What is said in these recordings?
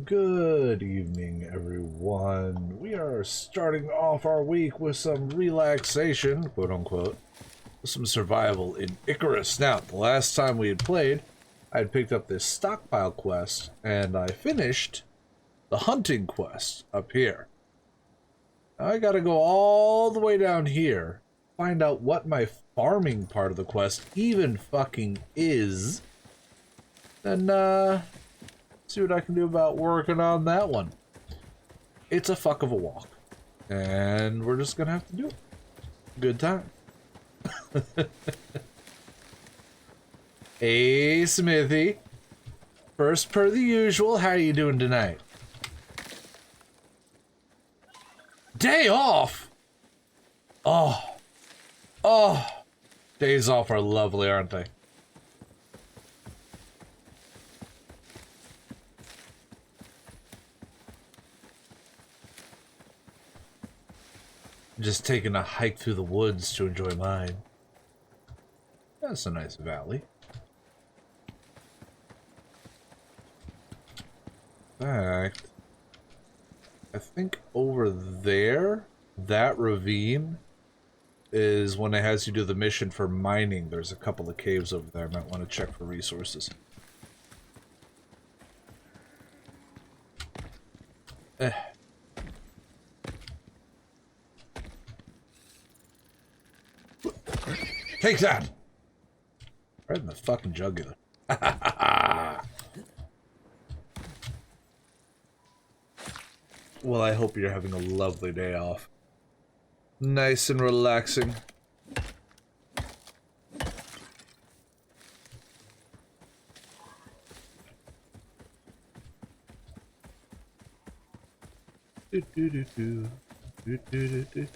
Good evening, everyone. We are starting off our week with some relaxation, quote unquote, with some survival in Icarus. Now, the last time we had played, I had picked up this stockpile quest, and I finished the hunting quest up here. Now I gotta go all the way down here, find out what my farming part of the quest even fucking is, and, see what I can do about working on that one. It's a fuck of a walk. And we're just gonna have to do it. Good time. Hey, Smithy. First per the usual, how are you doing tonight? Day off! Oh. Oh. Days off are lovely, aren't they? Just taking a hike through the woods to enjoy mine. That's a nice valley. In fact, I think over there, that ravine is when it has you do the mission for mining. There's a couple of caves over there. I might want to check for resources. Eh. Take that! Right in the fucking jugular. Well, I hope you're having a lovely day off. Nice and relaxing. Do, do, do, do. Do, do, do, do.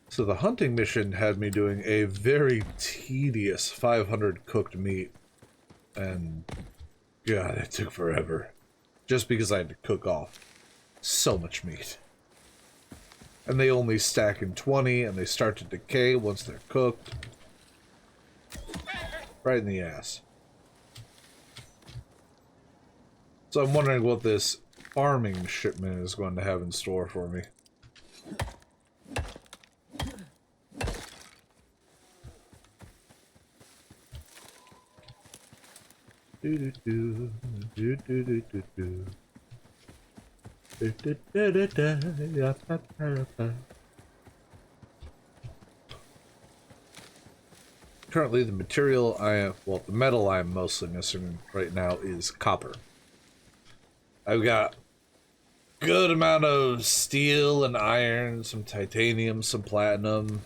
So the hunting mission had me doing a very tedious 500 cooked meat. And God, it took forever. Just because I had to cook off so much meat. And they only stack in 20 and they start to decay once they're cooked. Right in the ass. So I'm wondering what this farming shipment is going to have in store for me. Do do do do do do do do. Currently, the material the metal I'm mostly missing right now is copper. I've got a good amount of steel and iron, some titanium, some platinum.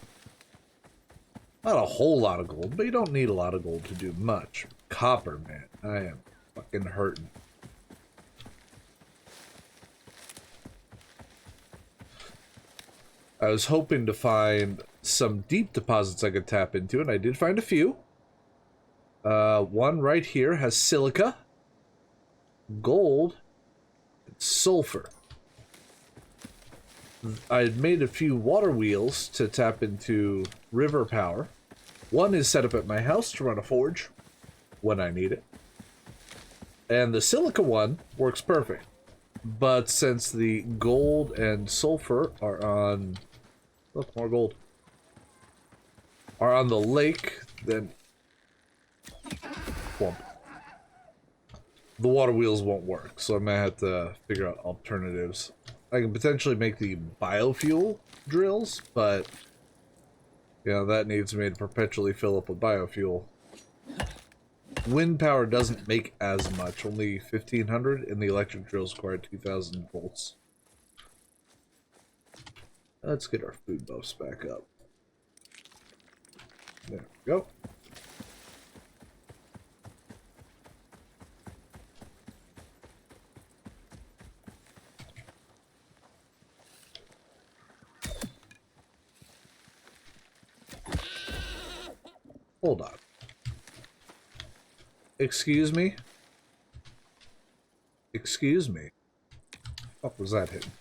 Not a whole lot of gold, but you don't need a lot of gold to do much. Copper, man, I am fucking hurting. I was hoping to find some deep deposits I could tap into, and I did find a few. One right here has silica, gold, and sulfur. I had made a few water wheels to tap into river power. One is set up at my house to run a forge when I need it. And the silica one works perfect. But since the gold and sulfur are on... Look, more gold. Are on the lake, then... Well, the water wheels won't work, so I might have to figure out alternatives. I can potentially make the biofuel drills, but... Yeah, that needs me to perpetually fill up with biofuel. Wind power doesn't make as much, only 1500, and the electric drills require 2000 volts. Let's get our food buffs back up. There we go. Hold on. Excuse me? Excuse me? What was that hitting?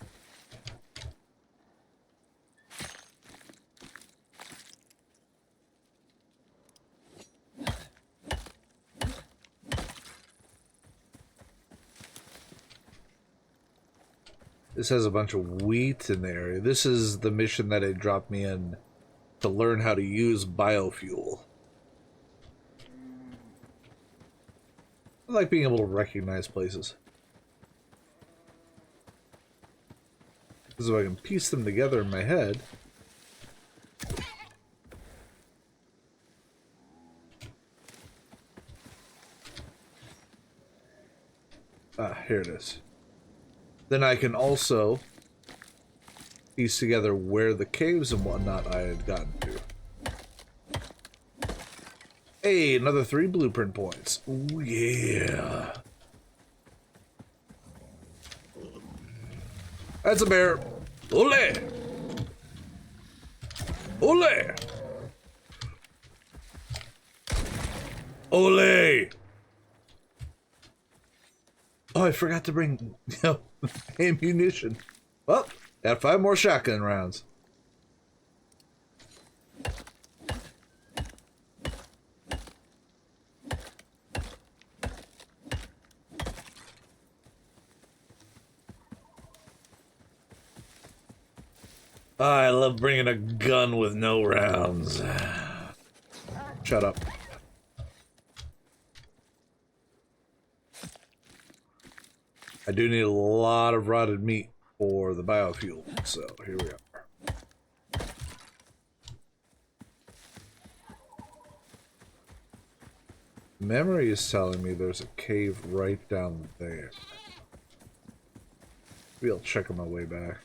This has a bunch of wheat in there. This is the mission that it dropped me in to learn how to use biofuel. I like being able to recognize places. Because if I can piece them together in my head. Ah, here it is. Then I can also piece together where the caves and whatnot I had gotten to. Hey, another 3 blueprint points. Ooh, yeah. That's a bear. Ole! Ole! Ole! Oh, I forgot to bring ammunition. Well, got 5 more shotgun rounds. I love bringing a gun with no rounds. Shut up. I do need a lot of rotted meat for the biofuel, so here we are. Memory is telling me there's a cave right down there. Maybe I'll check on my way back.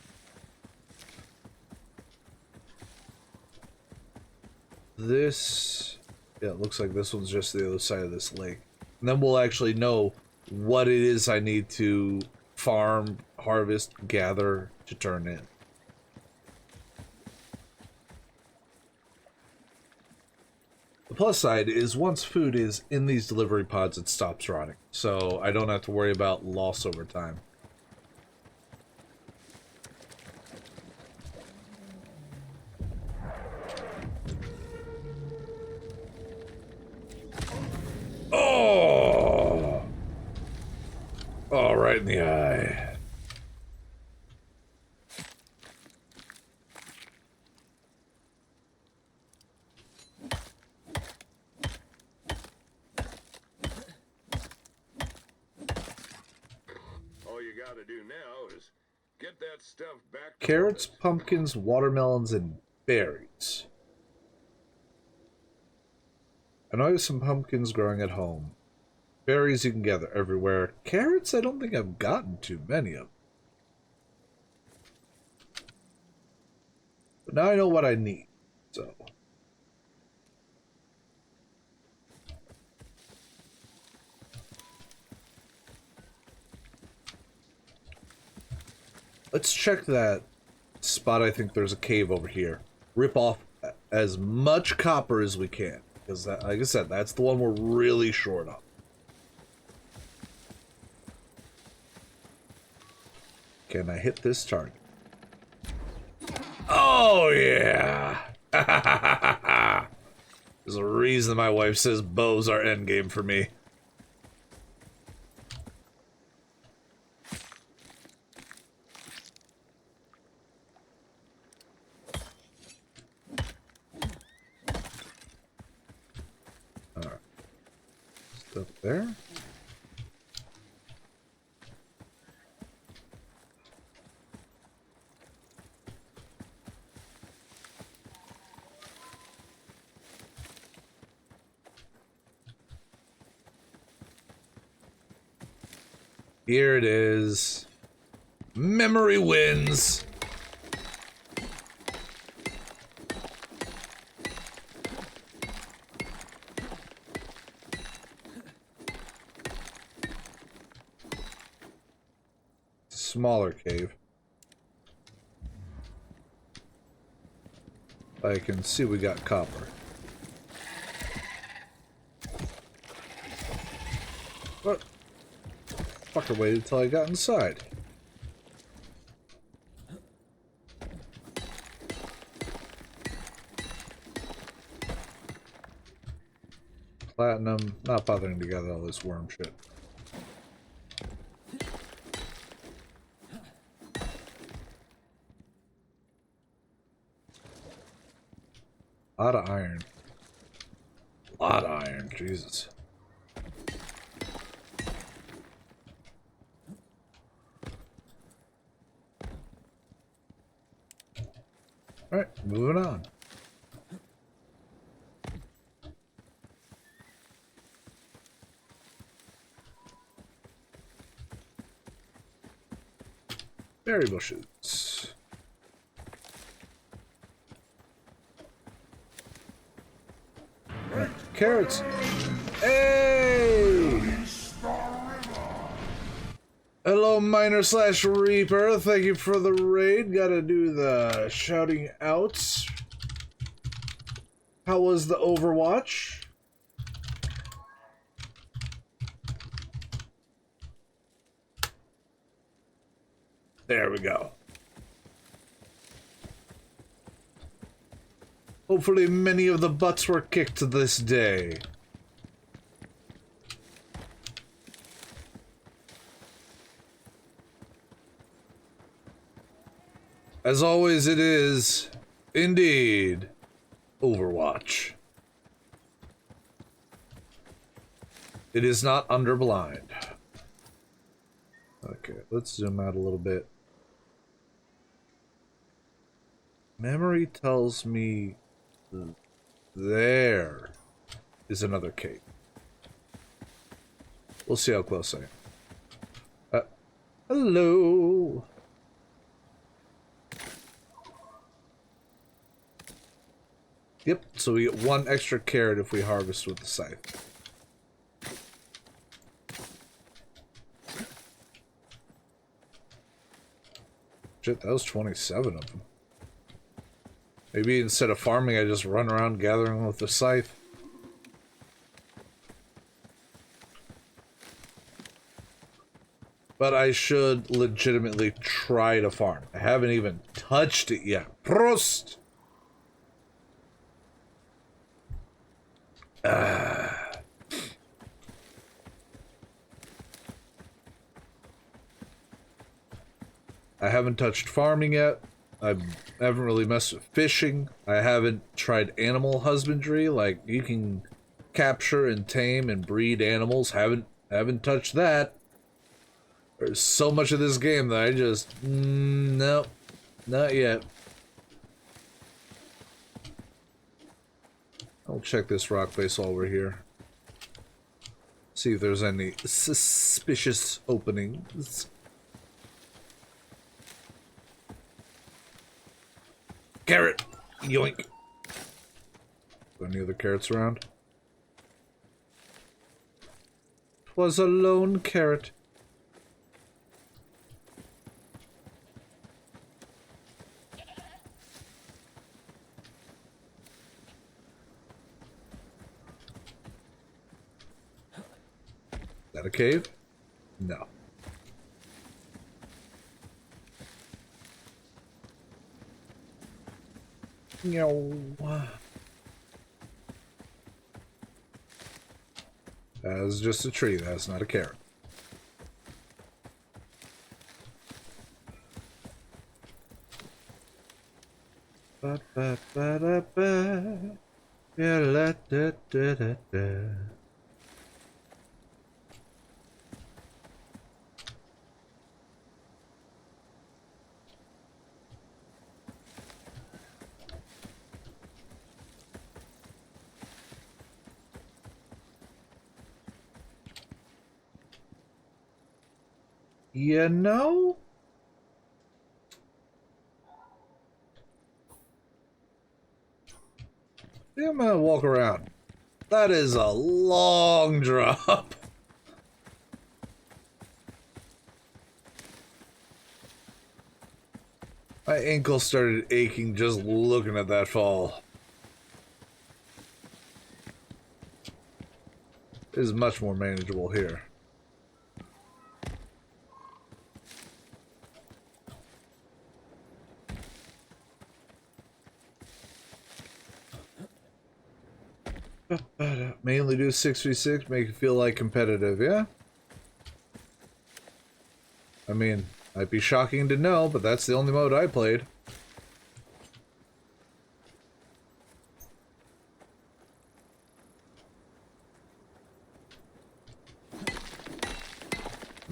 This... yeah, it looks like this one's just the other side of this lake. And then we'll actually know what it is I need to farm, harvest, gather to turn in. The plus side is once food is in these delivery pods, it stops rotting. So I don't have to worry about loss over time. Oh! Oh, right in the eye. All you gotta do now is get that stuff back. Carrots, pumpkins, watermelons, and berries. I know there's some pumpkins growing at home. Berries you can gather everywhere. Carrots, I don't think I've gotten too many of. But now I know what I need, so. Let's check that spot. I think there's a cave over here. Rip off as much copper as we can. Because, like I said, that's the one we're really short on. Can I hit this target? Oh, yeah! There's a reason my wife says bows are endgame for me. Alright. Stuff there. Here it is. Memory wins. Smaller cave. I can see we got copper. What? Fucker waited until I got inside. Platinum, not bothering to gather all this worm shit. A lot of iron. A lot of iron, Jesus. Alright, moving on. Berry bushes. Right. Carrots. Hey! Hello, miner slash reaper. Thank you for the raid. Gotta do the shouting outs. How was the Overwatch? There we go. Hopefully many of the butts were kicked this day. As always, it is, indeed, Overwatch. It is not underblind. Okay, let's zoom out a little bit. Memory tells me there is another cave. We'll see how close I am. Hello. Yep, so we get 1 extra carrot if we harvest with the scythe. Shit, that was 27 of them. Maybe instead of farming, I just run around gathering with the scythe. But I should legitimately try to farm. I haven't even touched it yet. Prost! I haven't touched farming yet. I haven't really messed with fishing. I haven't tried animal husbandry. Like, you can capture and tame and breed animals. Haven't touched that. There's so much of this game that I just... nope. Not yet. I'll check this rock face while we're here. See if there's any suspicious openings. Carrot! Yoink! Any other carrots around? 'Twas a lone carrot. Is that a cave? No. No. That's just a tree. That's not a carrot. Ba ba ba da ba. Yeah, la da da da da. You know? I'm gonna walk around. That is a long drop. My ankle started aching just looking at that fall. It is much more manageable here. Mainly do 6v6, make it feel like competitive, yeah? I mean, might be shocking to know, but that's the only mode I played.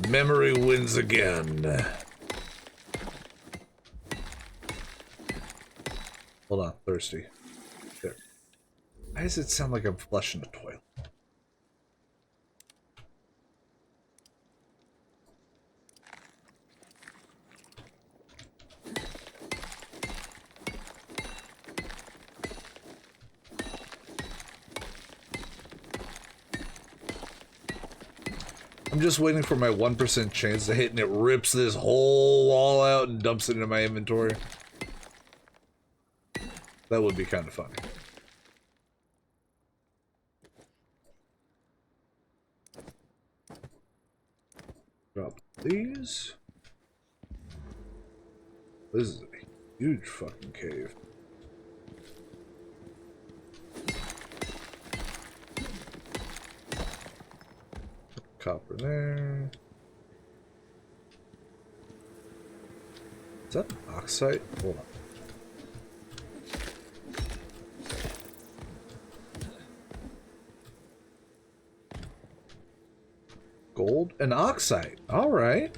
Memory wins again. Hold on, thirsty. There. Why does it sound like I'm flushing a toilet? I'm just waiting for my 1% chance to hit and it rips this whole wall out and dumps it into my inventory. That would be kind of funny. Drop these. This is a huge fucking cave. Copper there. Is that oxide? Hold on. Gold and oxide. All right.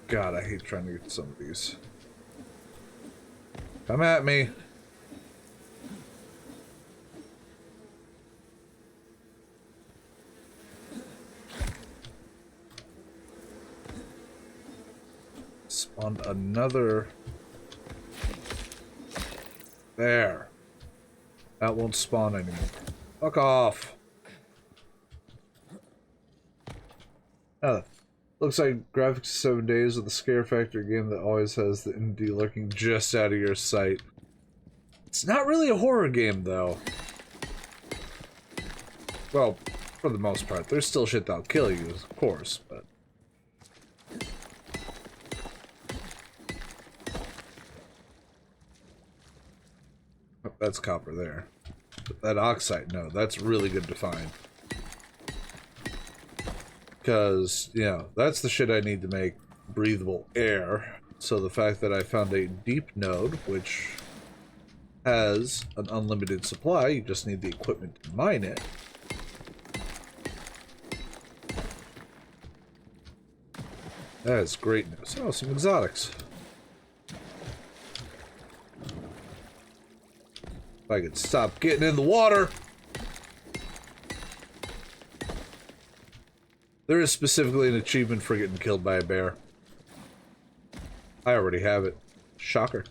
God, I hate trying to get some of these. Come at me. Spawned another. There. That won't spawn anymore. Fuck off. Looks like Graphics 7 Days with the Scare Factor game that always has the indie lurking just out of your sight. It's not really a horror game, though. Well, for the most part. There's still shit that'll kill you, of course, but... Oh, that's copper there. But that oxide, no, that's really good to find. Because, you know, that's the shit I need to make breathable air. So the fact that I found a deep node, which has an unlimited supply, you just need the equipment to mine it. That is great news. Oh, some exotics. If I could stop getting in the water. There is specifically an achievement for getting killed by a bear. I already have it. Shocker.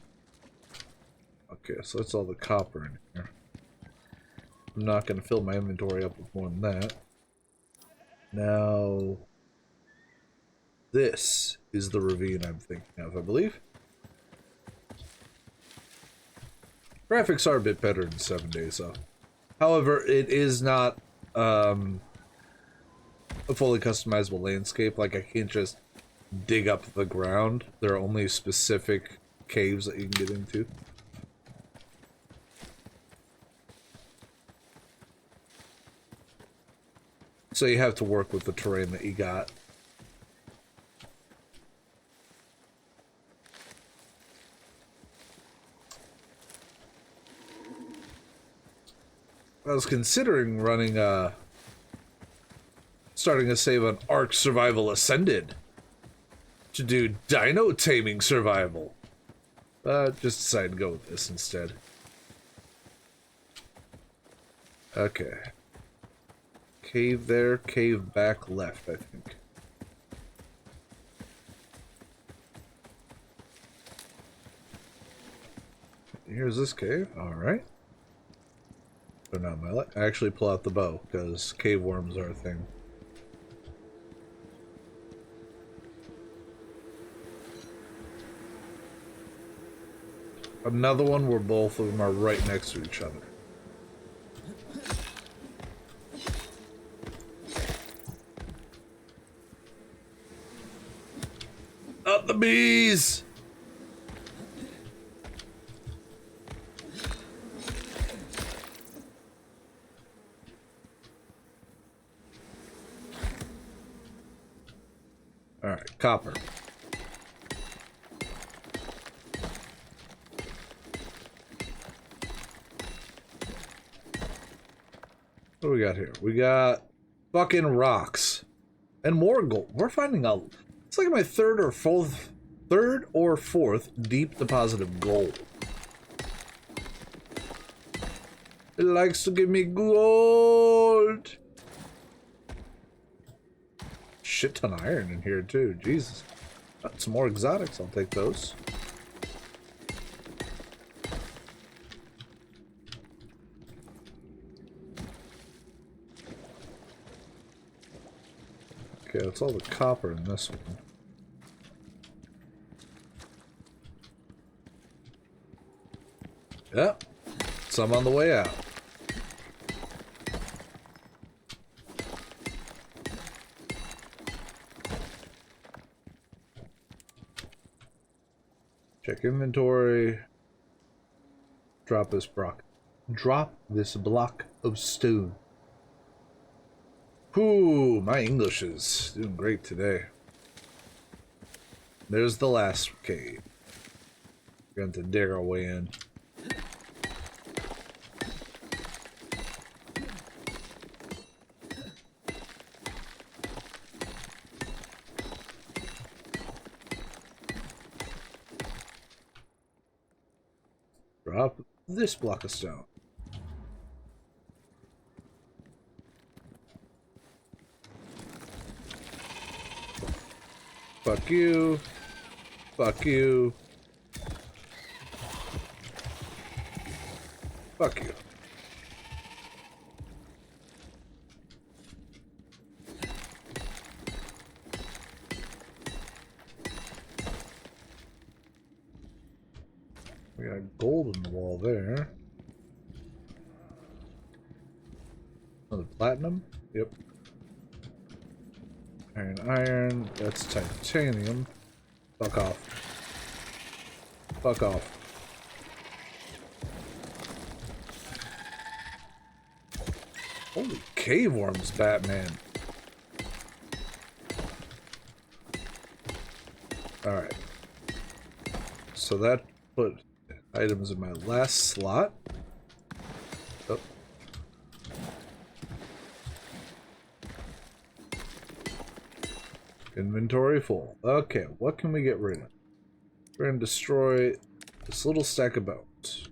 Okay, so that's all the copper in here. I'm not going to fill my inventory up with more than that. Now, this is the ravine I'm thinking of, I believe. Graphics are a bit better in 7 Days, though. However, it is not a fully customizable landscape. Like, I can't just dig up the ground. There are only specific caves that you can get into. So you have to work with the terrain that you got. I was considering running starting a save on Ark Survival Ascended to do dino taming survival. Just decided to go with this instead. Okay. Cave there, cave back left, I think. Here's this cave, alright. So now I actually pull out the bow, because cave worms are a thing. Another one where both of them are right next to each other. Not the bees! Alright, copper. What do we got here? We got fucking rocks. And more gold. We're finding a... It's like my third or fourth deep deposit of gold. It likes to give me gold. Shit ton of iron in here too. Jesus. Got some more exotics. I'll take those. Okay, that's all the copper in this one. Yep. Some on the way out. Check inventory. Drop this block. Drop this block of stone. Whew, my English is doing great today. There's the last cave. We're going to dig our way in. Drop this block of stone. Fuck you. Fuck you. Fuck you. We got gold in the wall there. Another platinum? Yep. Iron, that's titanium. Fuck off. Fuck off. Holy cave worms, Batman. Alright. So that put items in my last slot. Oh. Inventory full. Okay, what can we get rid of? We're gonna destroy this little stack of bones.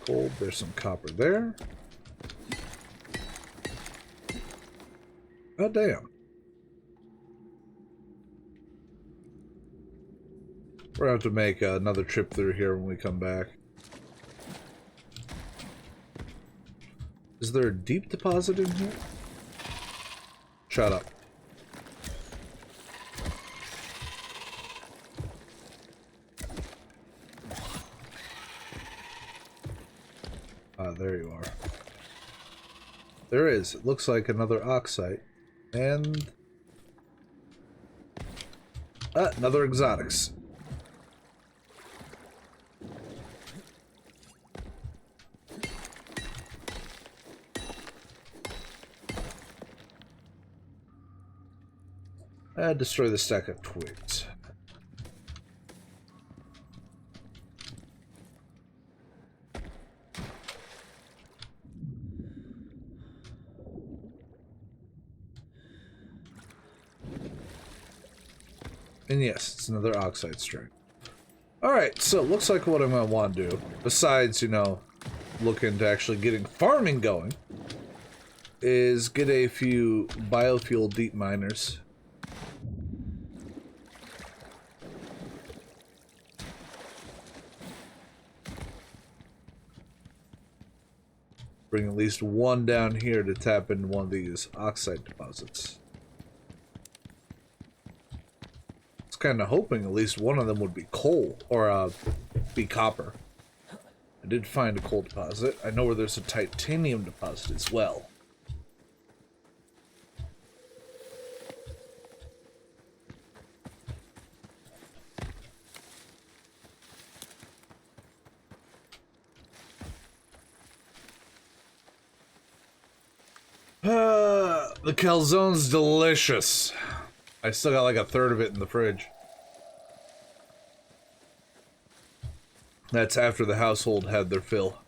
Gold, there's some copper there. Oh, damn. We're gonna have to make another trip through here when we come back. Is there a deep deposit in here? Shut up. Ah, there you are. There is. It looks like another oxide. And... another exotics. Destroy the stack of twigs. And yes, it's another oxide string. Alright, so it looks like what I'm going to want to do, besides, you know, look into actually getting farming going, is get a few biofuel deep miners. Bring at least one down here to tap into one of these oxide deposits. I was kind of hoping at least one of them would be coal, or be copper. I did find a coal deposit. I know where there's a titanium deposit as well. The calzone's delicious. I still got like a third of it in the fridge. That's after the household had their fill.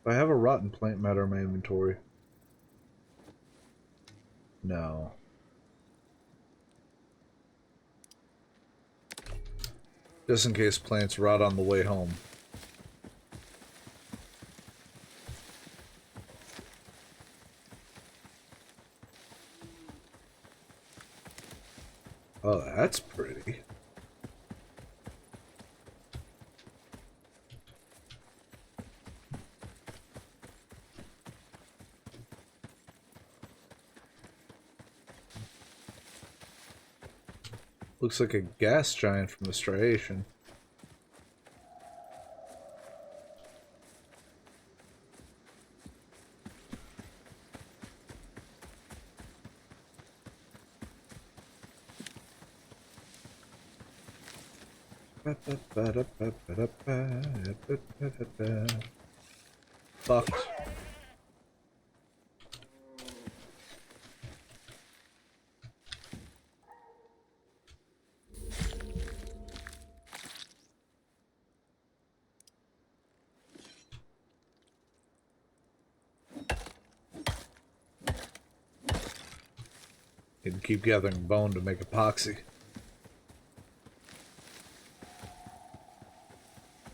I have a rotten plant matter in my inventory. No. Just in case plants rot on the way home. Oh, that's pretty. Looks like a gas giant from the striation. Fucked. Can keep gathering bone to make epoxy.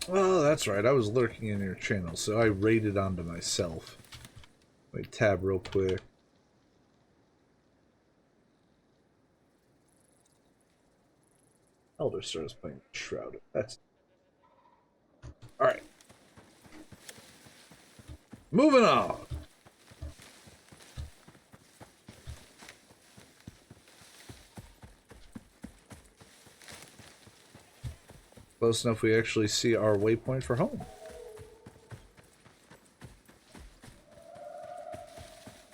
Oh, that's right. I was lurking in your channel, so I raided onto myself. Wait, tab real quick. Elder starts playing Shrouded. That's alright. Moving on. Close enough we actually see our waypoint for home.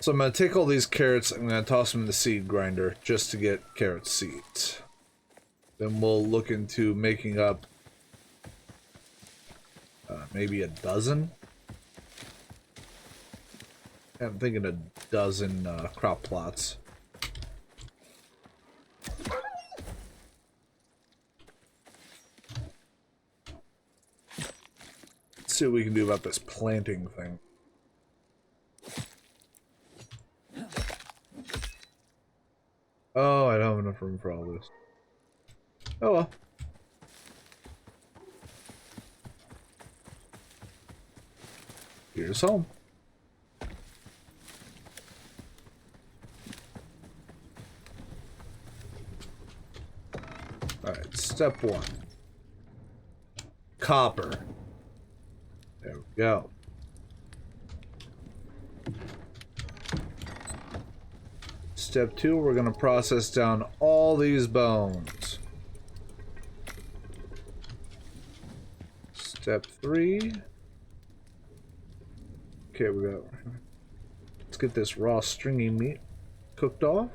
So I'm going to take all these carrots, I'm going to toss them in the seed grinder just to get carrot seeds. Then we'll look into making up maybe a dozen. I'm thinking a dozen crop plots. Let's see what we can do about this planting thing. Oh, I don't have enough room for all this. Oh well. Here's home. Alright, step one. Copper. There we go. Step two, we're going to process down all these bones. Step three. Okay, let's get this raw stringy meat cooked off.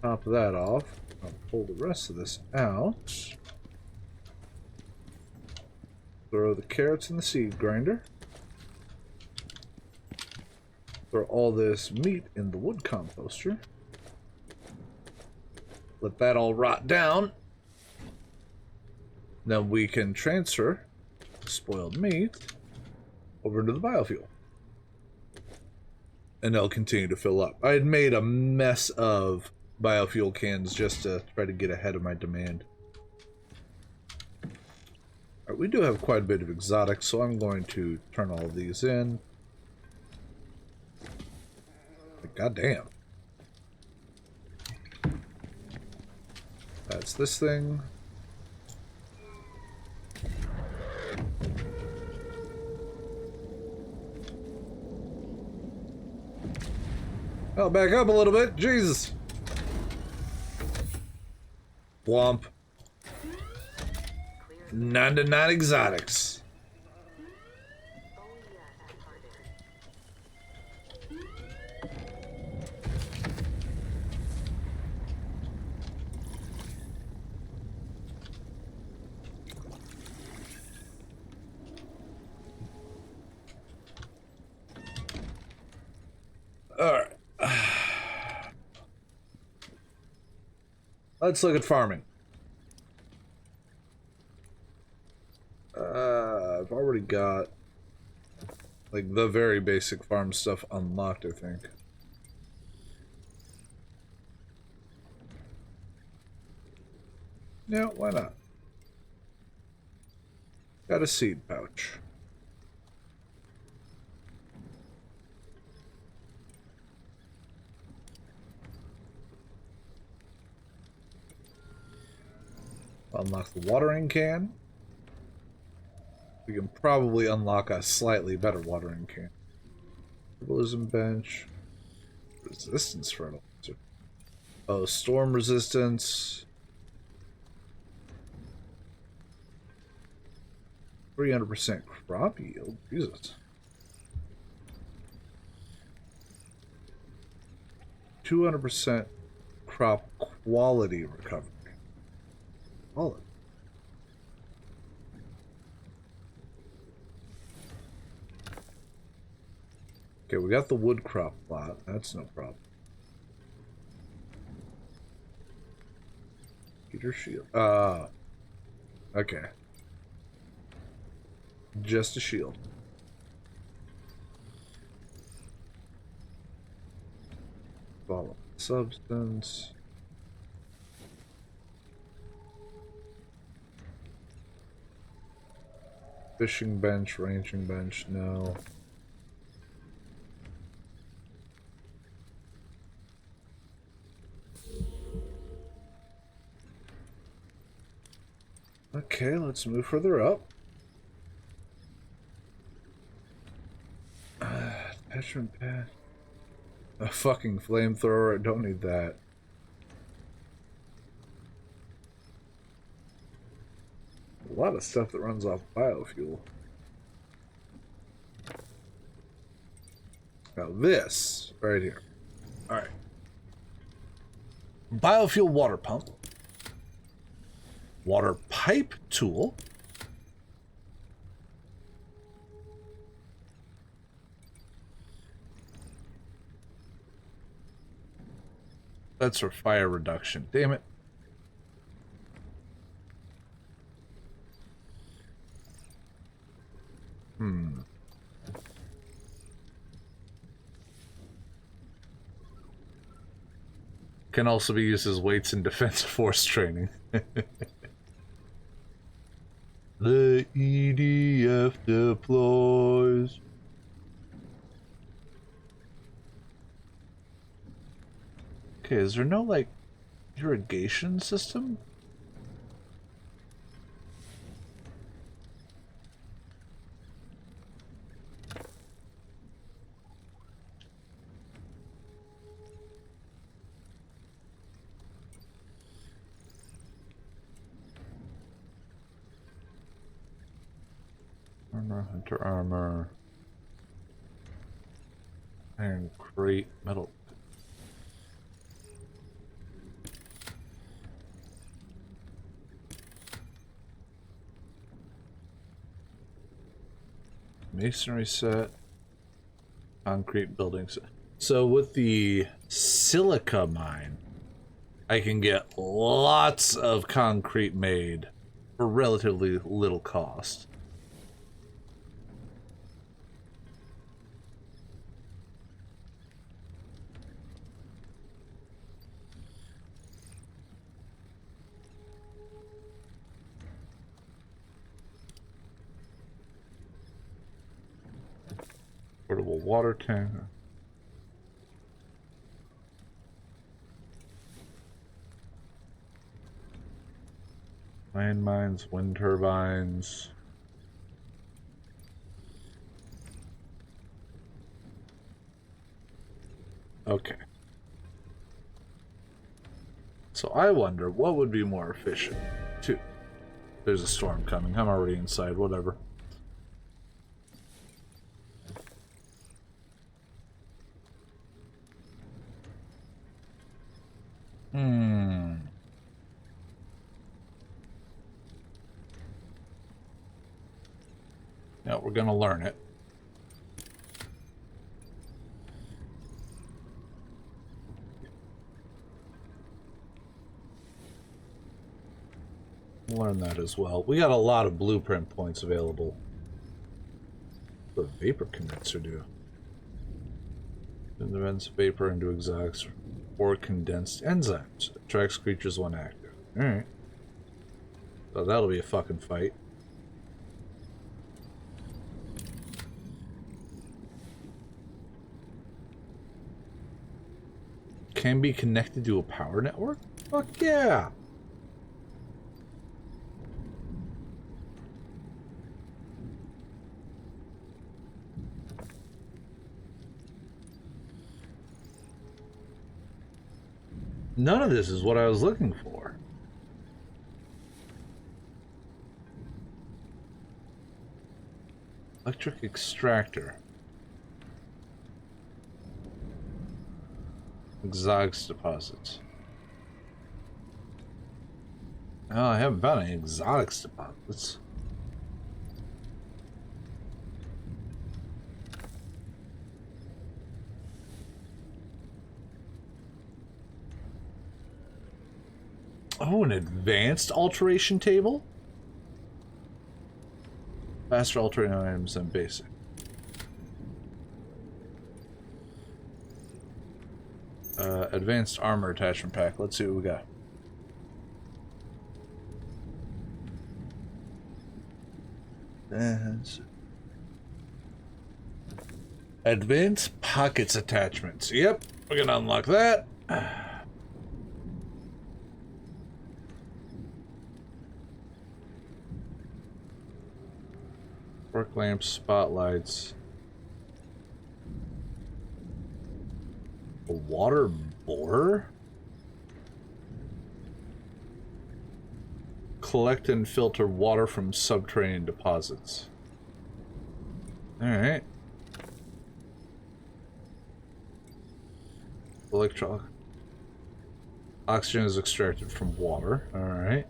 Top that off. I'll pull the rest of this out. Throw the carrots in the seed grinder. Throw all this meat in the wood composter. Let that all rot down. Then we can transfer spoiled meat over into the biofuel. And they'll continue to fill up. I had made a mess of biofuel cans just to try to get ahead of my demand. Alright, we do have quite a bit of exotics, so I'm going to turn all of these in. God damn. That's this thing. Oh, back up a little bit. Jesus. Womp. 9 exotics. Alright. Let's look at farming. I've already got like the very basic farm stuff unlocked, I think. Yeah, why not? Got a seed pouch. Unlock the watering can. We can probably unlock a slightly better watering can. Herbalism bench. Resistance fertilizer. Oh, storm resistance. 300% crop yield. Jesus. 200% crop quality recovery. Quality. Okay, we got the wood crop plot. That's no problem. Peter shield. Okay. Just a shield. Follow substance. Fishing bench, ranging bench, no. Okay, let's move further up. Attachment pad. A fucking flamethrower, I don't need that. A lot of stuff that runs off biofuel. Now this, right here. Alright. Biofuel water pump. Water pipe tool. That's for fire reduction. Damn it. Can also be used as weights in defense force training. The EDF deploys. Okay, is there no, like, irrigation system? Armor, hunter armor. Iron crate, metal. Masonry set. Concrete buildings. So with the silica mine, I can get lots of concrete made for relatively little cost. Portable water tank. Landmines, wind turbines. Okay. So I wonder what would be more efficient. Two. There's a storm coming. I'm already inside. Whatever. Yeah, we're gonna learn it. learn that as well. We got a lot of blueprint points available. What the vapor condenser do? Condense vapor into exotics or condensed enzymes. Attracts creatures when active. Alright. So that'll be a fucking fight. Can be connected to a power network? Fuck yeah! None of this is what I was looking for. Electric extractor. Exotics deposits. Oh, I haven't found any exotics deposits. Oh, an advanced alteration table? Faster altering items than basic. Advanced armor attachment pack. Let's see what we got. Advanced pockets attachments. Yep, we're gonna unlock that. Work lamps, spotlights. A water borer? Collect and filter water from subterranean deposits. Alright. Oxygen is extracted from water. Alright.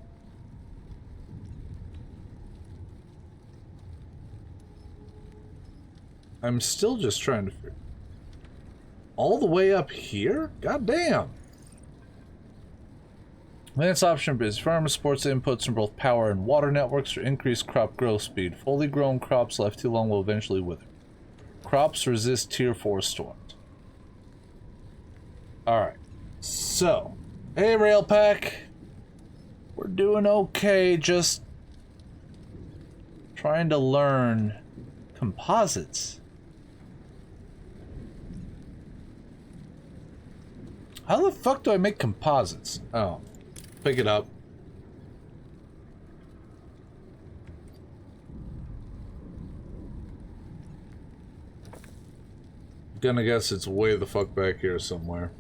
I'm still just trying to figure... All the way up here? God damn. Lance option is farmer supports inputs from both power and water networks for increased crop growth speed. Fully grown crops left too long will eventually wither. Crops resist tier 4 storms. Alright. So, hey Rail Pack. We're doing okay, just trying to learn composites. How the fuck do I make composites? Oh. Pick it up. Gonna guess it's way the fuck back here somewhere.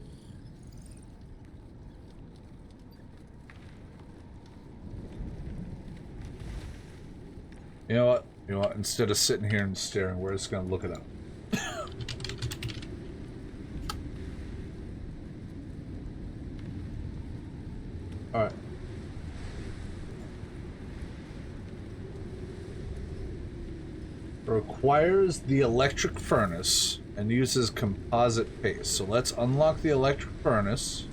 You know what? You know what? Instead of sitting here and staring, we're just gonna look it up. Alright. Requires the electric furnace and uses composite paste. So let's unlock the electric furnace.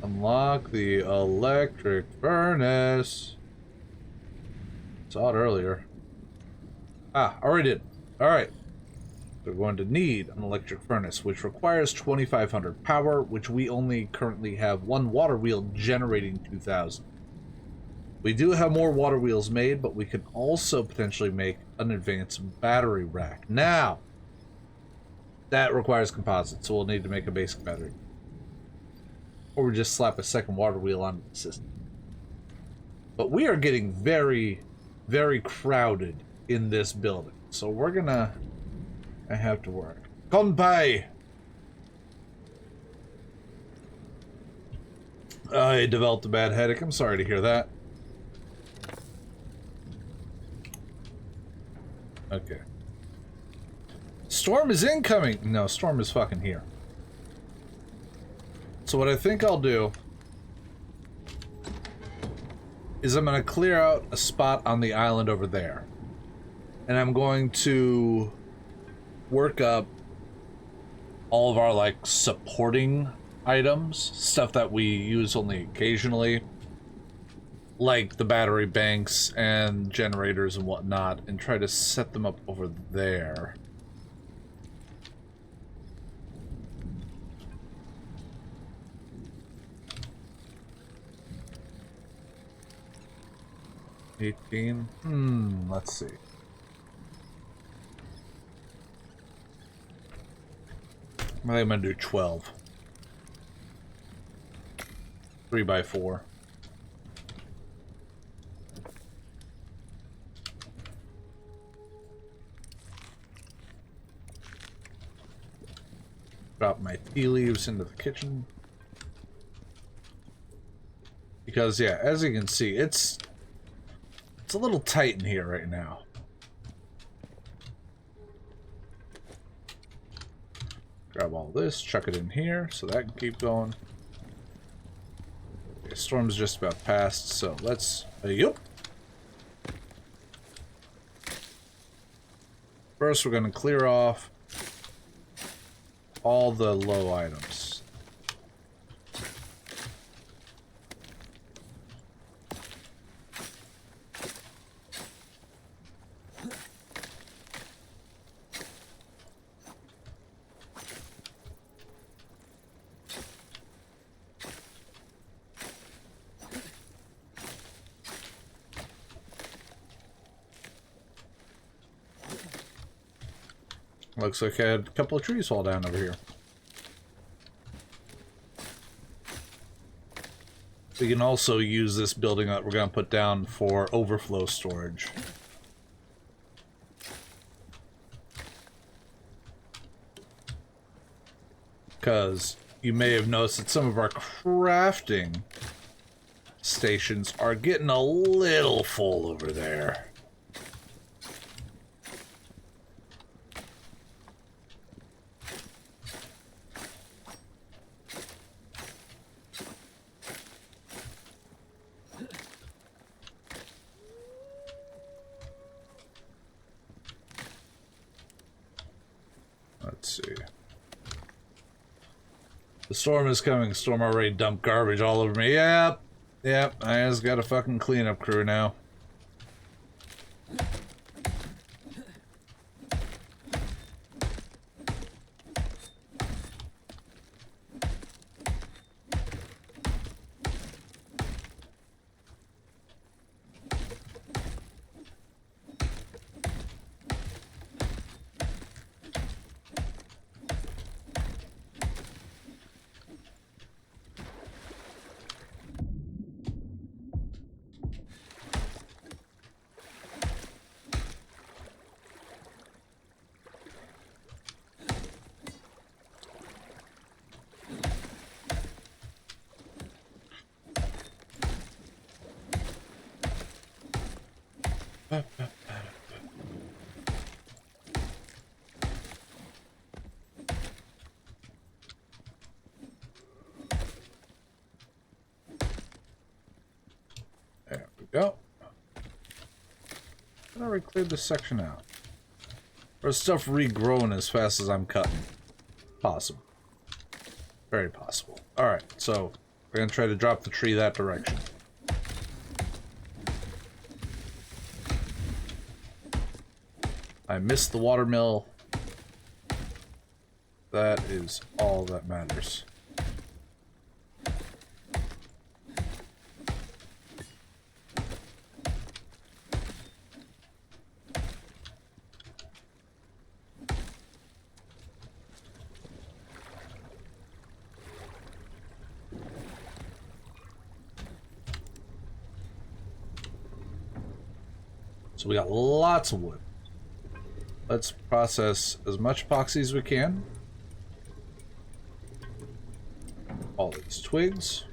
Unlock the electric furnace. Saw it earlier. Ah, already did. Alright. We're going to need an electric furnace, which requires 2,500 power, which we only currently have one water wheel generating 2,000. We do have more water wheels made, but we can also potentially make an advanced battery rack. Now, that requires composite, so we'll need to make a basic battery. Or we just slap a second water wheel onto the system. But we are getting very, very crowded in this building, so we're gonna... I have to work. Konpai! I developed a bad headache. I'm sorry to hear that. Okay. Storm is incoming! No, Storm is fucking here. So what I think I'll do is I'm gonna clear out a spot on the island over there. And I'm going to work up all of our like supporting items, stuff that we use only occasionally, like the battery banks and generators and whatnot, and try to set them up over there. Let's see. I think I'm gonna do 12. 3x4. Drop my tea leaves into the kitchen. Because, yeah, as you can see, it's a little tight in here right now. Grab all this, chuck it in here, so that can keep going. Okay, storm's just about passed, so let's... Yup. First, we're going to clear off all the low items. Looks like I had a couple of trees fall down over here. We can also use this building that we're going to put down for overflow storage. Because you may have noticed that some of our crafting stations are getting a little full over there. Let's see. The storm is coming. Storm already dumped garbage all over me. Yep. Yep. I just got a fucking cleanup crew now. There we go. I already cleared this section out. Or is stuff regrowing as fast as I'm cutting? Possible. Very possible. Alright, so we're gonna try to drop the tree that direction. I missed the watermill. That is all that matters. So we got lots of wood. Let's process as much epoxy as we can. All these twigs.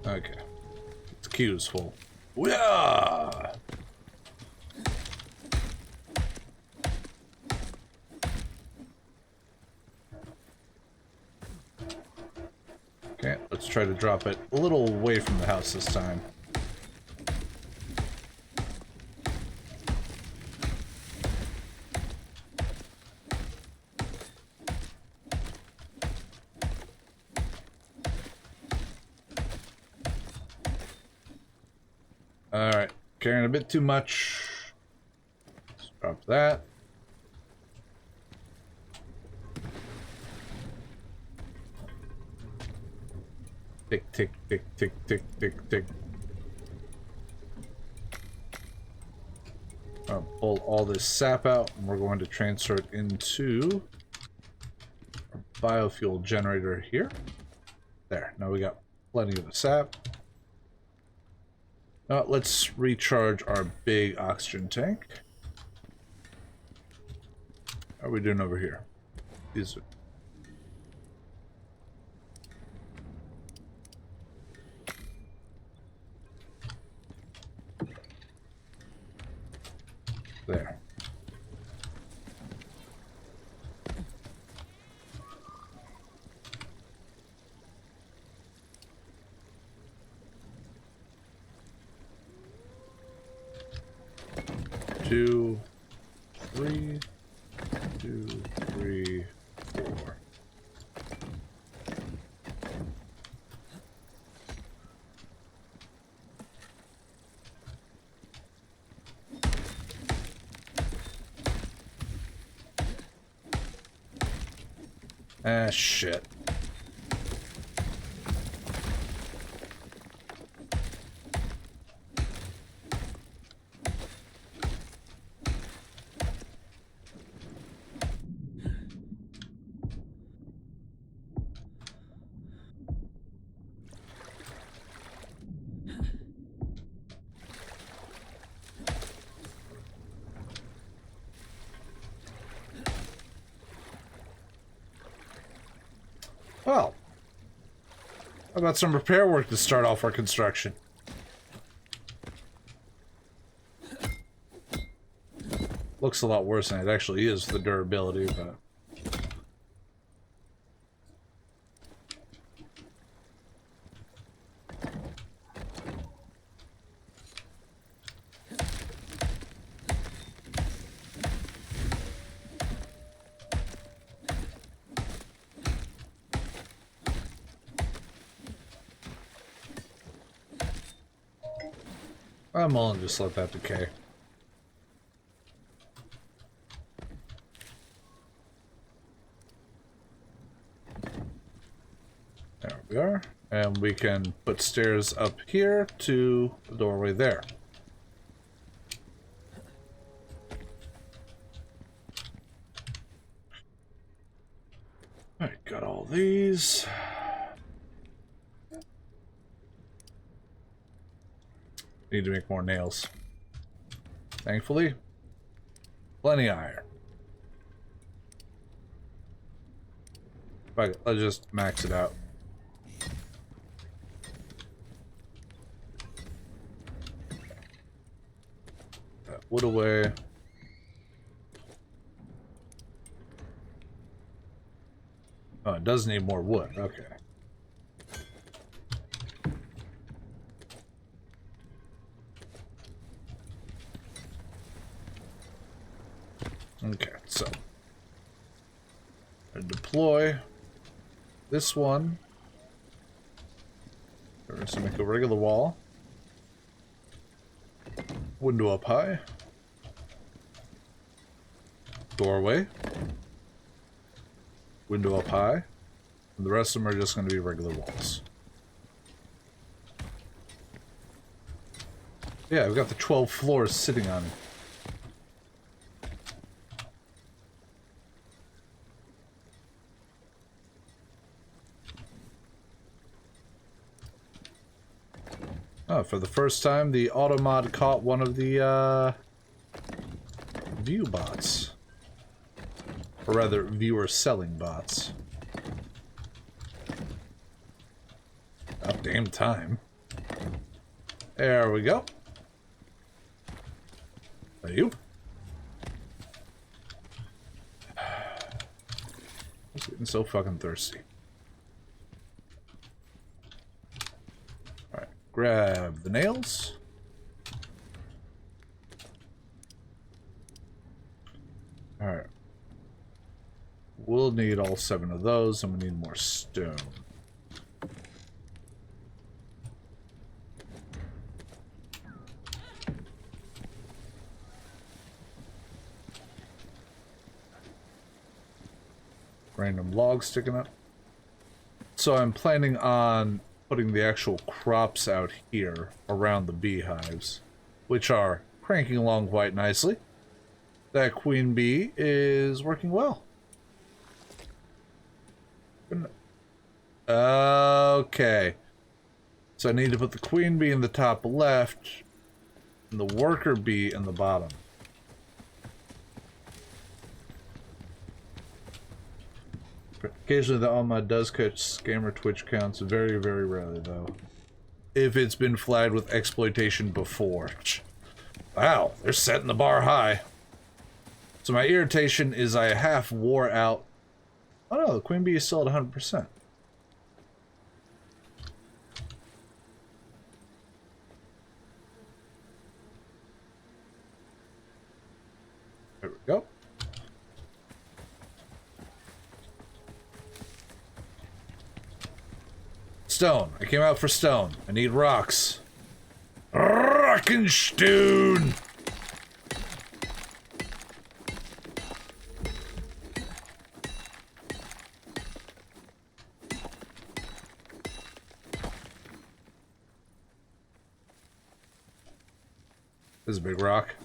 Okay. The queue's full. Yeah! try to drop it a little away from the house this time. Alright, carrying a bit too much. Let's drop that. Tick, tick, tick, tick, tick, tick, tick. I'll pull all this sap out, and we're going to transfer it into our biofuel generator here. There, now we got plenty of the sap. Now let's recharge our big oxygen tank. How are we doing over here? These are... There. Two, three, 2, 3, 4. Ah, shit. Well, how about some repair work to start off our construction? Looks a lot worse than it actually is, the durability, but... I'm willing to just let that decay. There we are. And we can put stairs up here to the doorway there. Alright, got all these. Need to make more nails. Thankfully, plenty of iron. Fuck it, let's just max it out. That wood away. Oh, it does need more wood. Okay. Okay, so I deploy this one. We're going to make a regular wall. Window up high. Doorway. Window up high. And the rest of them are just going to be regular walls. Yeah, I've got the 12 floors sitting on. Oh, for the first time, the automod caught one of the, view bots. Or rather, viewer selling bots. About damn time. There we go. Are you? I'm getting so fucking thirsty. grab the nails. Alright. We'll need all 7 of those, and we need more stone. Random logs sticking up. So I'm planning on putting the actual crops out here around the beehives, which are cranking along quite nicely. That queen bee is working well. Okay. So I need to put the queen bee in the top left and the worker bee in the bottom. Occasionally the Alma does catch scammer Twitch counts, very, very rarely though. If it's been flagged with exploitation before. Wow, they're setting the bar high. So my irritation is I half wore out. Oh no, the queen bee is still at 100%. There we go. Stone. I came out for stone. I need rocks. Rockenstone! This is a big rock.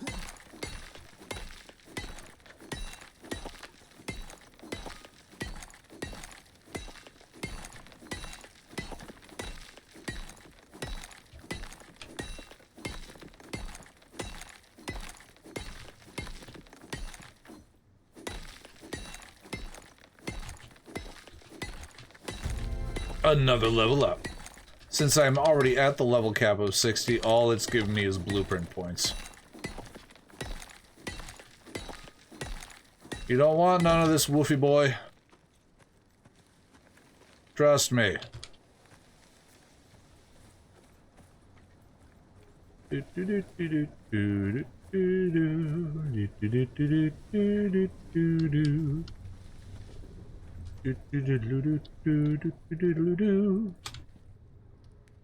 Another level up. Since I'm already at the level cap of 60, all it's giving me is blueprint points. You don't want none of this, woofy boy. Trust me.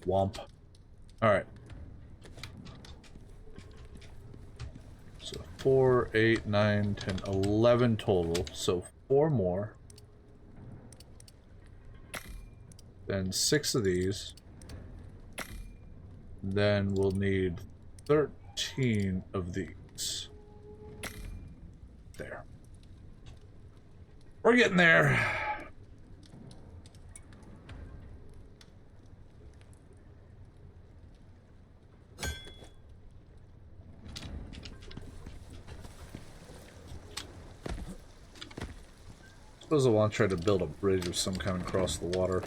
Womp. Alright. So 4, 8, 9, 10, 11 total. So 4 more. Then 6 of these. Then we'll need 13 of these. There. We're getting there. Suppose I want to try to build a bridge of some kind across the water.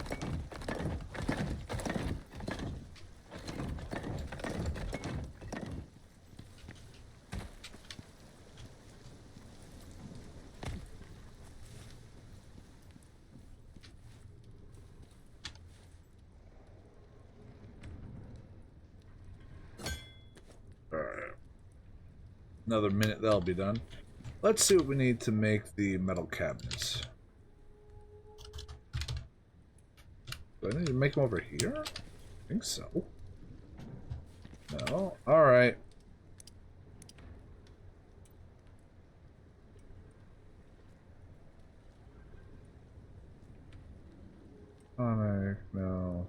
Alright. Another minute, that'll be done. Let's see what we need to make the metal cabinets. Do I need to make them over here? I think so. No? Alright. No.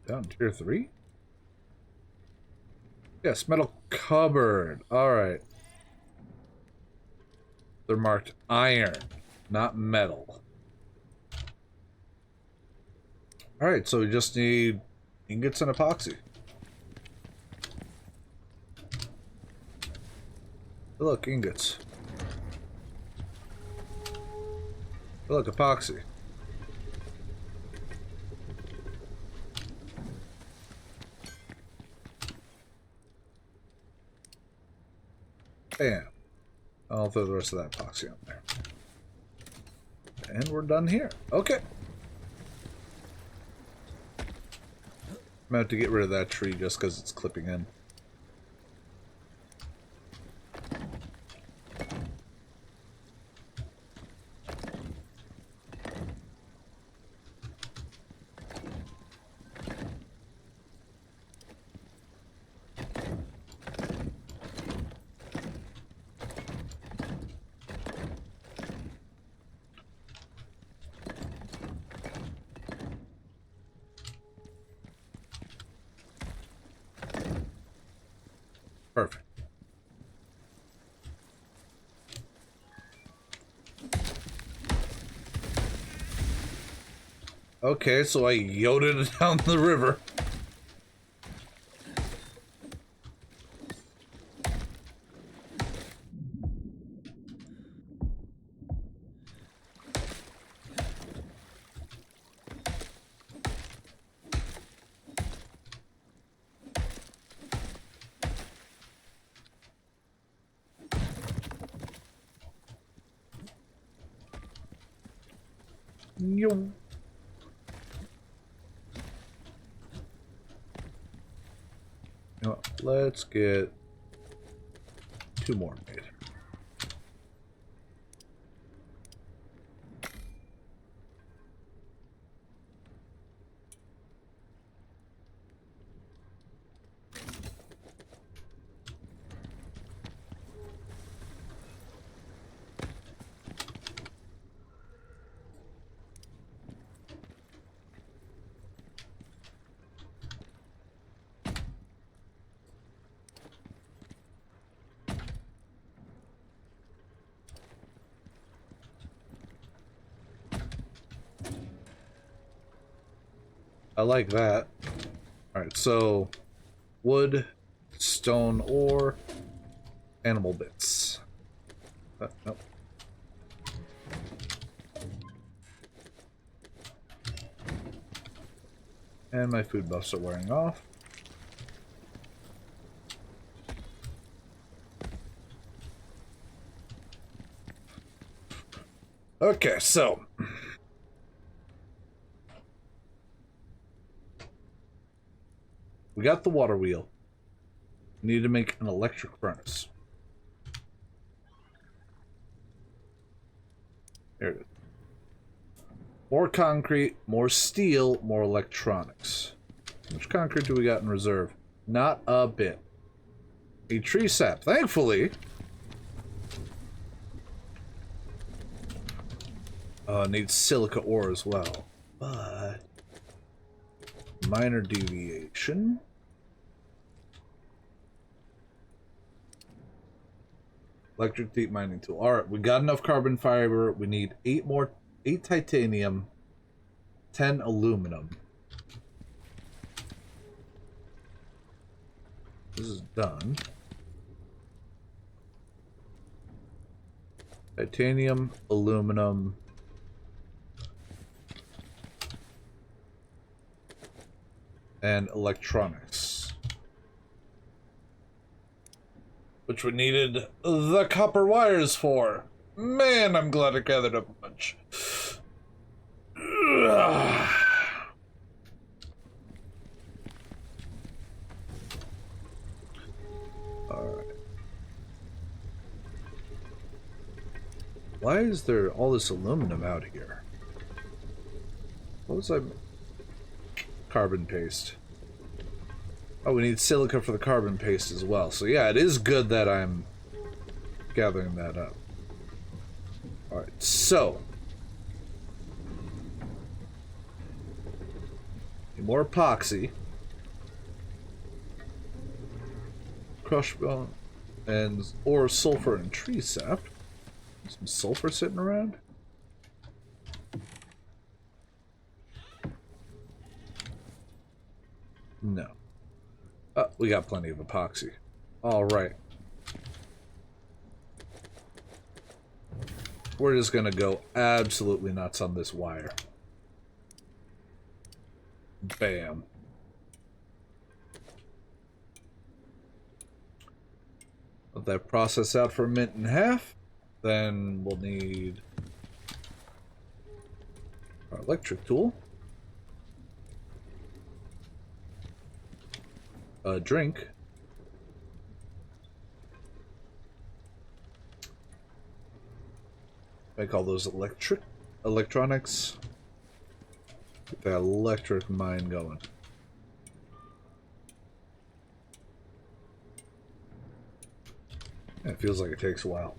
Down tier 3? Yes, metal cupboard. Alright. They're marked iron, not metal. Alright, so we just need ingots and epoxy. Look, ingots. Look, epoxy. Bam. I'll throw the rest of that epoxy on there. And we're done here. Okay. I'm gonna have to get rid of that tree just because it's clipping in. Perfect. Okay, so I yoted it down the river. Yo. You know what? Let's get 2 more made. I like that. Alright, so wood, stone ore, animal bits. Nope. And my food buffs are wearing off. Okay, so we got the water wheel. We need to make an electric furnace. There it is. More concrete, more steel, more electronics. How much concrete do we got in reserve? Not a bit. A tree sap, thankfully. Needs silica ore as well. But minor deviation. Electric deep mining tool. Alright, we got enough carbon fiber. We need 8 titanium, 10 aluminum. This is done. Titanium, aluminum. And electronics. Which we needed the copper wires for. Man, I'm glad I gathered up a bunch. Alright. Why is there all this aluminum out here? What was I... Carbon paste. Oh, we need silica for the carbon paste as well. So yeah, it is good that I'm gathering that up. Alright, so. Need more epoxy. Crushed bone. And ore, sulfur, and tree sap. Some sulfur sitting around. No. We got plenty of epoxy. Alright. We're just gonna go absolutely nuts on this wire. Bam. Let that process out for a minute and a half. Then we'll need electric tool. A drink. Make all those electronics. Get that electric mine going. Yeah, it feels like it takes a while.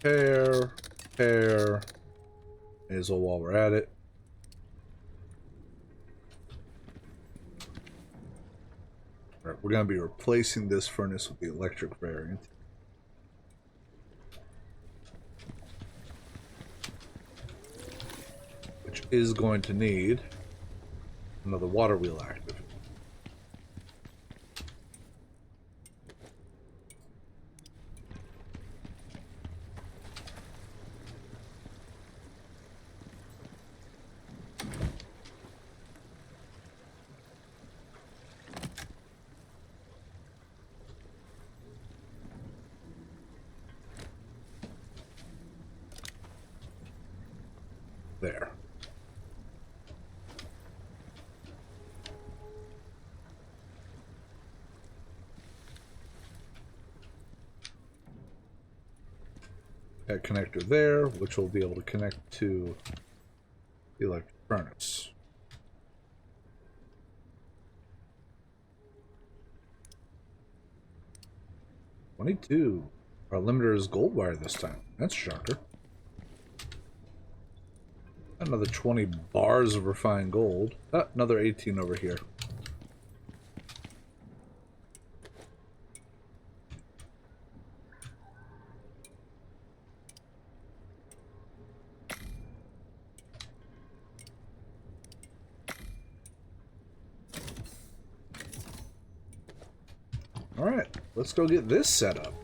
Repair. May as well while we're at it. Alright, we're going to be replacing this furnace with the electric variant. Which is going to need another water wheel active. There. That connector there, which will be able to connect to the electric furnace. $22. Our limiter is gold wire this time. That's a shocker. Another 20 bars of refined gold. Ah, another 18 over here. Alright, let's go get this set up.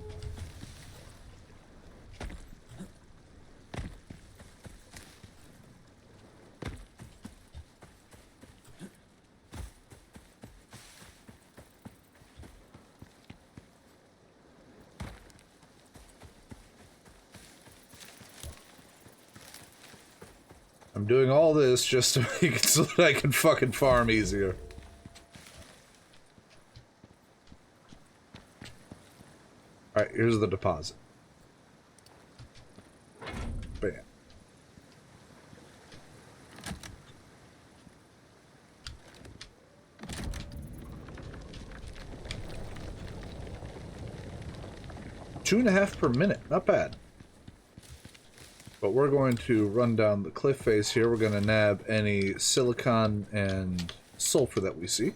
I'm doing all this just to make it so that I can fucking farm easier. Alright, here's the deposit. Bam. Two and a half per minute, not bad. But we're going to run down the cliff face here. We're going to nab any silicon and sulfur that we see.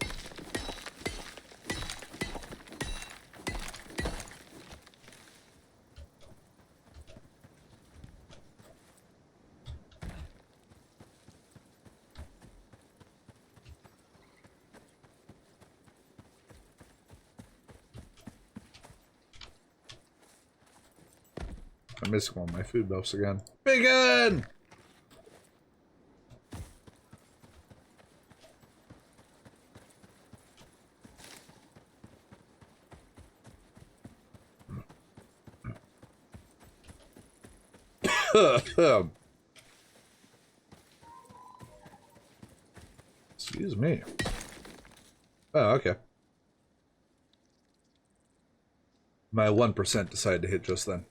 I'm missing one of my food buffs again. Bacon! Excuse me. Oh, okay. My 1% decided to hit just then.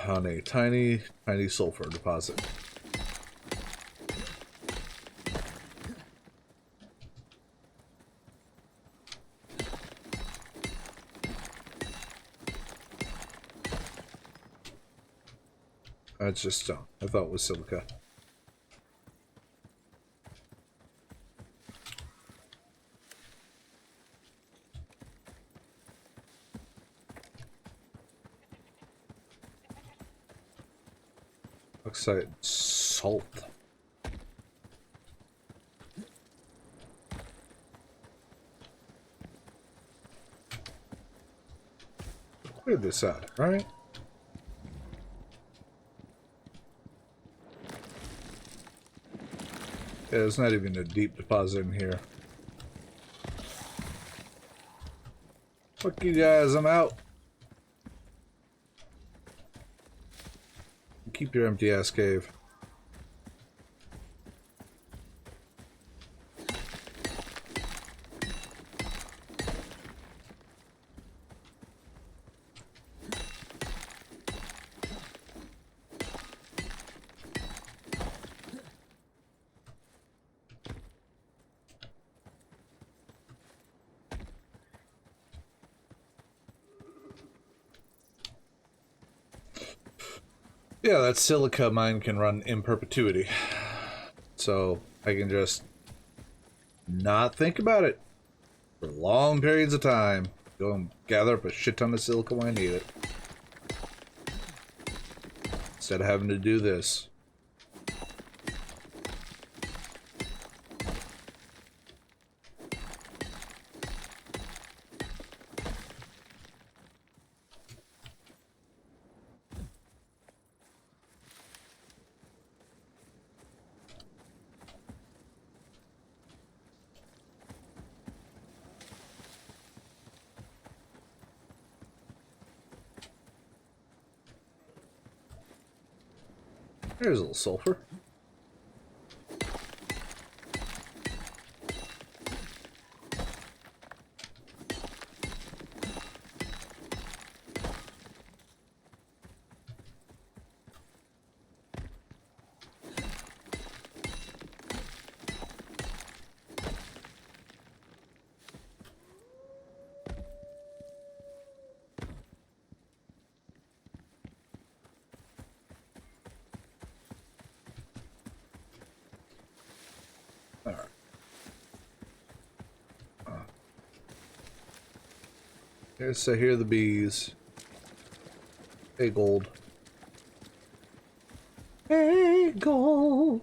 On a tiny sulfur deposit. That's just stone. I thought it was silica. Oxide salt. Clear this out, right? Yeah, there's not even a deep deposit in here. Fuck you guys, I'm out. keep your empty ass cave. Yeah, that silica mine can run in perpetuity. So I can just not think about it for long periods of time. Go and gather up a shit ton of silica when I need it. Instead of having to do this. There's a little sulfur. Alright. Yes, I hear the bees. Hey, gold. Hey, gold.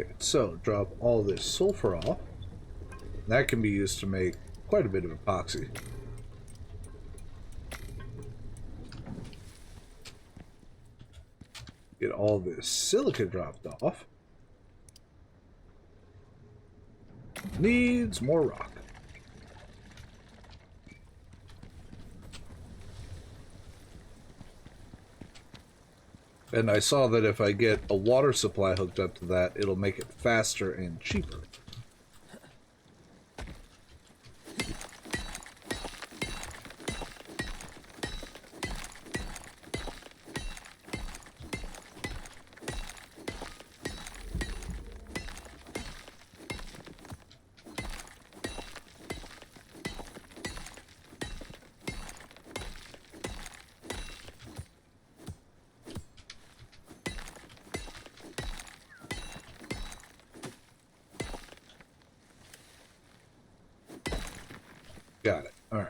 Okay, so drop all this sulfur off. That can be used to make quite a bit of epoxy. Get all this silica dropped off. Needs more rock. And I saw that if I get a water supply hooked up to that, it'll make it faster and cheaper. Got it. All right.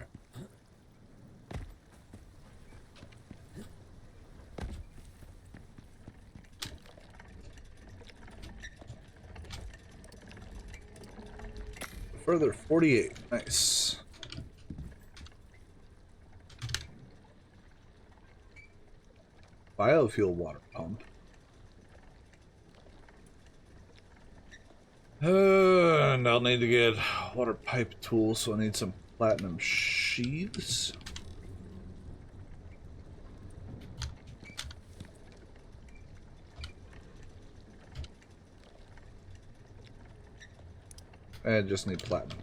Further 48. Nice. Biofuel water pump. And I'll need to get water pipe tools, so I need some platinum sheaths. I just need platinum.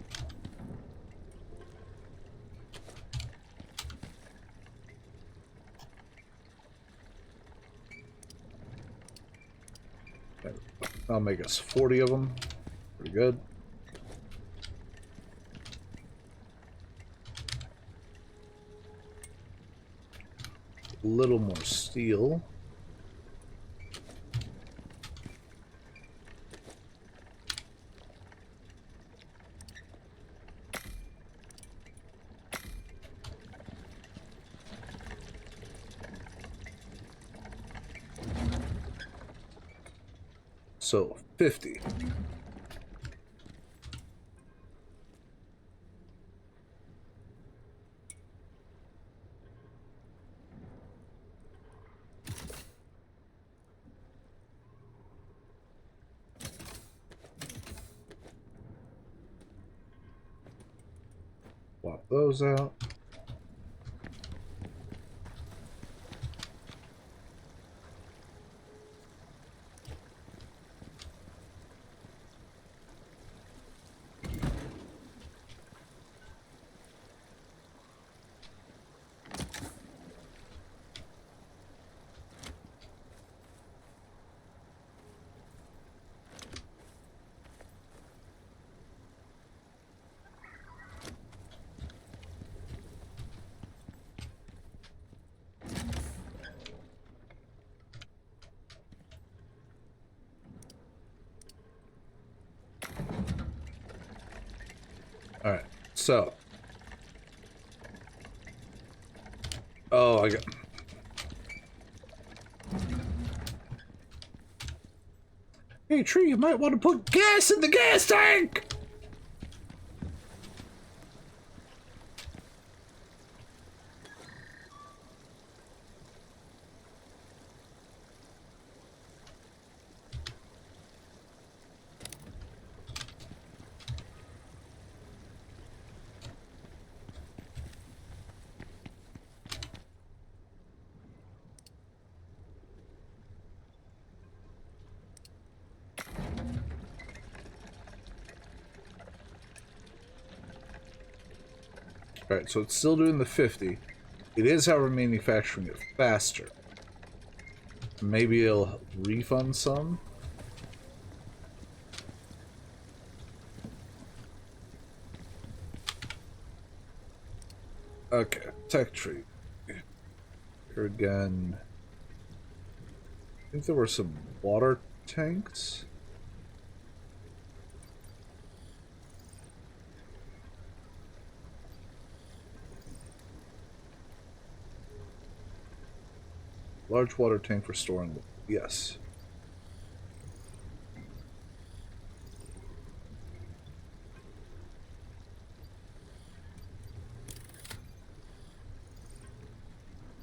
I'll make us 40 of them. Pretty good. A little more steel. So 50. Swap those out. Alright, so. Oh, I got. Hey, Tree, you might want to put gas in the gas tank! Alright, so it's still doing the 50. It is, however, manufacturing it faster. Maybe it'll refund some. Okay, tech tree. Here again. I think there were some water tanks. Large water tank for storing water. Yes.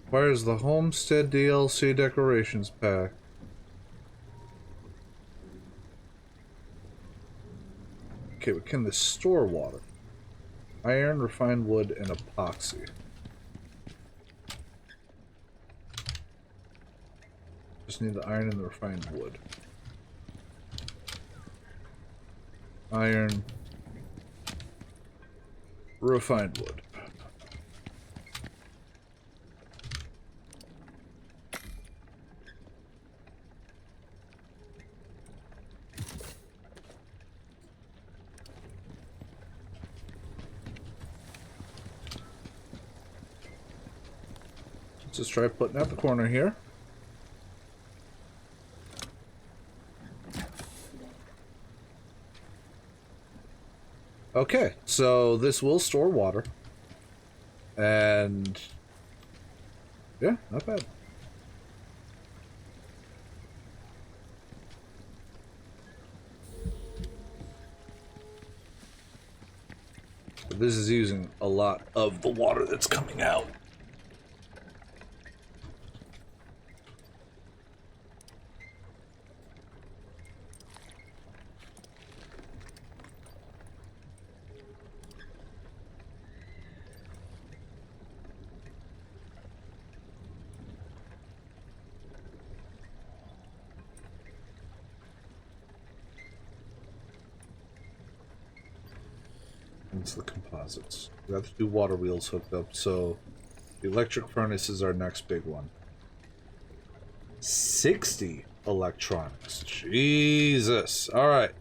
Where's the Homestead DLC decorations pack? Okay, but can this store water? Iron, refined wood, and epoxy. Just need the iron and the refined wood. Iron. Refined wood. Let's just try putting out the corner here. Okay, so this will store water. And yeah, not bad. But this is using a lot of the water that's coming out. It's the composites. We have to do water wheels hooked up, so the electric furnace is our next big one. 60 electronics. Jesus. Alright.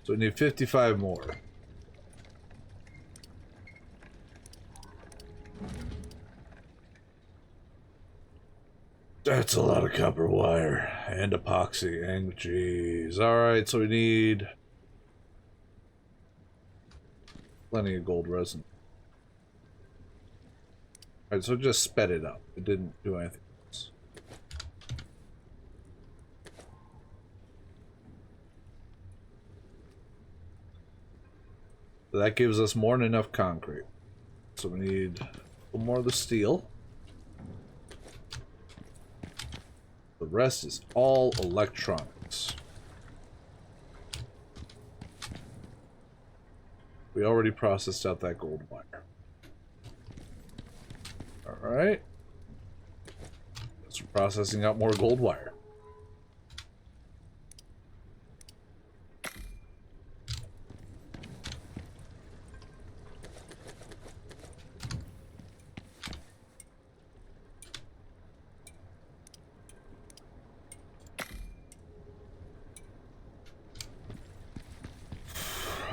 So we need 55 more. That's a lot of copper wire and epoxy and jeez. Alright, so we need plenty of gold resin. Alright, so just sped it up. It didn't do anything else. That gives us more than enough concrete. So we need a little more of the steel. The rest is all electronics. We already processed out that gold wire. Alright. Let's processing out more gold wire.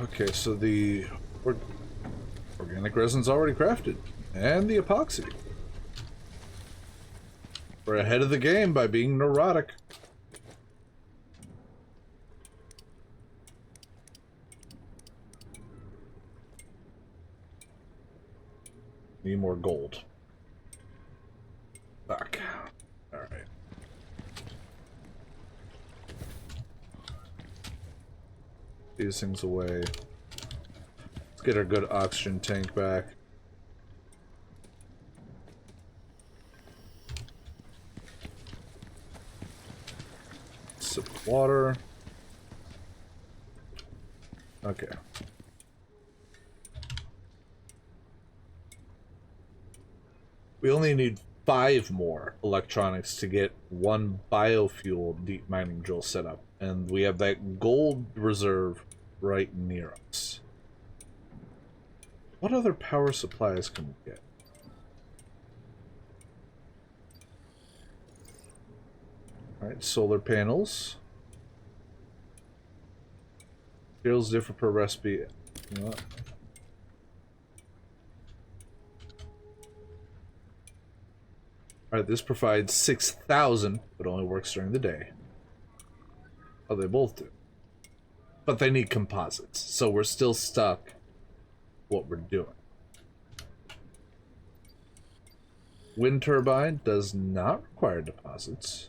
Okay, so the organic resin's already crafted. And the epoxy. We're ahead of the game by being neurotic. Need more gold. Fuck. Alright. These things away. Let's get our good oxygen tank back. Sip of water. Okay. We only need 5 more electronics to get 1 biofuel deep mining drill set up. And we have that gold reserve right near us. What other power supplies can we get? Alright, solar panels. Materials differ per recipe. You know what? Alright, this provides 6,000, but only works during the day. Oh, they both do. But they need composites, so we're still stuck what we're doing. Wind turbine does not require deposits.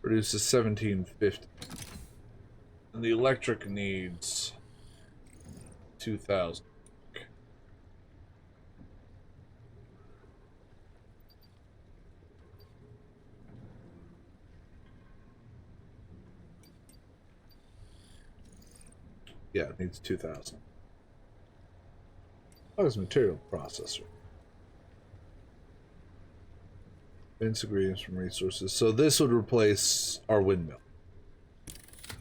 Produces 1750. And the electric needs 2,000. Yeah, it needs 2,000. Oh, it's material processor. Vince ingredients from resources. So this would replace our windmill.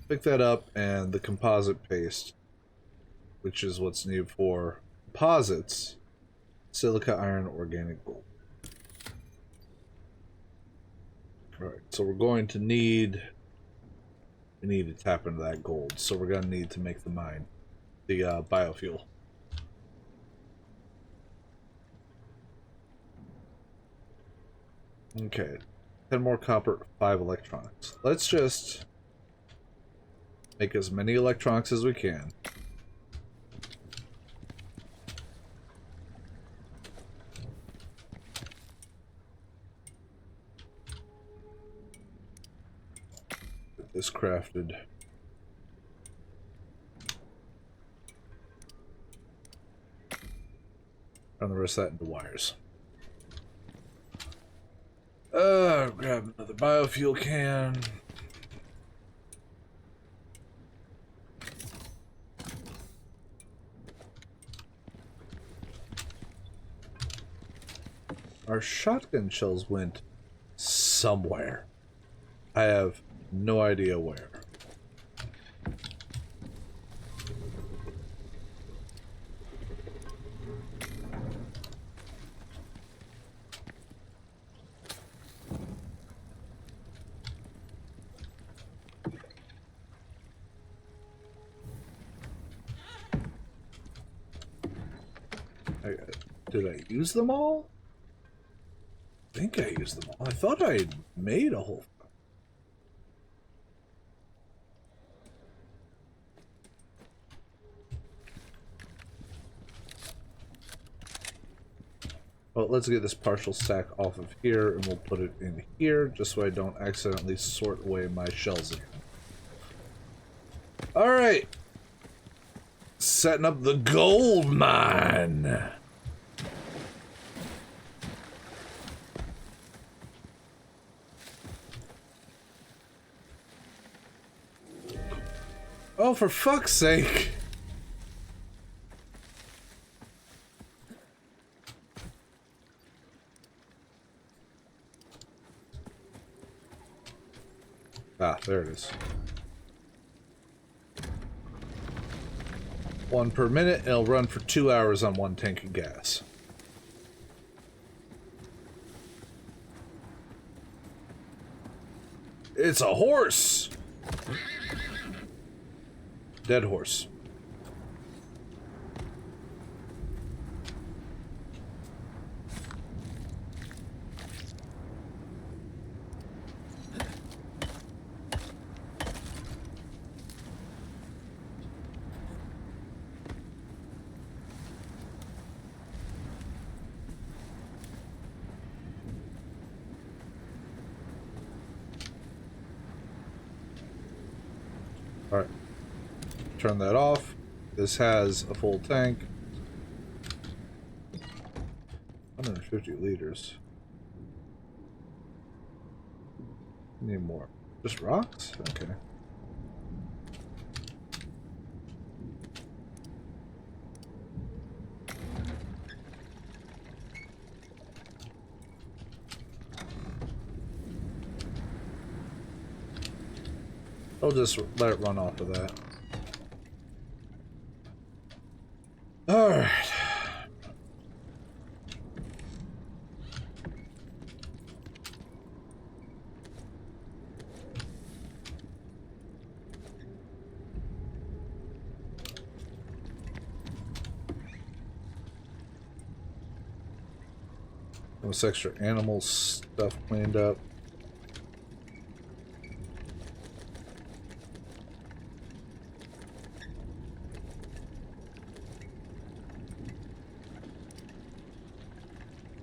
Pick that up, and the composite paste, which is what's needed for composites, silica, iron, organic gold. Alright, so we're going to need... We need to tap into that gold, so we're going to need to make the mine, the biofuel. Okay, 10 more copper, 5 electronics. Let's just make as many electronics as we can. Get this crafted. Run the rest of that into wires. Grab another biofuel can. Our shotgun shells went somewhere. I have no idea where. Did I use them all? I think I used them all. I thought I had made a whole... Well, let's get this partial stack off of here, and we'll put it in here, just so I don't accidentally sort away my shells again. Alright! Setting up the gold mine! Oh, for fuck's sake! Ah, there it is. 1 per minute, and it'll run for 2 hours on 1 tank of gas. It's a horse! Dead horse. Alright. Turn that off. This has a full tank. 150 liters. Need more. Just rocks? Okay. I'll just let it run off of that. Alright. This extra animal stuff cleaned up.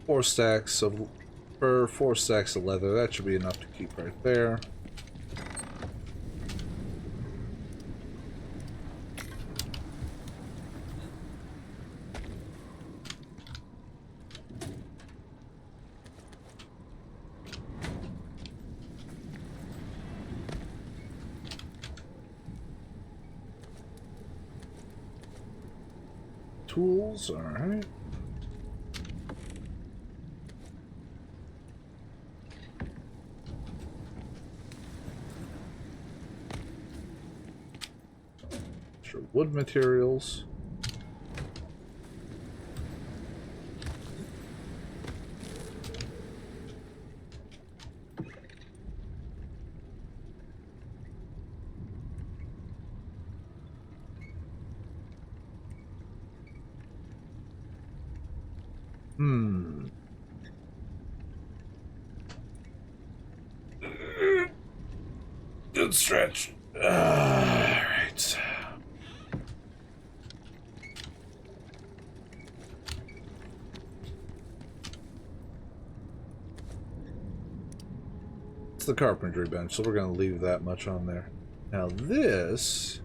Four stacks of fur, 4 stacks of leather. That should be enough to keep right there. Tools, alright. Sure, wood materials. Good stretch. Alright. It's the carpentry bench, so we're going to leave that much on there. Now this...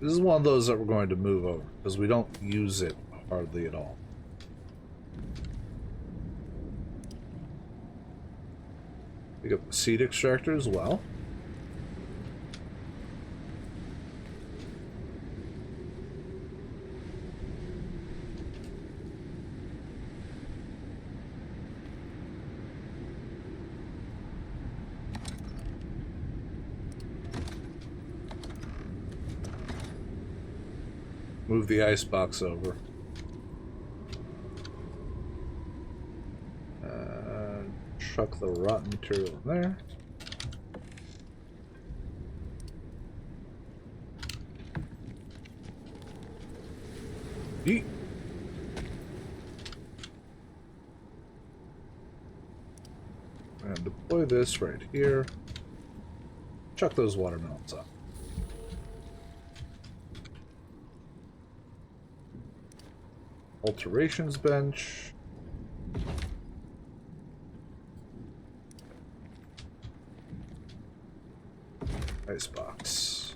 This is one of those that we're going to move over, because we don't use it hardly at all. Pick up the seed extractor as well. Move the ice box over. Chuck the rotten material in there. Eat. And deploy this right here. Chuck those watermelons up. Alterations bench. Icebox.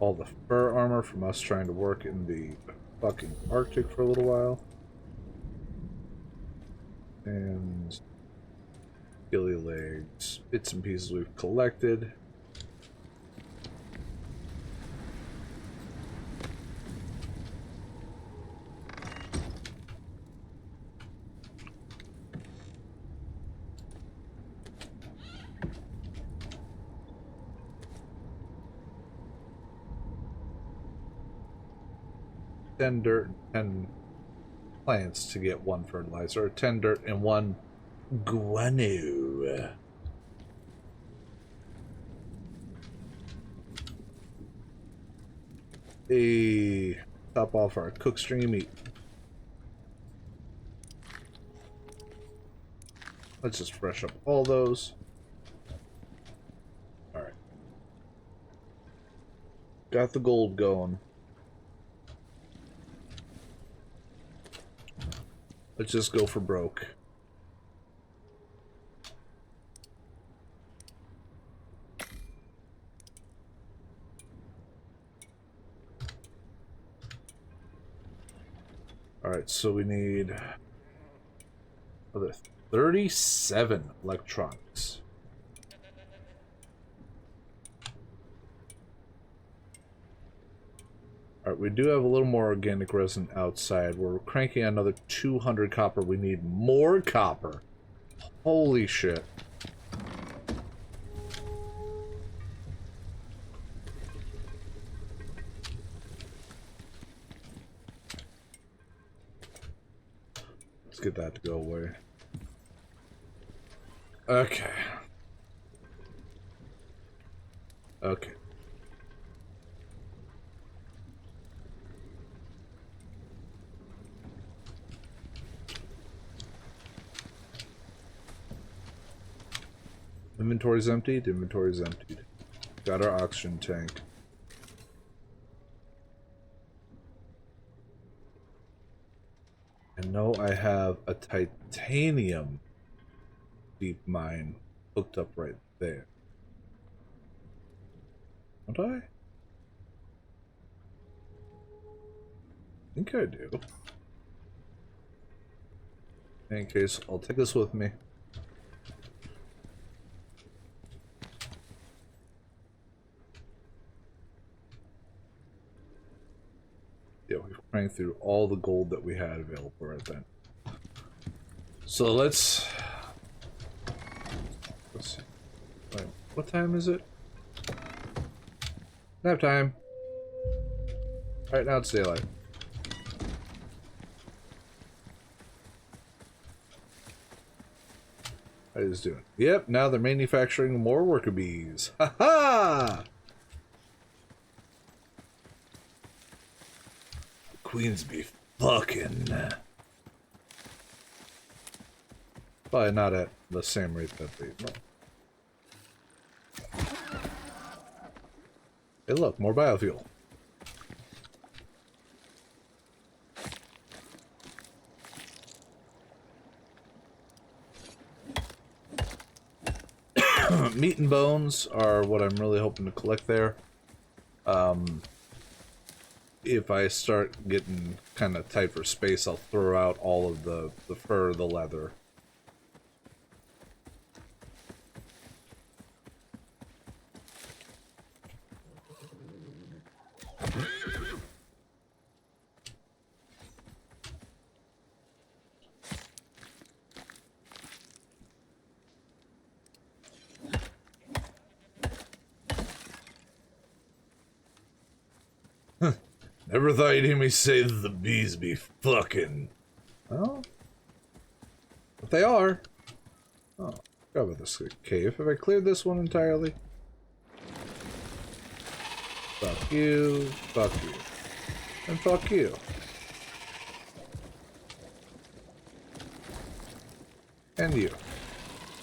All the fur armor from us trying to work in the fucking Arctic for a little while. And ghillie legs, bits and pieces we've collected. Ten dirt and 10 plants to get 1 fertilizer, 10 dirt and 1 guano. Top off our cook string meat. Let's just fresh up all those. Alright. Got the gold going. Let's just go for broke. Alright, so we need another 37 electronics. Alright, we do have a little more organic resin outside. We're cranking another 200 copper. We need more copper. Holy shit. Let's get that to go away. Okay. Okay. Inventory's emptied. Inventory's emptied. Got our oxygen tank. And no, I have a titanium deep mine hooked up right there. Don't I? I think I do. In any case, I'll take this with me. Yeah, we've cranked through all the gold that we had available right then. So let's see. Wait, what time is it? Nap time. Right now it's daylight. How is it doing? Yep, now they're manufacturing more worker bees. Ha ha! Queens be fucking. Probably not at the same rate that they. Hey, look, more biofuel. Meat and bones are what I'm really hoping to collect there. If I start getting kind of tight for space, I'll throw out all of the fur, the leather. Never thought you'd hear me say that the bees be fucking. Oh? But they are. Oh, forgot about this cave. Have I cleared this one entirely? Fuck you, and fuck you. And you.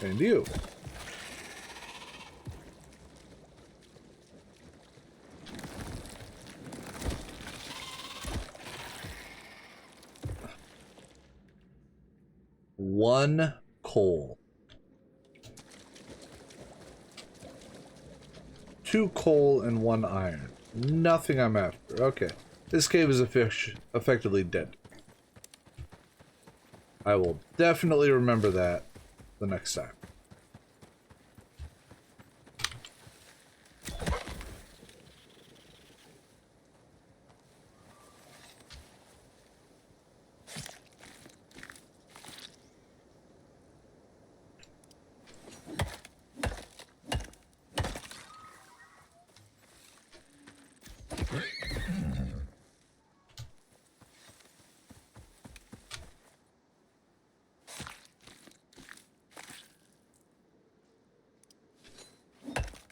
And you. One coal. 2 coal and 1 iron. Nothing I'm after. Okay. This cave is effectively dead. I will definitely remember that the next time.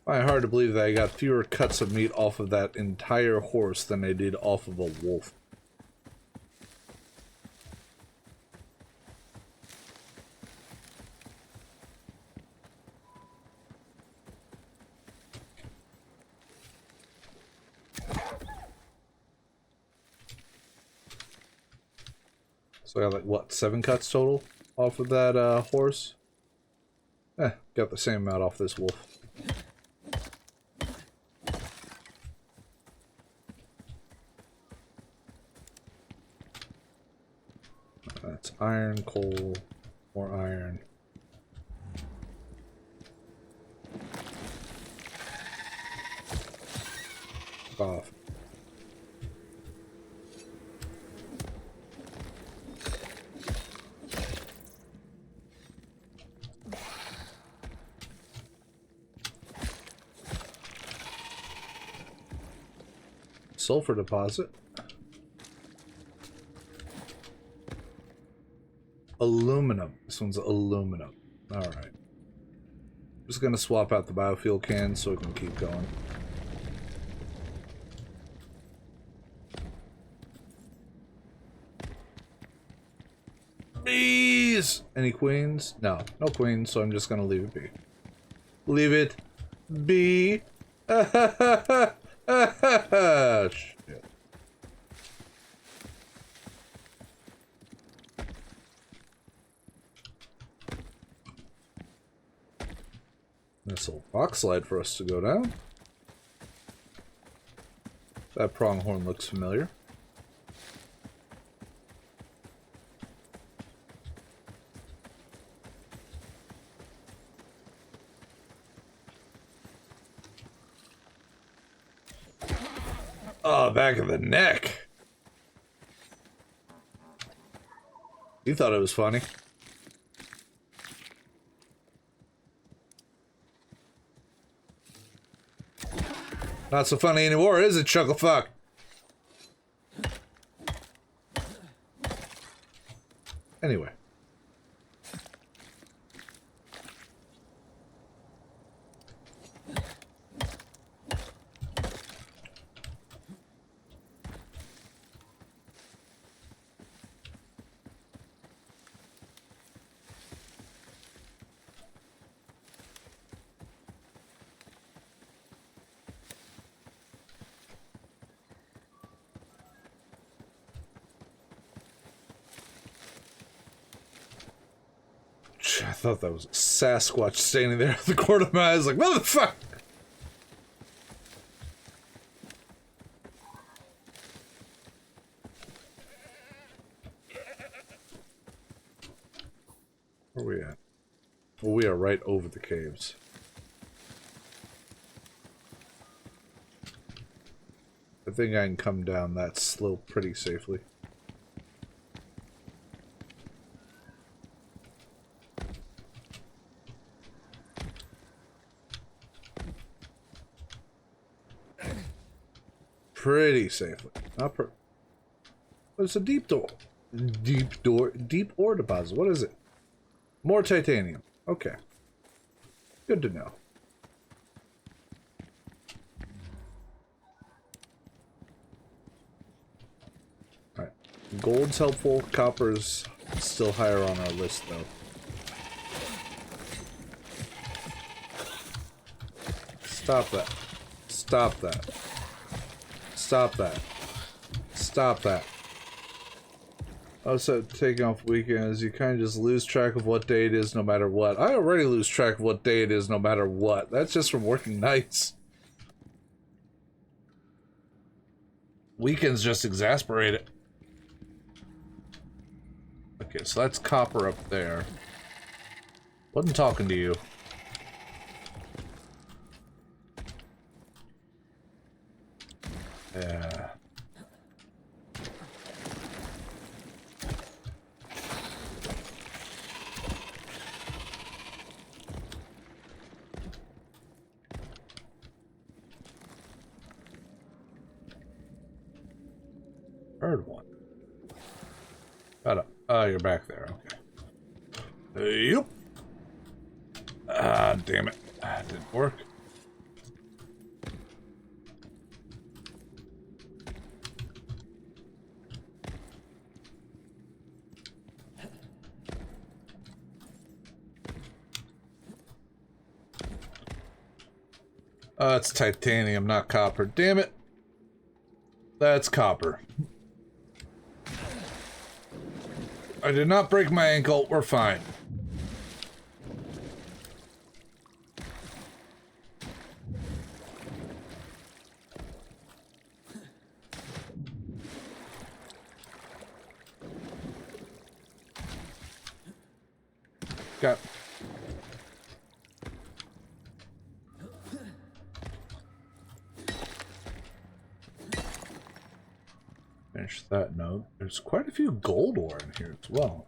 I hard to believe that I got fewer cuts of meat off of that entire horse than I did off of a wolf. So I got like, what, 7 cuts total off of that horse? Got the same amount off this wolf. That's iron, coal, more iron. Off. Sulfur deposit. Aluminum. This one's aluminum. Alright. Just gonna swap out the biofuel cans so we can keep going. Bees! Any queens? No. No queens, so I'm just gonna leave it be. Leave it be. Shit. This little box slide for us to go down. That pronghorn looks familiar. Oh, back of the neck. You thought it was funny. Not so funny anymore, is it, Chucklefuck? Anyway. I thought that was a Sasquatch standing there at the corner of my eyes like, what the fuck? Where are we at? Well, we are right over the caves. I think I can come down that slope pretty safely. Pretty safely. Not per. It's a deep door. Deep ore deposit. What is it? More titanium. Okay. Good to know. Alright. Gold's helpful. Copper's still higher on our list, though. Stop that. Stop that. Stop that. Stop that. Also, taking off weekends, you kind of just lose track of what day it is no matter what. I already lose track of what day it is no matter what. That's just from working nights. Weekends just exasperate it. Okay, so that's copper up there. Wasn't talking to you. Yeah. Heard one. Got up. Oh, you're back there. Okay. Yep. Ah, damn it. Didn't work. Oh, it's titanium, not copper. Damn it. That's copper. I did not break my ankle. We're fine. Got... Finish that note. There's quite a few gold ore in here as well.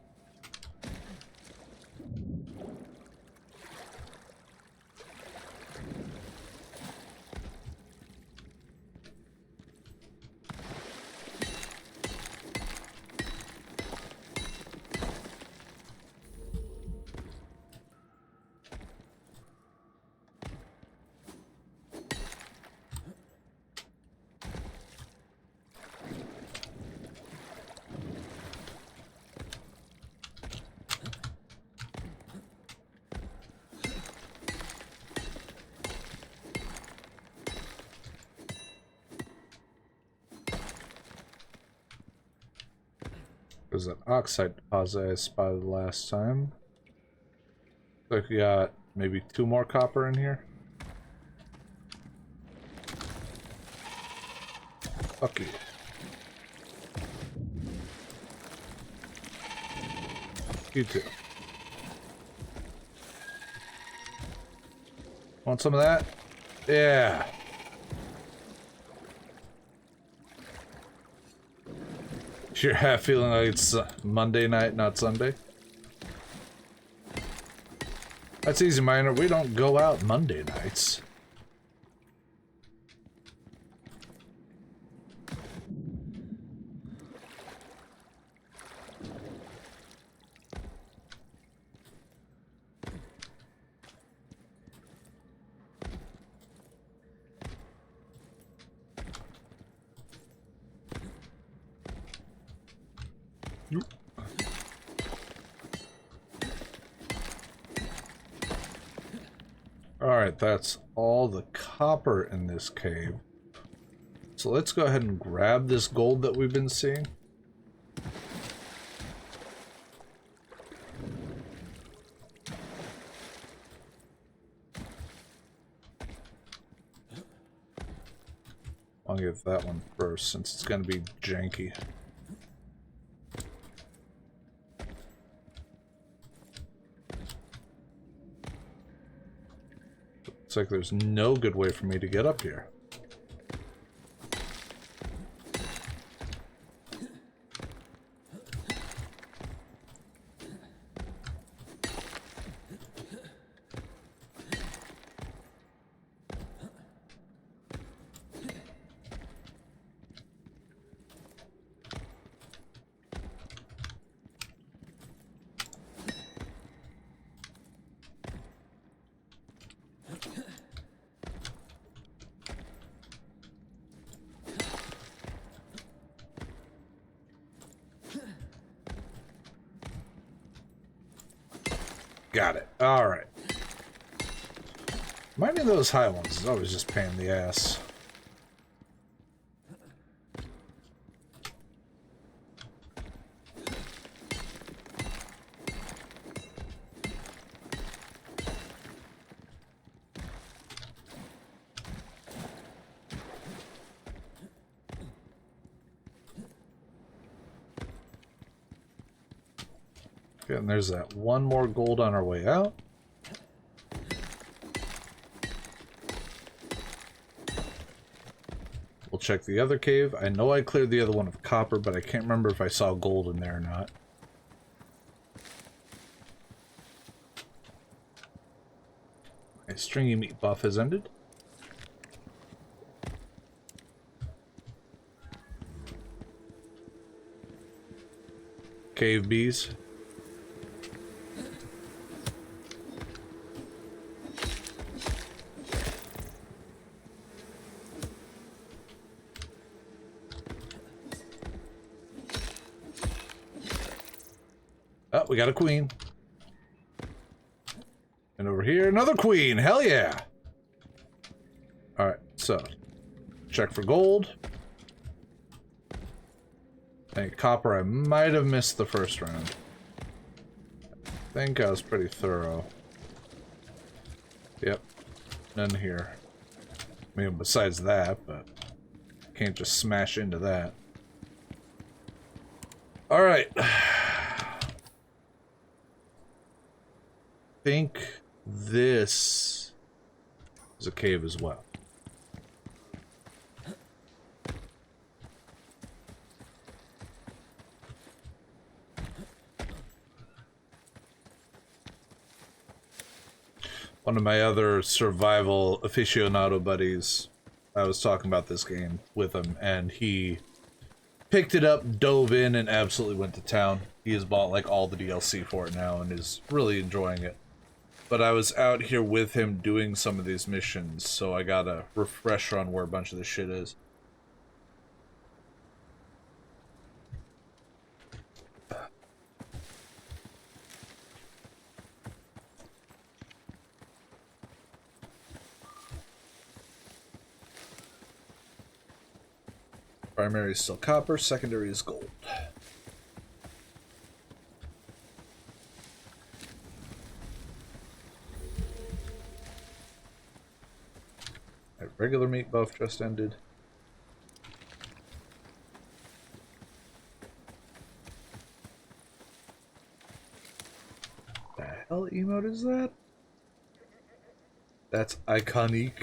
There's an oxide deposit I spotted last time. Looks like we got maybe 2 more copper in here. Fuck you. You too. Want some of that? Yeah. You're half feeling like it's Monday night, not Sunday? That's easy, Miner. We don't go out Monday nights. Alright, that's all the copper in this cave. So let's go ahead and grab this gold that we've been seeing. I'll get that one first since it's going to be janky. Looks like there's no good way for me to get up here. Got it. All right. Mining those high ones is always just pain in the ass. Okay, and there's that one more gold on our way out. We'll check the other cave. I know I cleared the other one of copper, but I can't remember if I saw gold in there or not. My stringy meat buff has ended. Cave bees. Oh, we got a queen. And over here, another queen. Hell yeah. Alright, so check for gold. I think copper, I might have missed the first round. I think I was pretty thorough. Yep, none here. I mean, besides that, but can't just smash into that. Alright. Think this is a cave as well. One of my other survival aficionado buddies, I was talking about this game with him, and he picked it up, dove in, and absolutely went to town. He has bought like all the DLC for it now and is really enjoying it. But I was out here with him doing some of these missions, so I got a refresher on where a bunch of this shit is. Primary is still copper, secondary is gold. My regular meat buff just ended. The hell emote is that? That's iconic.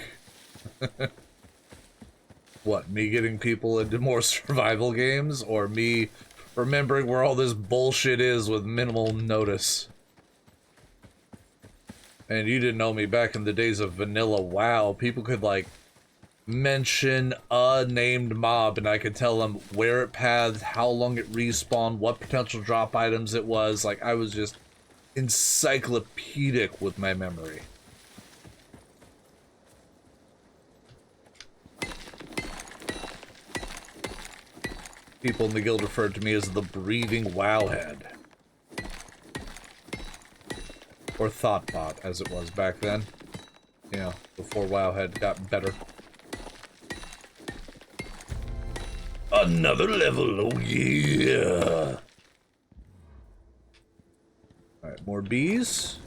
What, me getting people into more survival games, or me remembering where all this bullshit is with minimal notice? And you didn't know me back in the days of vanilla WoW. People could, like, mention a named mob, and I could tell them where it pathed, how long it respawned, what potential drop items it was. Like, I was just encyclopedic with my memory. People in the guild referred to me as the breathing wowhead. Or thoughtbot, as it was back then. You know, before wowhead got better. Another level, oh yeah! Alright, more bees.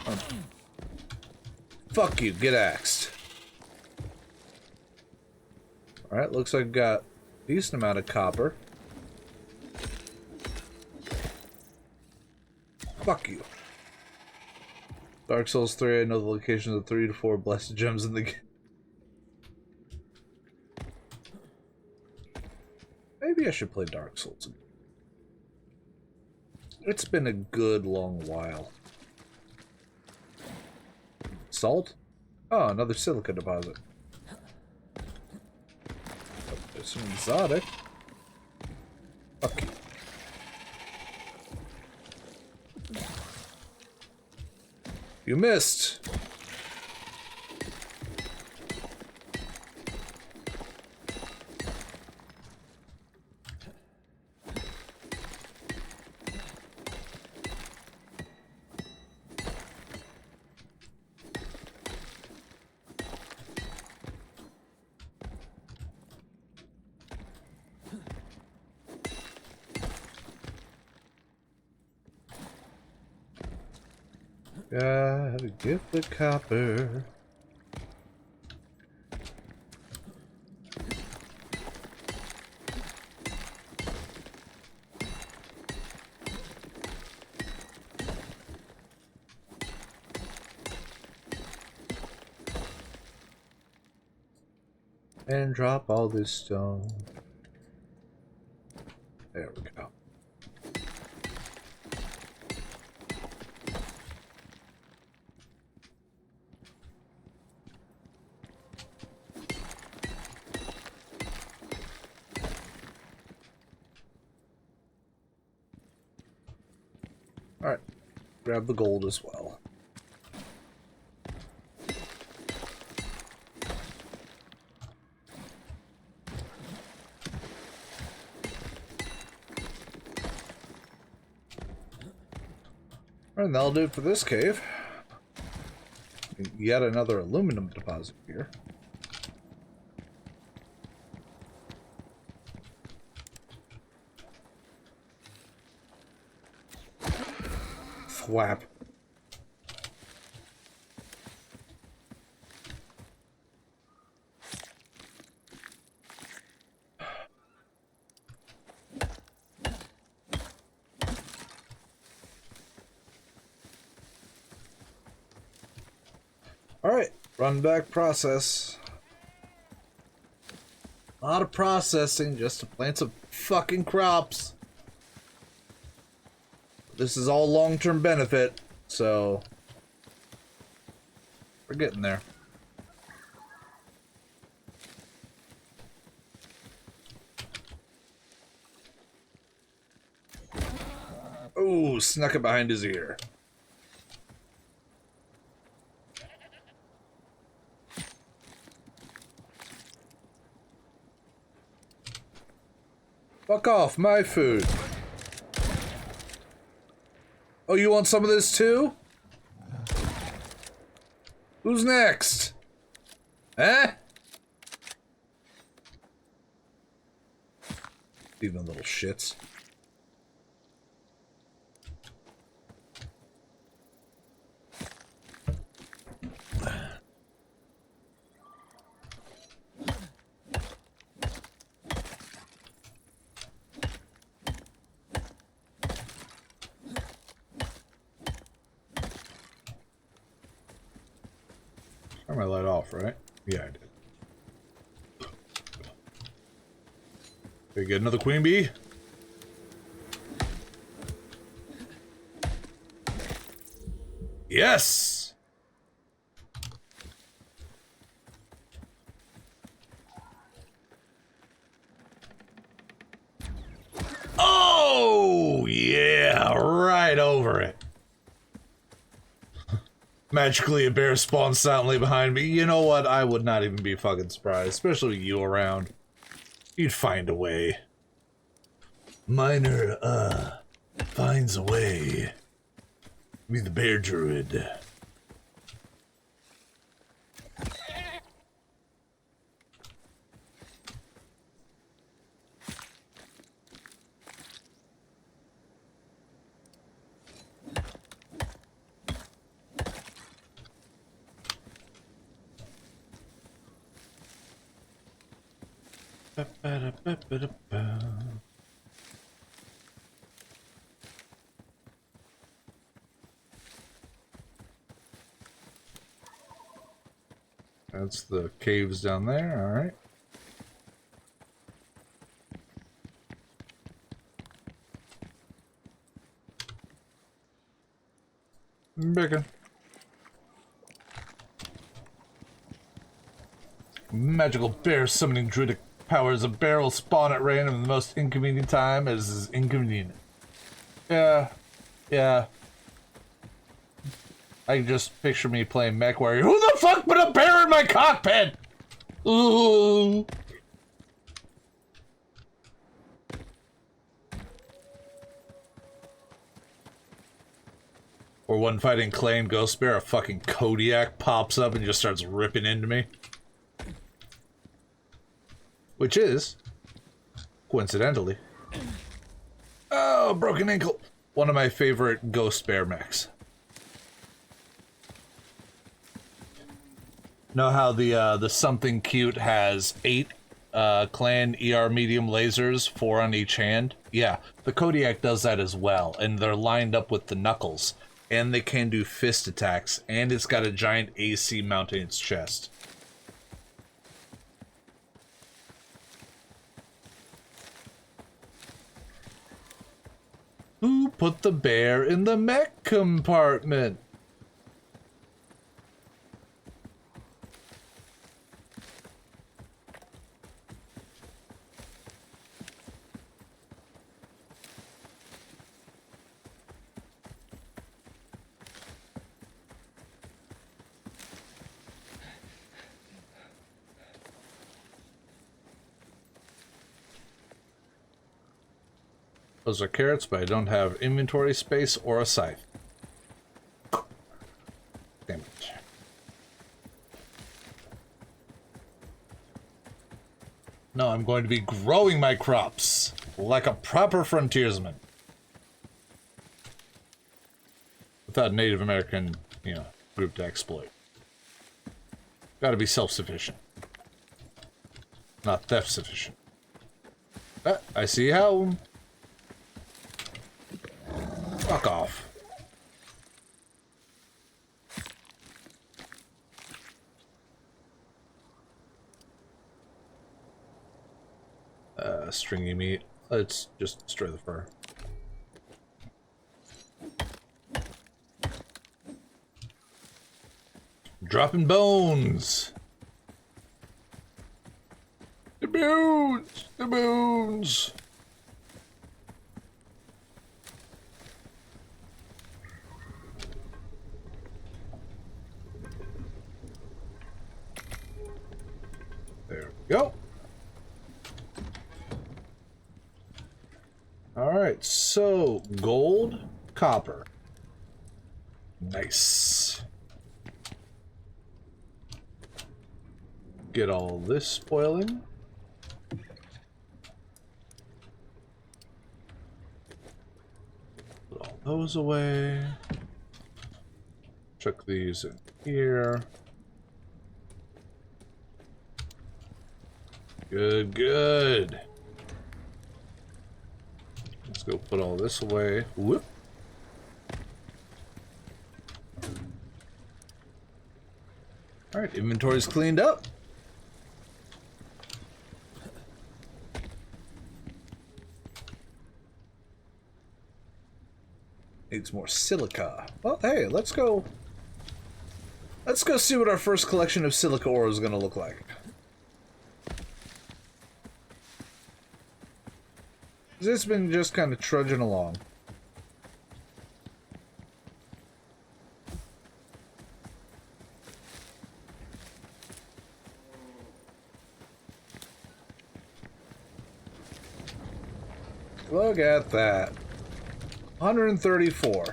Oh. Fuck you, get axed. Alright, looks like I've got a decent amount of copper. Fuck you. Dark Souls 3, I know the locations of 3 to 4 blessed gems in the game. Maybe I should play Dark Souls again. It's been a good long while. Salt? Oh, another silica deposit. There's some exotic. Fuck you. You missed! Gotta get the copper. And drop all this stone. There we go. Alright, grab the gold as well. And that'll do it for this cave. Yet another aluminum deposit here. Thwap. Alright, run back process. A lot of processing just to plant some fucking crops. This is all long-term benefit, so we're getting there. Oh, snuck it behind his ear. Fuck off, my food. Oh, you want some of this too? Who's next? Eh? Even little shits. Turn my light off, right? Yeah, I did. Okay, get another queen bee. Yes! Oh, yeah, right over it. Magically, a bear spawns silently behind me. You know what? I would not even be fucking surprised, especially with you around. You'd find a way. Miner, finds a way. Be the bear druid. That's the caves down there, alright. Bacon. Magical bear summoning druidic powers. A bear will spawn at random in the most inconvenient time as is inconvenient. Yeah. I can just picture me playing MechWarrior. Who the fuck put a bear in my cockpit? Ooh. Or when fighting Clay and Ghost Bear, a fucking Kodiak pops up and just starts ripping into me. Which is, coincidentally, oh, broken ankle. One of my favorite Ghost Bear mechs. Know how the something cute has 8 clan ER medium lasers, 4 on each hand? Yeah, the Kodiak does that as well, and they're lined up with the knuckles, and they can do fist attacks, and it's got a giant AC mounting its chest. Who put the bear in the mech compartment? Those are carrots, but I don't have inventory space or a scythe. Damn it. No, I'm going to be growing my crops like a proper frontiersman. Without Native American, group to exploit. Gotta be self-sufficient. Not theft-sufficient. I see how. Fuck off. Stringy meat. Let's just destroy the fur. Dropping bones! The bones! The bones! There we go. Alright, so gold, copper. Nice. Get all this spoiling. Put all those away. Chuck these in here. Good, good. Let's go put all this away. Whoop. Alright, inventory's cleaned up. Needs more silica. Well, hey, let's go see what our first collection of silica ore is gonna look like. It's been just kind of trudging along. Look at that. 134.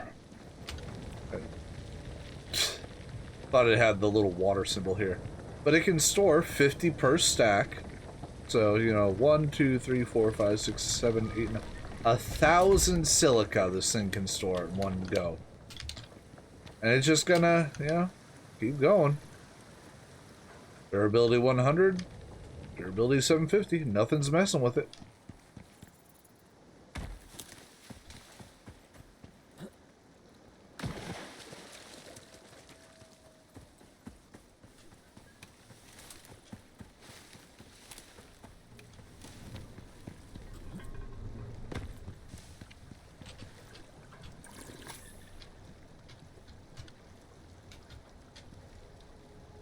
Thought it had the little water symbol here. But it can store 50 per stack. So, 1, 2, 3, 4, 5, 6, 7, 8, 9. 1,000 silica this thing can store in one go. And it's just gonna, keep going. Durability 100. Durability 750. Nothing's messing with it.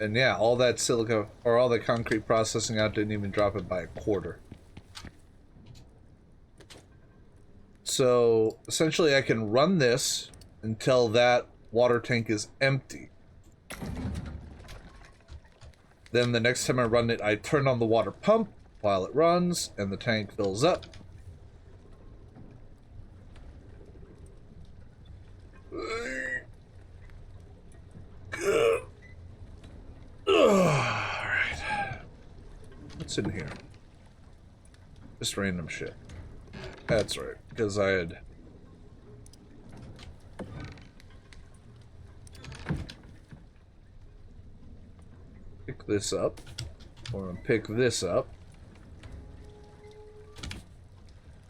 And yeah, all that silica, or all the concrete processing out didn't even drop it by a quarter. So, essentially I can run this until that water tank is empty. Then the next time I run it, I turn on the water pump while it runs, and the tank fills up. Alright. What's in here? Just random shit. That's right, because I had... pick this up. We're going to pick this up.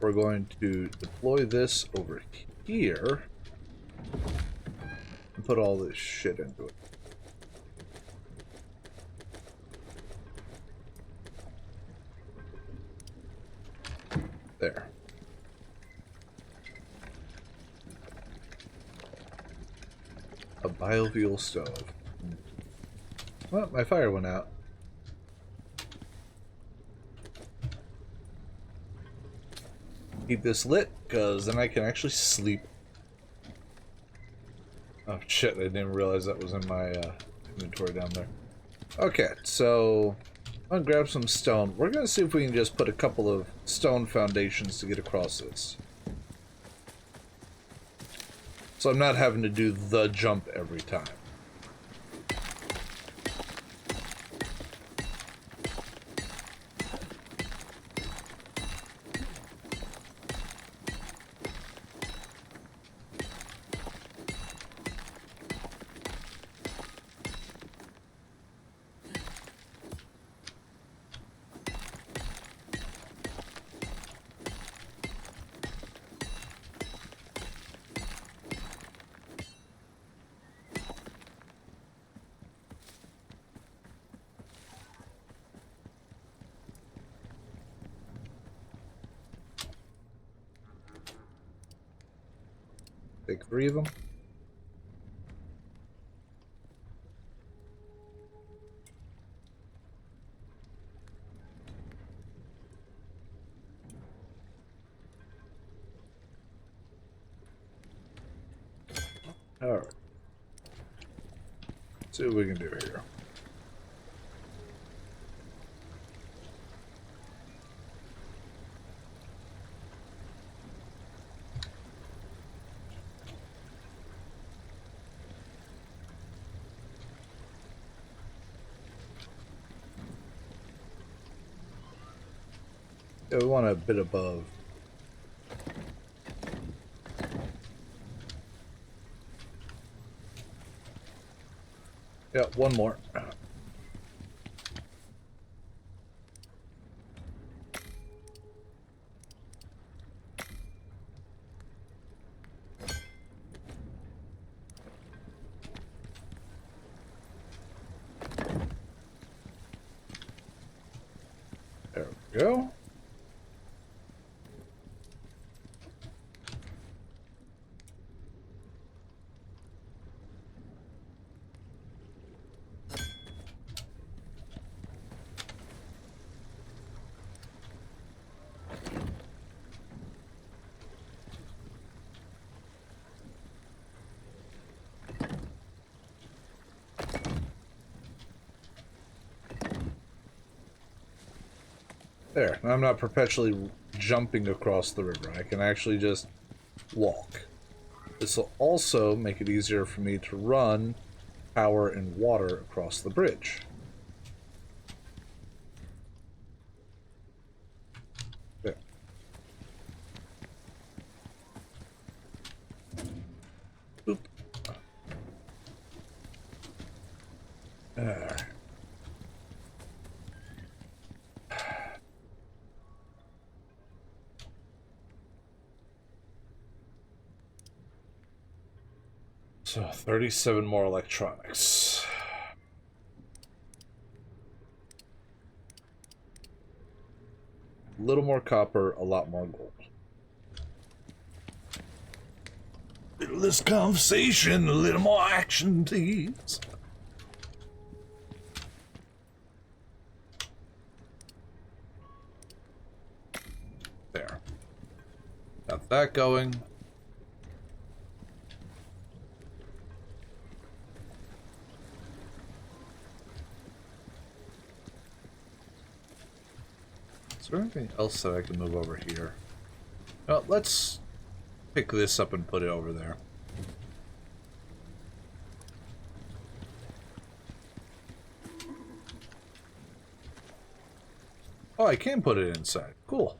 We're going to deploy this over here and put all this shit into it. There. A biofuel stove. Well, my fire went out. Keep this lit, because then I can actually sleep. Oh shit, I didn't realize that was in my inventory down there. Okay, so I'm gonna grab some stone. We're gonna see if we can just put a couple of stone foundations to get across this. So I'm not having to do the jump every time. Take 3 of them. Alright. See what we can do here. Yeah, we want a bit above. Yeah, one more. There we go. There, I'm not perpetually jumping across the river. I can actually just walk. This will also make it easier for me to run power and water across the bridge. There. Boop. There. So 37 more electronics. A little more copper, a lot more gold. A little less conversation, a little more action, please. There. Got that going. Is there anything else that I can move over here? No, let's pick this up and put it over there. Oh, I can put it inside. Cool.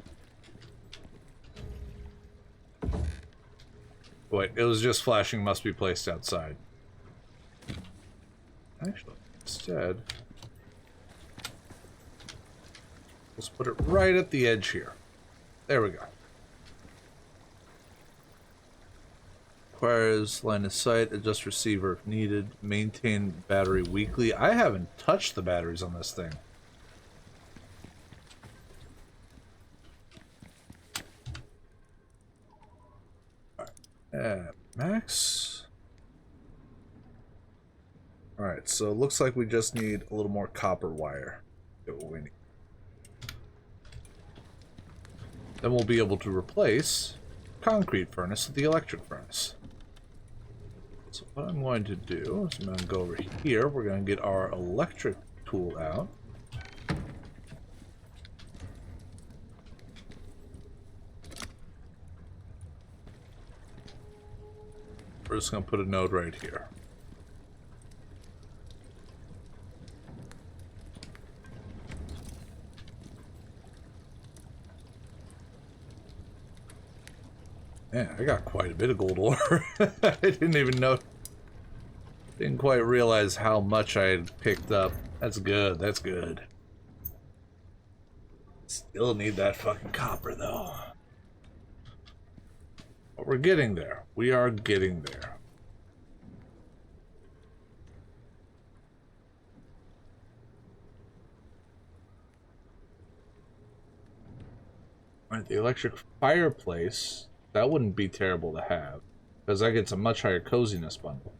Wait, it was just flashing, must be placed outside. Actually, instead, Let's put it right at the edge here. There we go. Requires line of sight, adjust receiver if needed, maintain battery weekly. I haven't touched the batteries on this thing. Max. Alright, so it looks like we just need a little more copper wire. Get what we need. Then we'll be able to replace concrete furnace with the electric furnace. So what I'm going to do is I'm going to go over here. We're going to get our electric tool out. We're just going to put a node right here. Man, I got quite a bit of gold ore. I didn't even know. Didn't quite realize how much I had picked up. That's good, that's good. Still need that fucking copper, though. But we're getting there. We are getting there. Alright, the electric fireplace. That wouldn't be terrible to have, because that gets a much higher coziness bundle.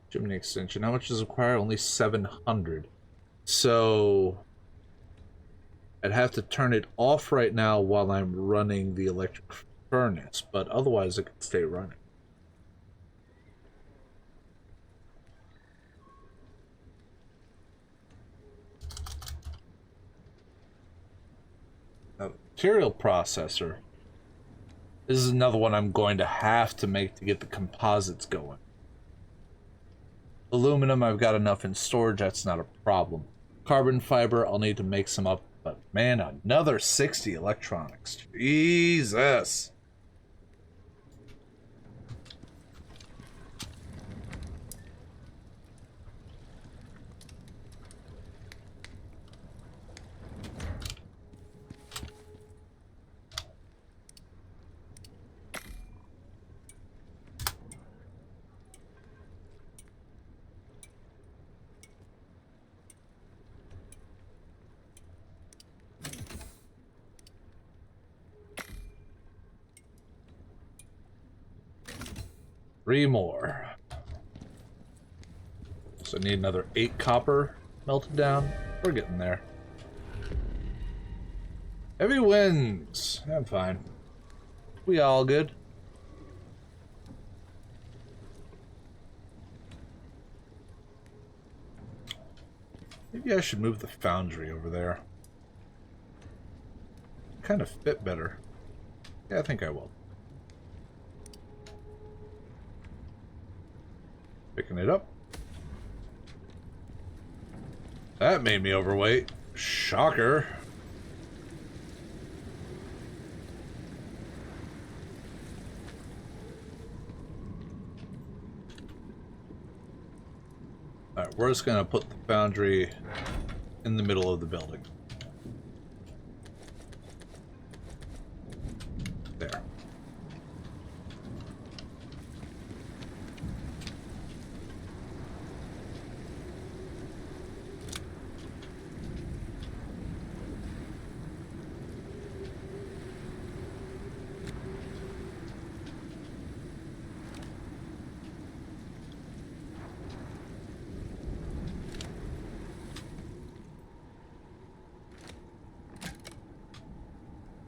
Chimney extension. How much does it require? Only 700. So I'd have to turn it off right now while I'm running the electric furnace, but otherwise it could stay running. Now, the material processor. This is another one I'm going to have to make to get the composites going. Aluminum, I've got enough in storage, that's not a problem. Carbon fiber, I'll need to make some up, but man, another 60 electronics. Jesus! Three more. So I need another 8 copper melted down. We're getting there. Heavy winds. I'm fine. We all good. Maybe I should move the foundry over there. Kind of fit better. Yeah, I think I will. Picking it up. That made me overweight. Shocker. Alright, we're just gonna put the foundry in the middle of the building. There.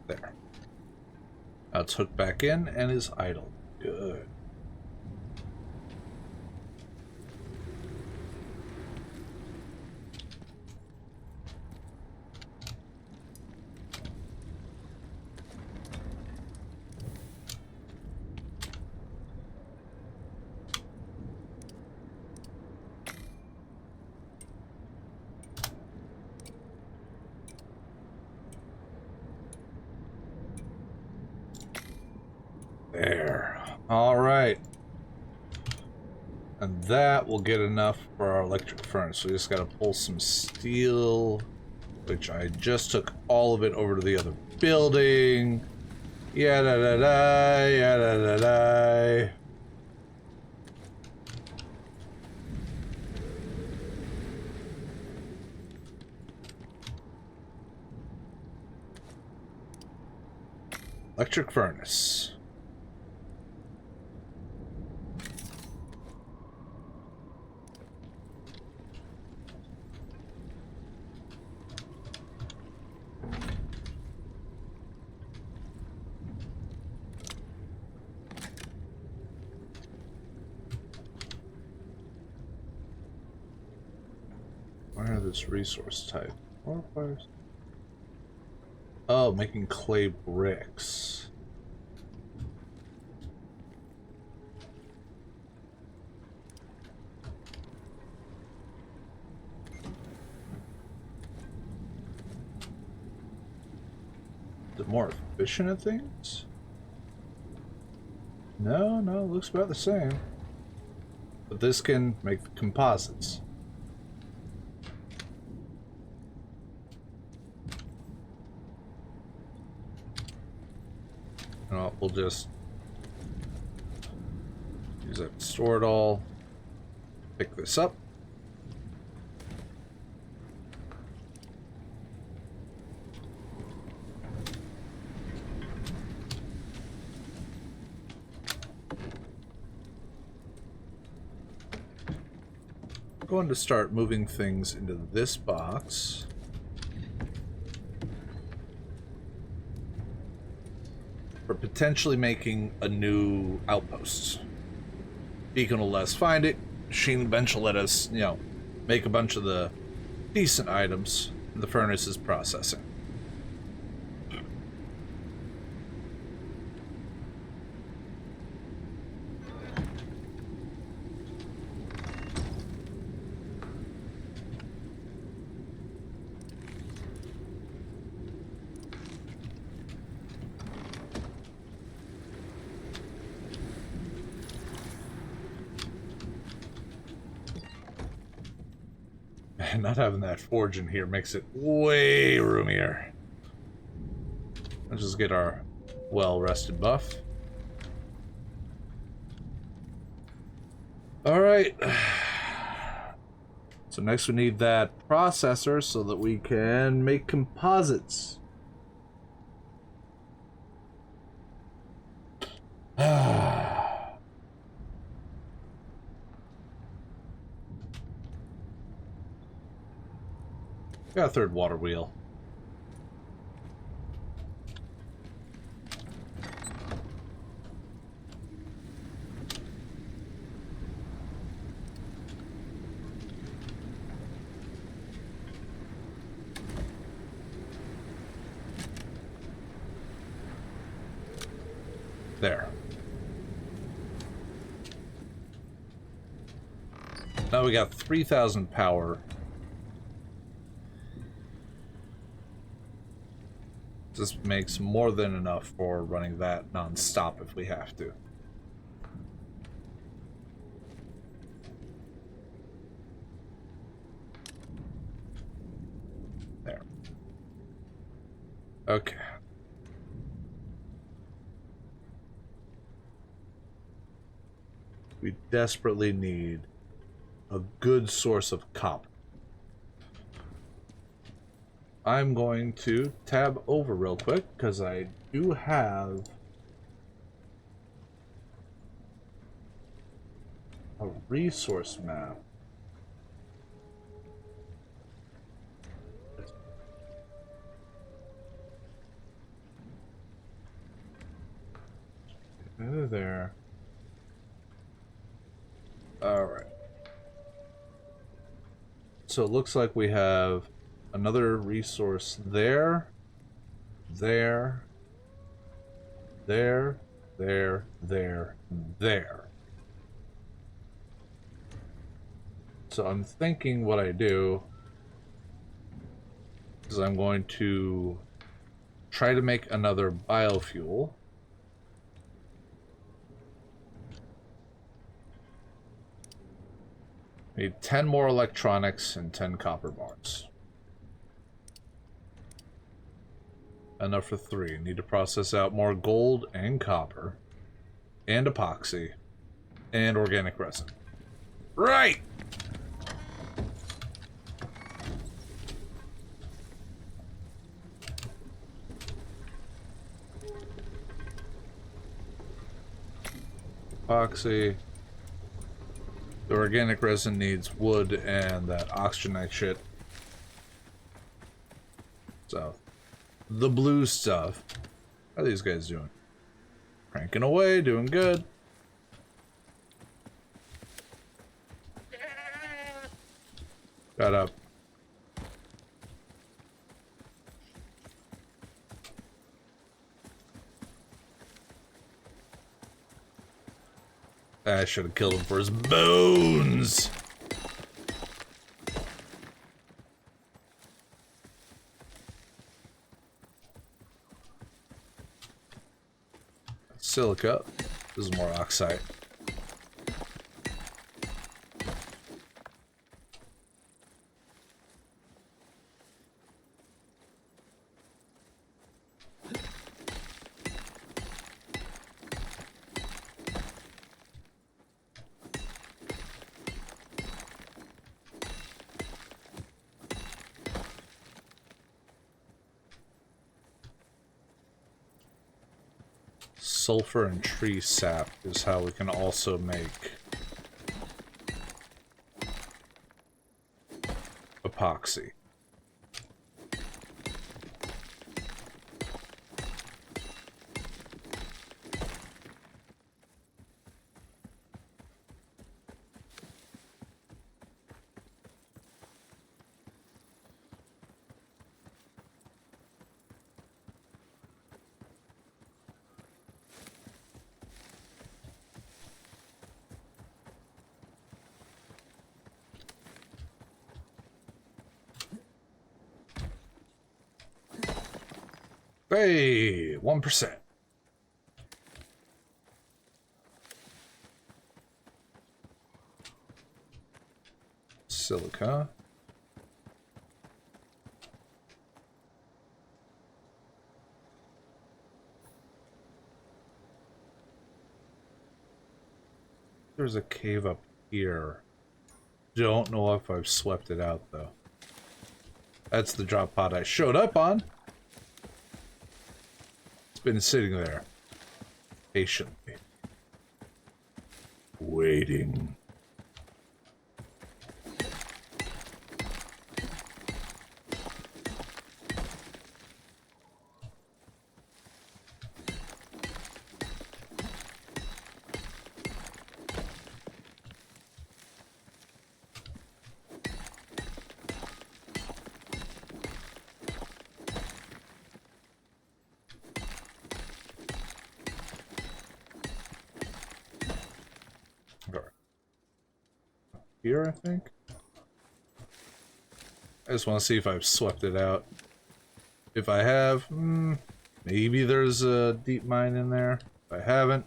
There. Now it's hooked back in and is idle. Good. There. All right. And that will get enough for our electric furnace. We just got to pull some steel which I just took all of it over to the other building. Yada da da, yada da da. Electric furnace. Where this resource type? Oh, making clay bricks. Is it more efficient at things? No, it looks about the same. But this can make composites. We'll just use that to store it all. Pick this up. I'm going to start moving things into this box. For potentially making a new outpost. Beacon will let us find it. Machine bench will let us, make a bunch of the decent items. The furnace is processing. Not having that forge in here makes it way roomier. Let's just get our well-rested buff. Alright. So next we need that processor so that we can make composites. Got a third water wheel. There. Now we got 3,000 power. This makes more than enough for running that non-stop if we have to. There. Okay. We desperately need a good source of copper. I'm going to tab over real quick because I do have a resource map. There. All right. So it looks like we have another resource there, there, there, there, there, there. So I'm thinking what I do is I'm going to try to make another biofuel. Need 10 more electronics and 10 copper bars. Enough for 3. Need to process out more gold and copper. And epoxy. And organic resin. Right! Epoxy. The organic resin needs wood and that oxygenite shit. So, the blue stuff. How are these guys doing? Cranking away, doing good. Got up. I should have killed him for his bones. Silica. This is more oxide. Sulfur and tree sap is how we can also make epoxy. Hey, 1%. Silica. There's a cave up here. Don't know if I've swept it out, though. That's the drop pod I showed up on. It's been sitting there. Patiently. Waiting. Here, I think. I just want to see if I've swept it out. If I have, maybe there's a deep mine in there. If I haven't,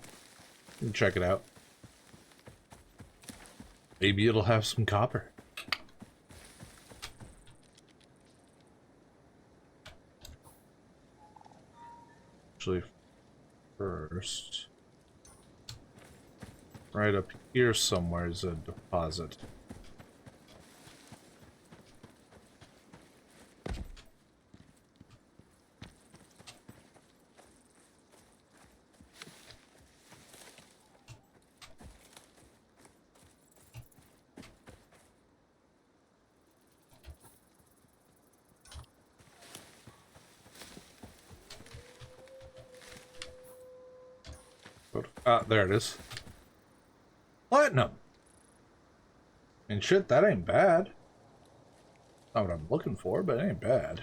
you can check it out. Maybe it'll have some copper. Actually, first, right up here somewhere is a deposit. Ah, there it is. Platinum! And shit, that ain't bad. Not what I'm looking for, but it ain't bad.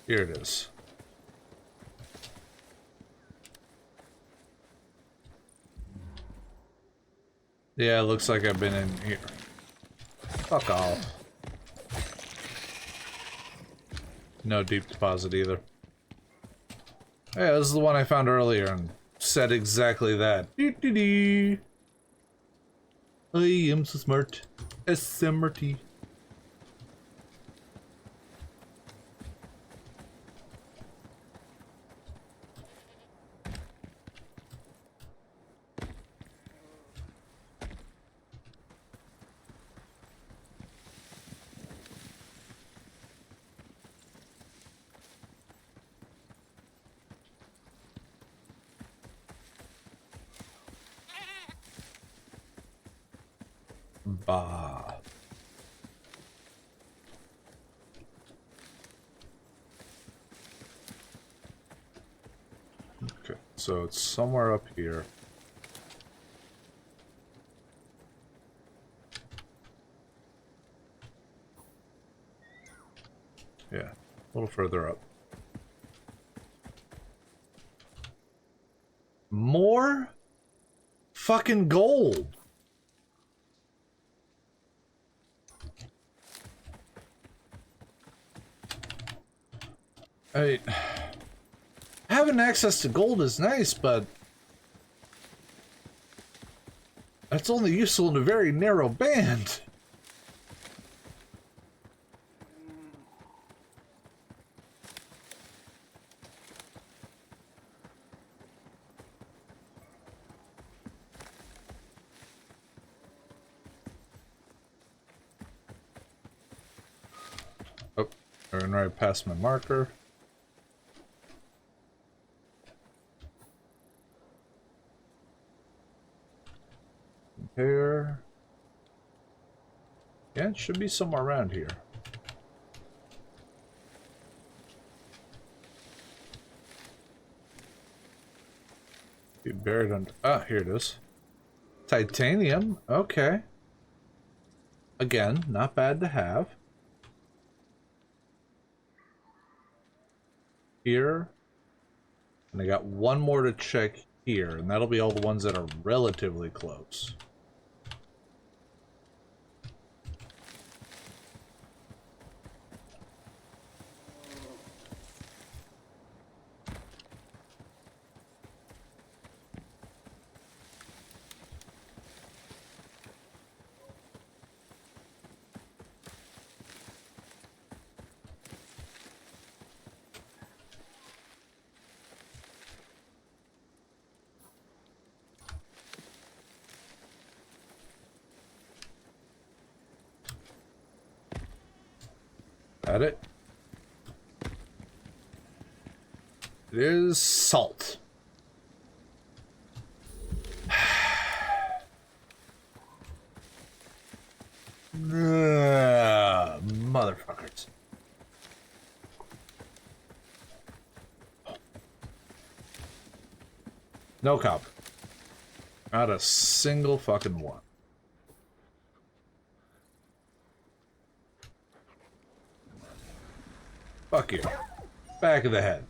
Here it is. Yeah, it looks like I've been in here. Fuck off. No deep deposit either. Yeah, this is the one I found earlier and said exactly that. Dee. I am so smart. SMRT. Bah. Okay, so it's somewhere up here. Yeah, a little further up. More fucking gold. Having access to gold is nice, but that's only useful in a very narrow band. Oh, I ran right past my marker. Compare. Yeah, it should be somewhere around here. Be buried under. Ah, here it is. Titanium. Okay. Again, not bad to have. Here. And I got one more to check here, and that'll be all the ones that are relatively close. Got it? It is salt. Motherfuckers. No copper. Not a single fucking one. Fuck you. Back of the head.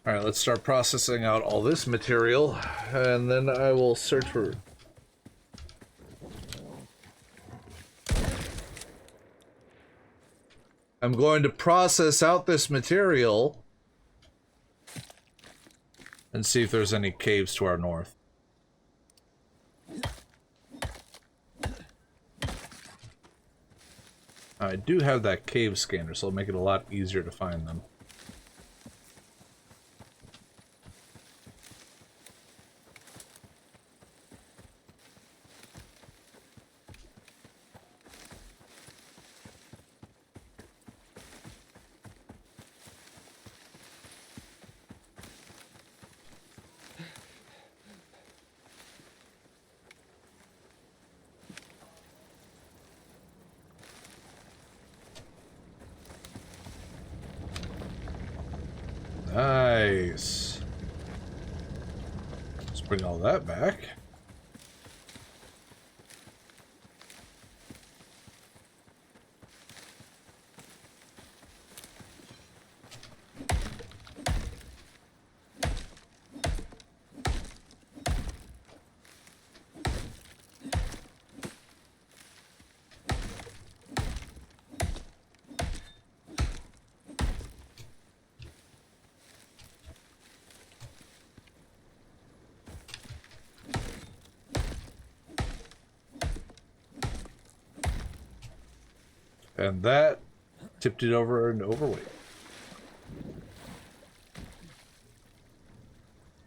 Alright, let's start processing out all this material, and then I will search for... I'm going to process out this material and see if there's any caves to our north. I do have that cave scanner, so it'll make it a lot easier to find them. Nice. Let's bring all that back. And that tipped it over and overweight. Is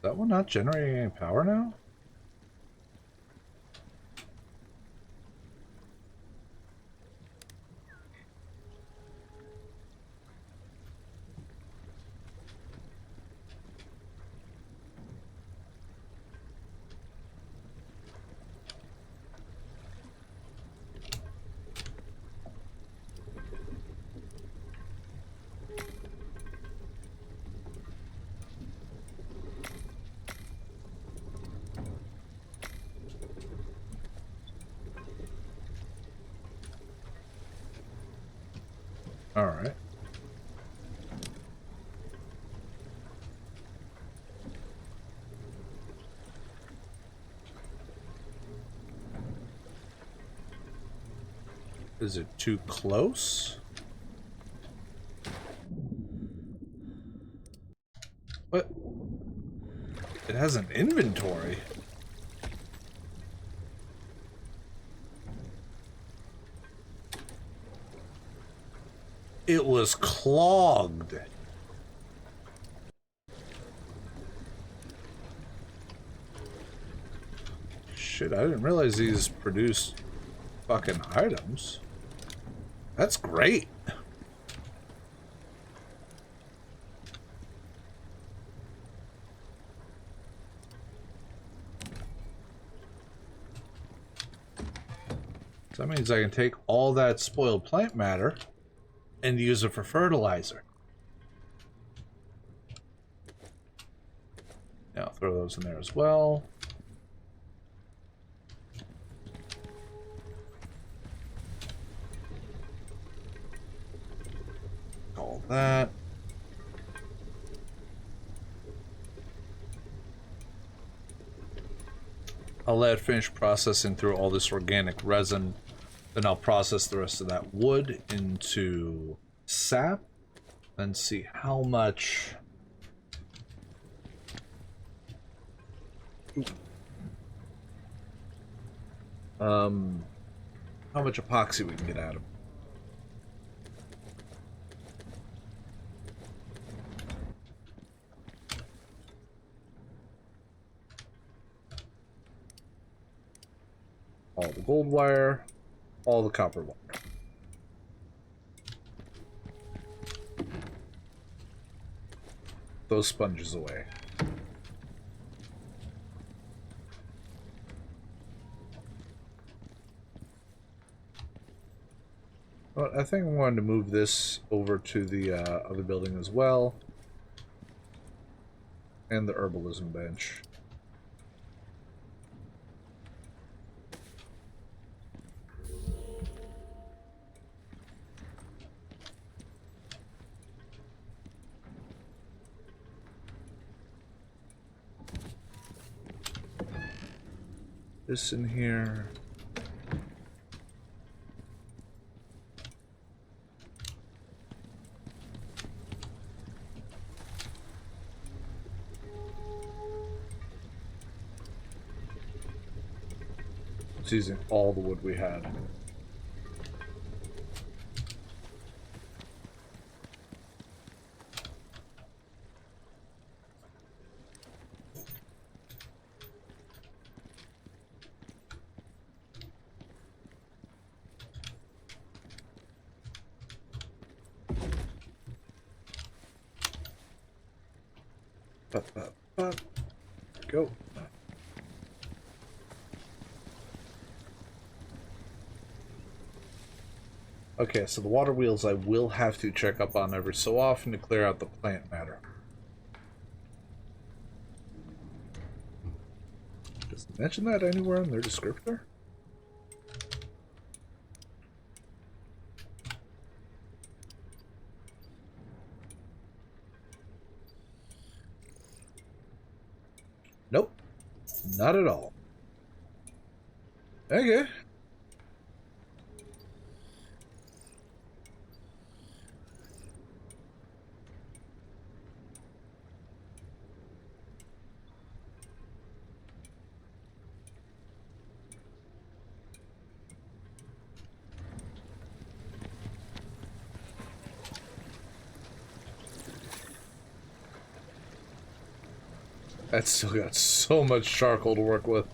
that one not generating any power now? All right. Is it too close? What? It has an inventory. It was clogged. Shit, I didn't realize these produced fucking items. That's great. So that means I can take all that spoiled plant matter and use it for fertilizer. Now throw those in there as well. All that. I'll let it finish processing through all this organic resin. Then I'll process the rest of that wood into sap and see how much how much epoxy we can get out of it. All the gold wire, all the copper wire. Those sponges away. But I think I'm going to move this over to the other building as well. And the herbalism bench. This in here. It's using all the wood we had. Go. Okay, so the water wheels I will have to check up on every so often to clear out the plant matter. Does it mention that anywhere in their descriptor? Nope. Not at all. Okay. That's still got so much charcoal to work with.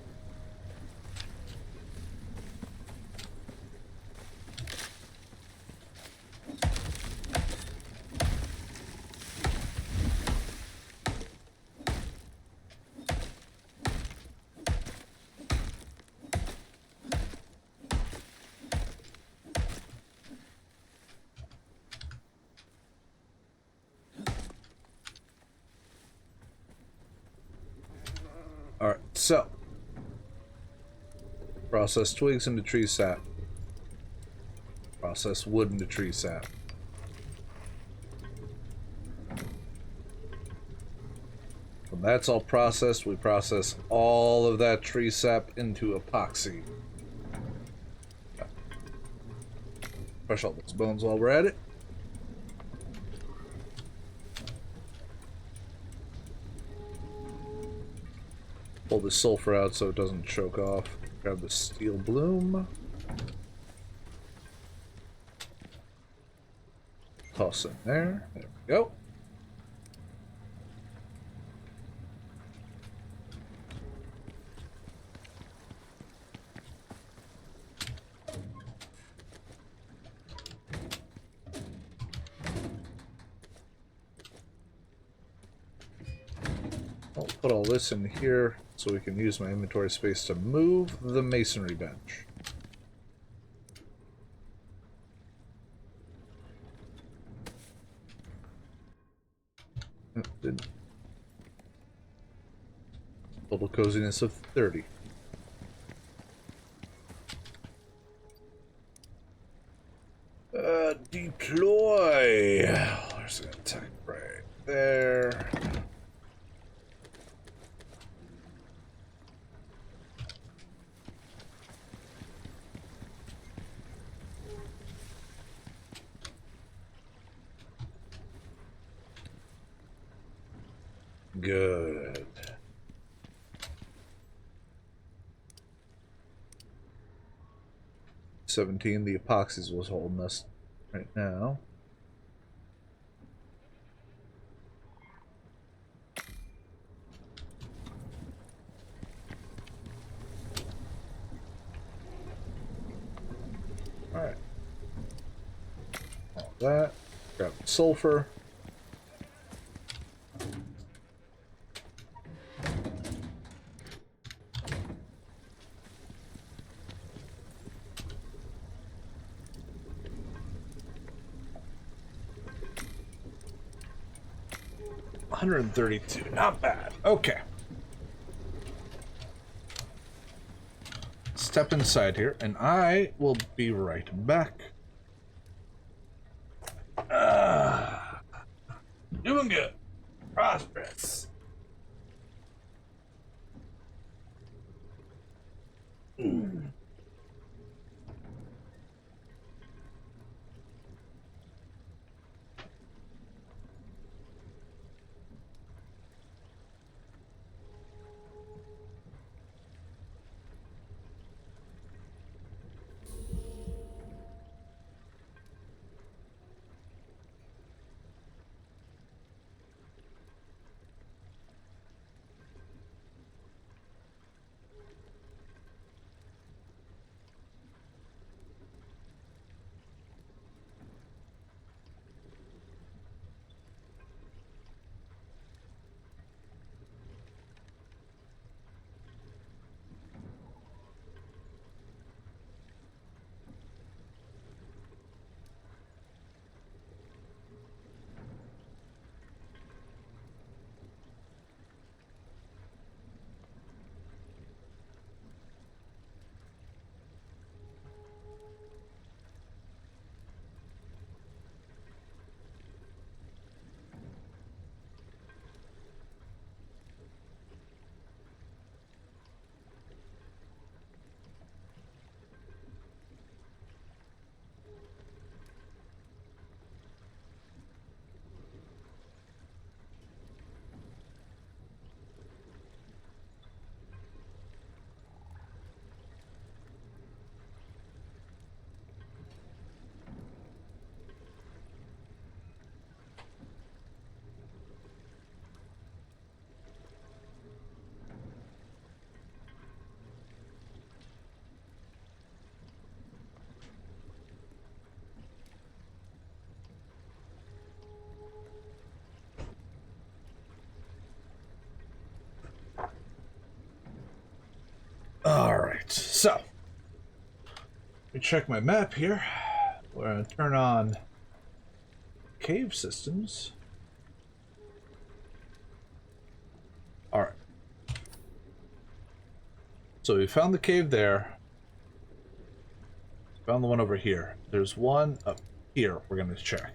Alright, so process twigs into tree sap. Process wood into tree sap. When that's all processed, we process all of that tree sap into epoxy. Crush all those bones while we're at it. Pull the sulfur out so it doesn't choke off. Grab the steel bloom. Toss in there. There we go. I'll put all this in here so we can use my inventory space to move the masonry bench. Total coziness of 30. Deploy. There's an attack right there. Good. $17, the epoxies was holding us right now. Alright. All that. Grab the sulfur. $132, not bad. Okay. Step inside here, and I will be right back. Doing good. Prosperous. So, let me check my map here. We're gonna turn on cave systems. Alright. So we found the cave there. Found the one over here. There's one up here we're gonna check.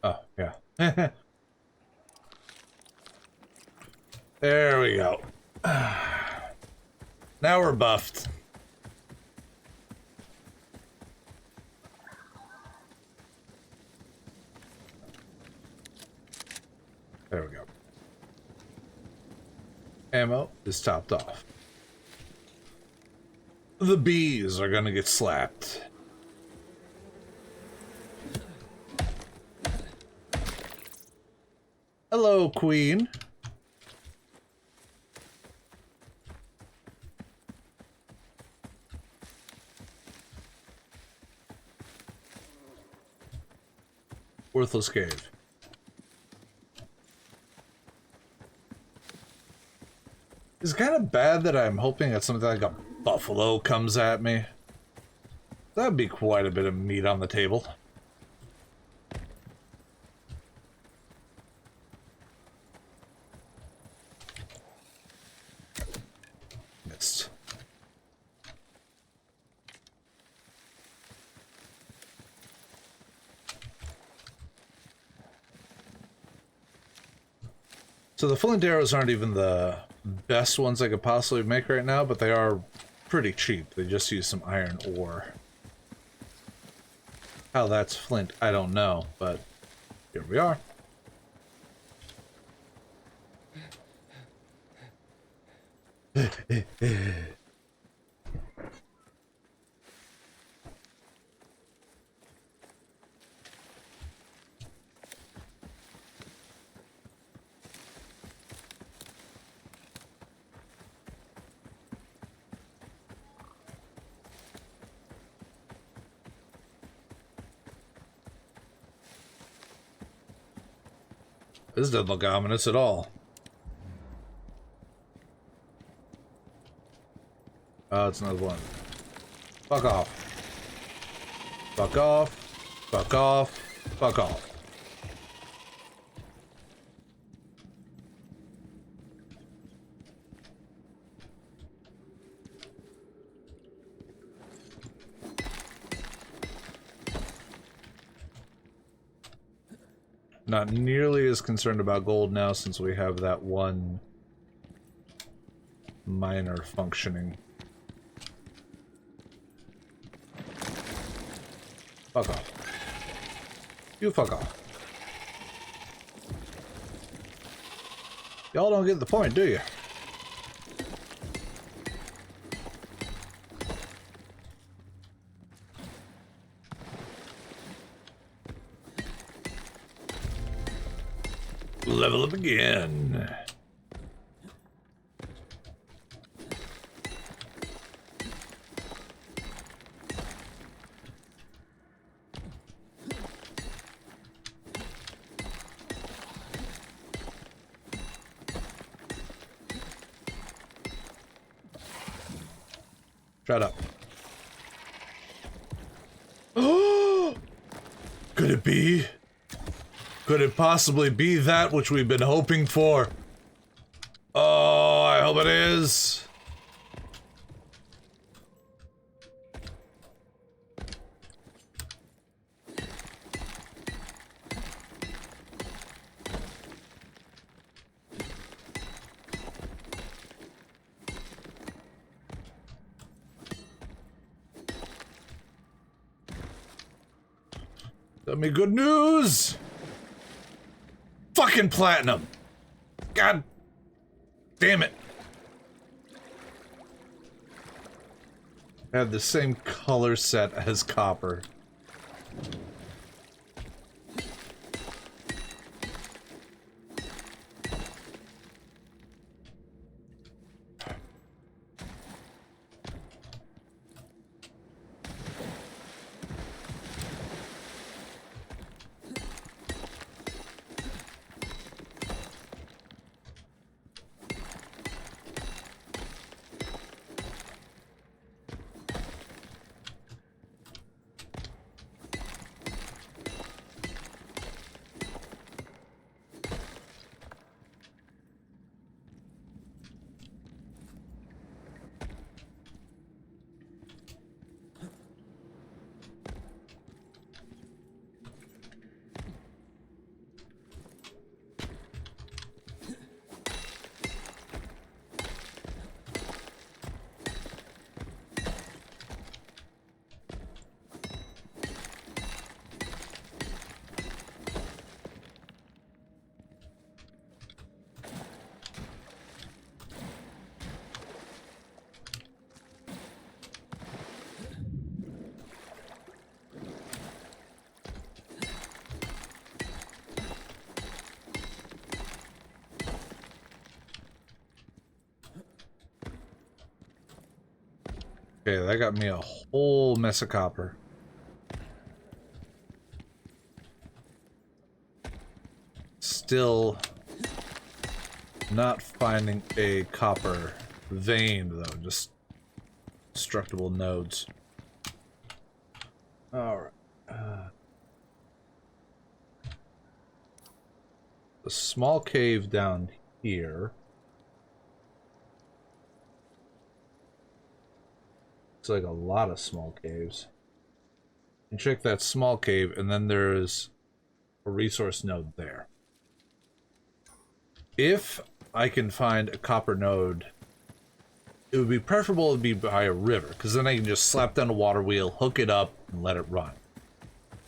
Oh, yeah. There we go. Now we're buffed. There we go. Ammo is topped off. The bees are gonna get slapped. Hello, Queen. Worthless cave. It's kind of bad that I'm hoping that something like a buffalo comes at me. That'd be quite a bit of meat on the table. Missed. So the flint arrows aren't even the best ones I could possibly make right now, but they are pretty cheap. They just use some iron ore. How that's flint, I don't know, but here we are. This doesn't look ominous at all. Oh, it's another one. Fuck off. Fuck off. Fuck off. Fuck off. Not nearly as concerned about gold now since we have that one miner functioning. Fuck off. You fuck off. Y'all don't get the point, do you? Level up again. Shut up. Oh! Could it be? Could it possibly be that which we've been hoping for? Oh, I hope it is. Tell me good news. Fucking platinum. God damn it. Had the same color set as copper. Okay, that got me a whole mess of copper. Still not finding a copper vein, though. Just destructible nodes. Alright. A small cave down here. It's like a lot of small caves. And check that small cave, and then there's a resource node there. If I can find a copper node, it would be preferable to be by a river, because then I can just slap down a water wheel, hook it up, and let it run.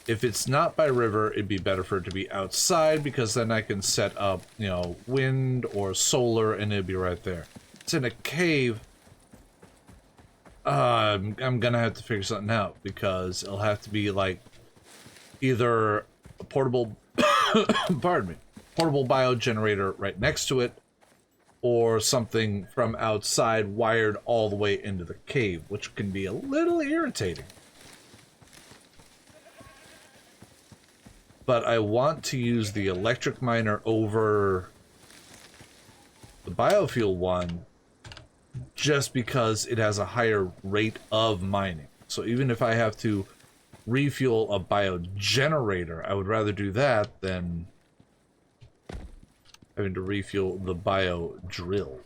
If it's not by river, it'd be better for it to be outside, because then I can set up, you know, wind or solar, and it'd be right there. It's in a cave. I'm gonna have to figure something out, because it'll have to be like either a portable, pardon me, portable biogenerator right next to it, or something from outside wired all the way into the cave, which can be a little irritating. But I want to use the electric miner over the biofuel one just because it has a higher rate of mining. So even if I have to refuel a biogenerator, I would rather do that than having to refuel the bio drill.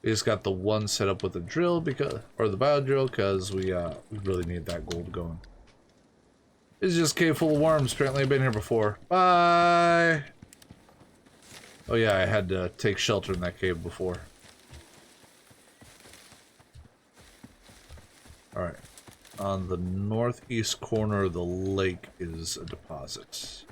We just got the one set up with the drill because, or the bio drill, because we really need that gold going. It's just a cave full of worms. Apparently I've been here before. Bye! Oh yeah, I had to take shelter in that cave before. Alright. On the northeast corner of the lake is a deposit.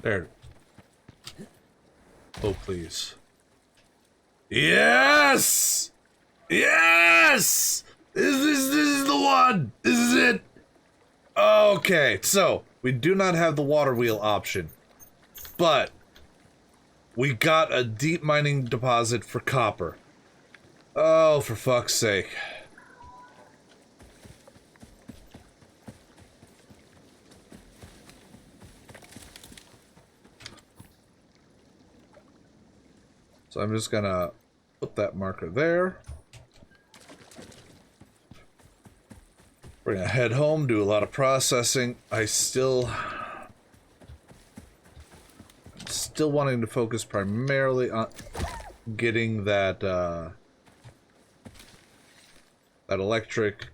There. Oh, please. Yes! Yes! This is the one! This is it! Okay, so, we do not have the water wheel option. But, we got a deep mining deposit for copper. Oh, for fuck's sake. So I'm just gonna put that marker there. We're gonna head home, do a lot of processing. I'm still wanting to focus primarily on getting that that electric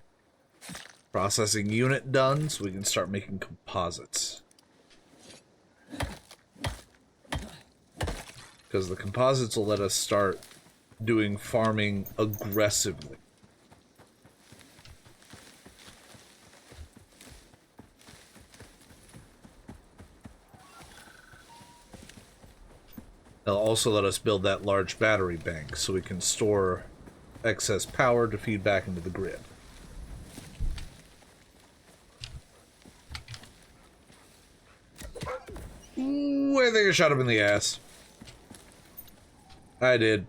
processing unit done so we can start making composites. Because the composites will let us start doing farming aggressively. They'll also let us build that large battery bank so we can store excess power to feed back into the grid. Ooh, I think I shot him in the ass. I did.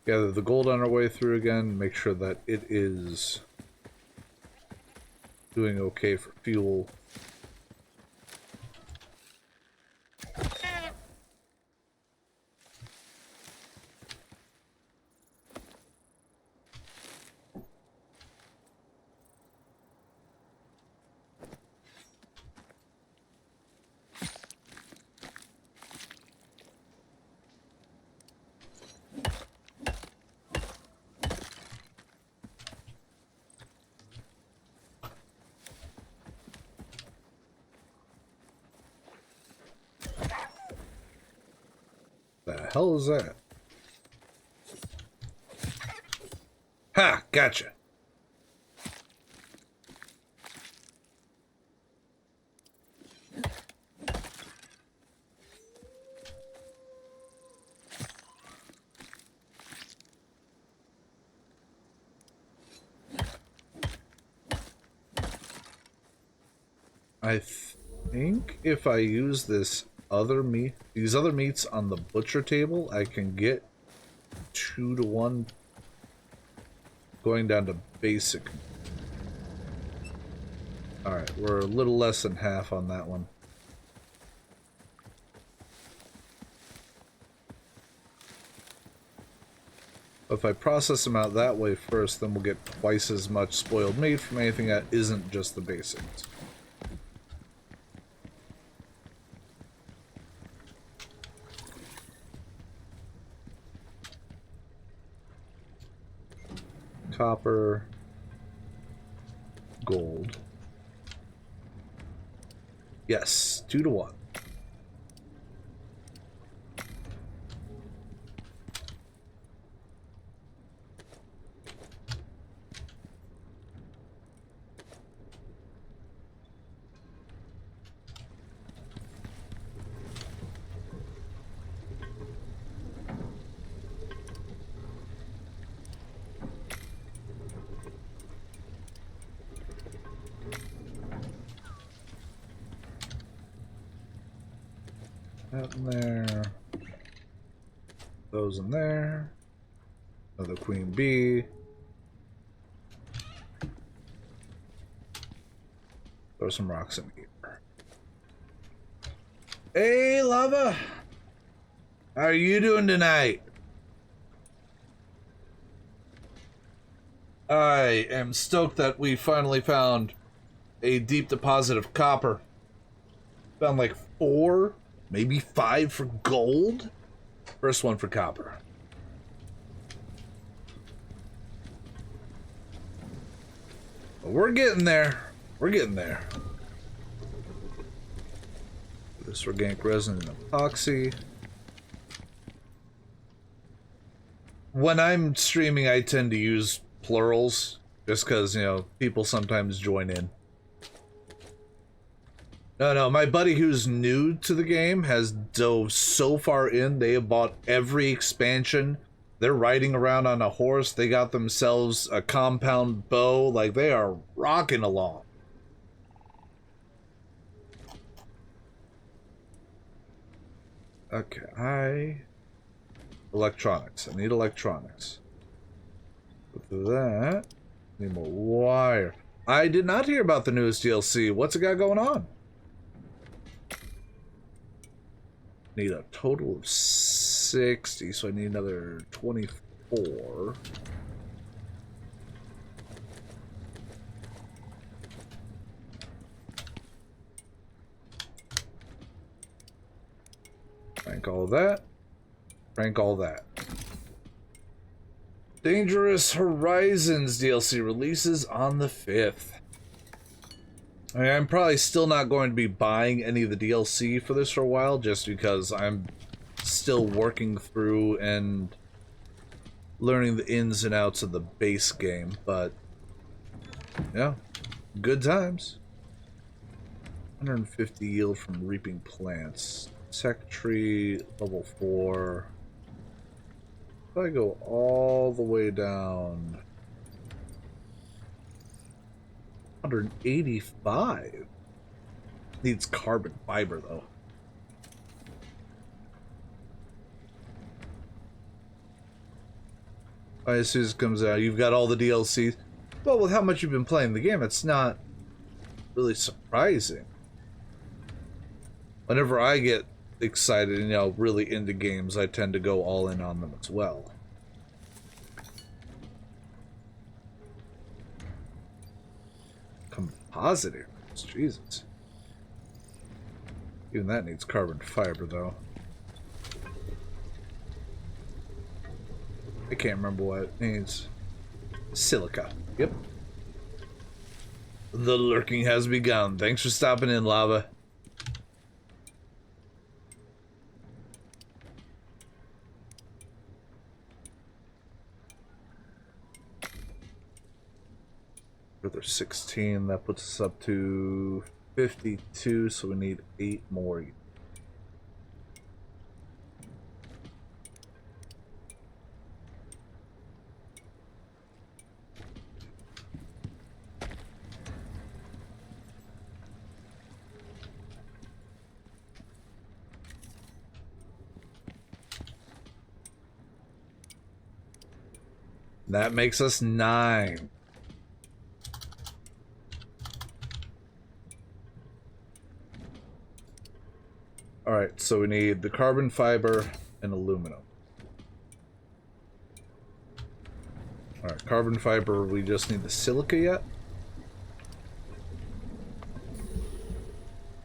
Gather the gold on our way through again, make sure that it is doing okay for fuel. hell is that? Ha! Gotcha. I think if I use these other meats on the butcher table, I can get 2-to-1 going down to basic. Alright, we're a little less than half on that one. If I process them out that way first, then we'll get twice as much spoiled meat from anything that isn't just the basics. Copper, gold. Yes, 2-to-1. That in there. Those in there. Another queen bee. Throw some rocks in here. Hey, Lava! How are you doing tonight? I am stoked that we finally found a deep deposit of copper. Found like 4, maybe 5 for gold. First one for copper. But we're getting there. We're getting there. This organic resin and epoxy. When I'm streaming, I tend to use plurals just because, you know, people sometimes join in. No, my buddy who's new to the game has dove so far in, they have bought every expansion. They're riding around on a horse, they got themselves a compound bow, like they are rocking along. Okay, electronics. I need electronics. With that, need more wire. I did not hear about the newest DLC. What's it got going on? Need a total of 60, so I need another 24. Crank all that. Crank all that. Dangerous Horizons DLC releases on the 5th. I mean, I'm probably still not going to be buying any of the DLC for this for a while, just because I'm still working through and learning the ins and outs of the base game, but yeah, good times. 150 yield from reaping plants. Tech tree, level 4. If I go all the way down... 185. Needs carbon fiber though. As soon as it comes out, you've got all the DLCs. Well, with how much you've been playing the game, it's not really surprising. Whenever I get excited and, you know, really into games, I tend to go all in on them as well. Composite areas, Jesus. Even that needs carbon fiber, though. I can't remember what it needs. Silica. Yep. The lurking has begun. Thanks for stopping in, Lava. with our 16. That puts us up to 52, so we need 8 more. That makes us 9. Alright, so we need the carbon fiber and aluminum. Alright, carbon fiber, we just need the silica yet?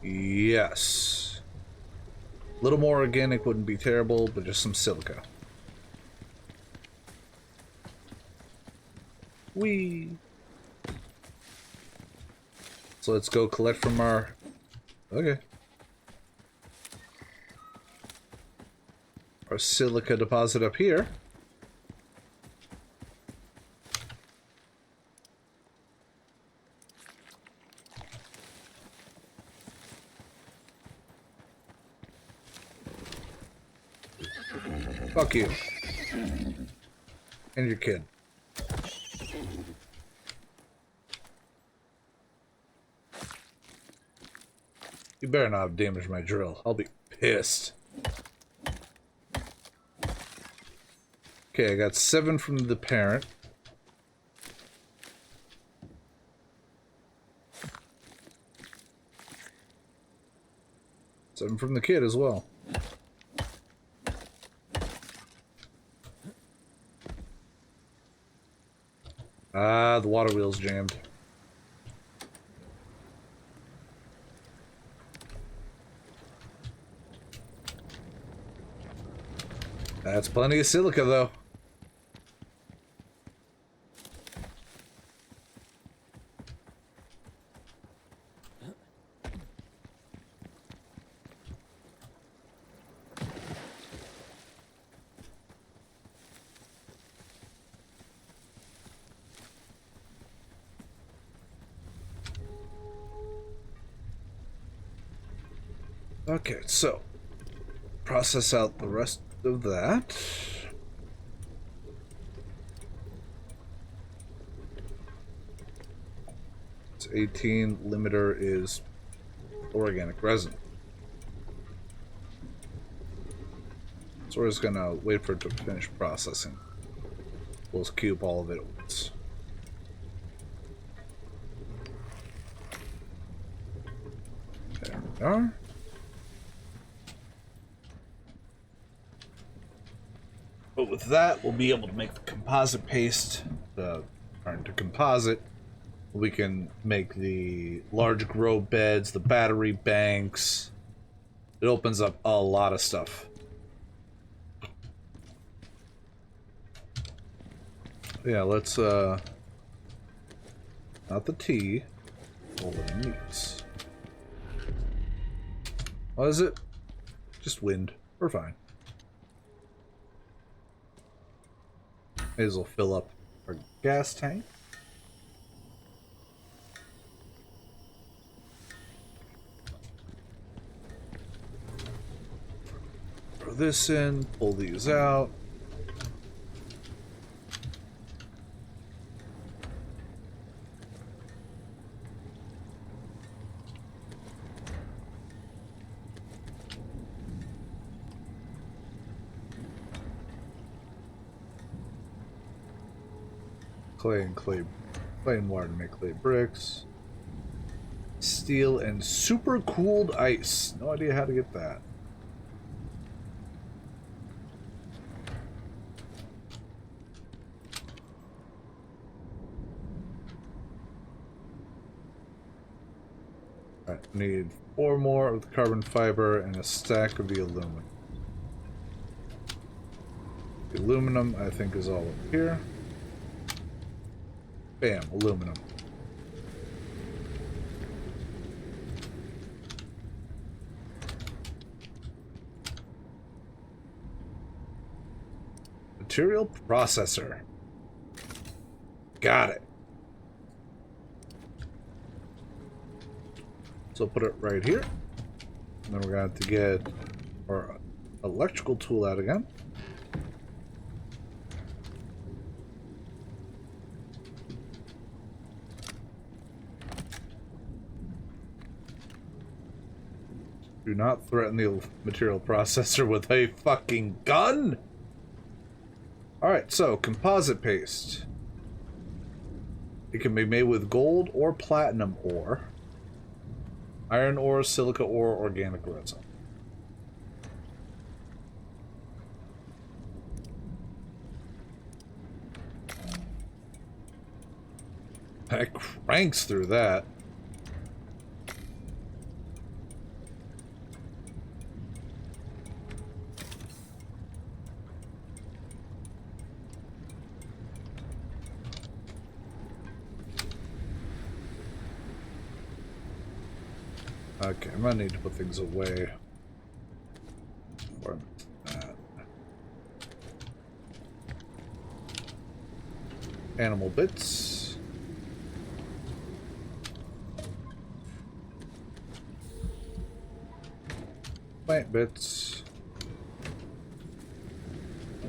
Yes. A little more organic wouldn't be terrible, but just some silica. Whee! So let's go collect from our... Okay. Our silica deposit up here. Fuck you. And your kid. You better not have damaged my drill. I'll be pissed. Okay, I got 7 from the parent. Seven from the kid as well. Ah, the water wheel's jammed. That's plenty of silica, though. Okay, so process out the rest of that. It's 18. Limiter is organic resin. So we're just gonna wait for it to finish processing. We'll just cube all of it at once. There we are. But with that, we'll be able to make the composite paste. Turn to composite. We can make the large grow beds, the battery banks. It opens up a lot of stuff. Yeah, let's, not the tea, all the meats. What is it? Just wind. We're fine. May as well fill up our gas tank. Throw this in, pull these out. Clay and water to make clay bricks. Steel and super cooled ice. No idea how to get that. Alright, need 4 more of the carbon fiber and a stack of the aluminum. The aluminum, I think, is all up here. Bam, aluminum. Material processor. Got it. So put it right here. And then we're going to have to get our electrical tool out again. Do not threaten the material processor with a fucking gun! Alright, so composite paste. It can be made with gold or platinum ore, iron ore, silica ore, organic resin. That cranks through that. Okay, I'm gonna need to put things away. Before I miss that. Animal bits. Plant bits.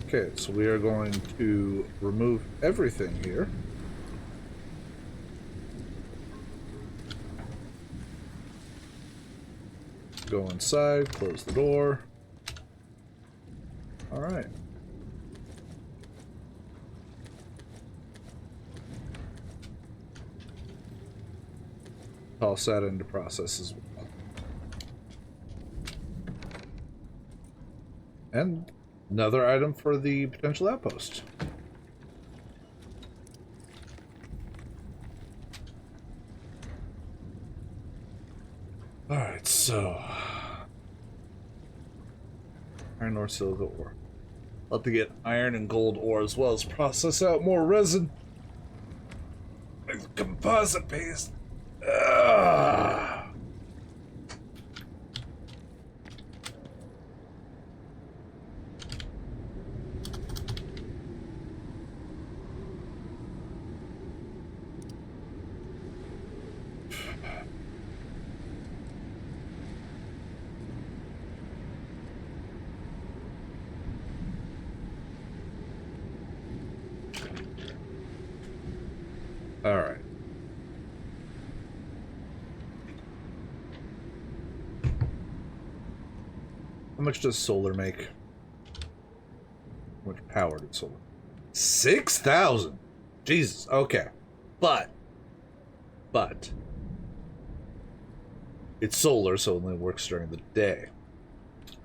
Okay, so we are going to remove everything here. Go inside, close the door. Alright. Toss that into process as well. And another item for the potential outpost. Alright, so iron ore, silica ore. I'll have to get iron and gold ore as well as process out more resin. Composite paste. Ugh. All right. How much does solar make? How much power did solar? 6,000. Jesus. Okay. But it's solar, so it only works during the day.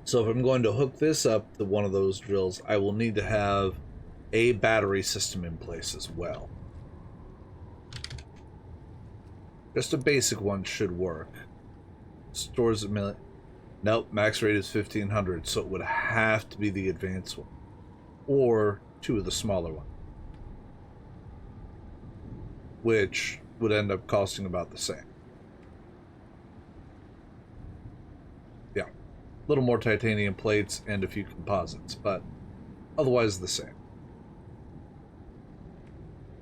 So if I'm going to hook this up to one of those drills, I will need to have a battery system in place as well. Just a basic one should work. Stores a million. Nope, max rate is 1500, so it would have to be the advanced one. Or two of the smaller ones. Which would end up costing about the same. Yeah. A little more titanium plates and a few composites, but otherwise the same.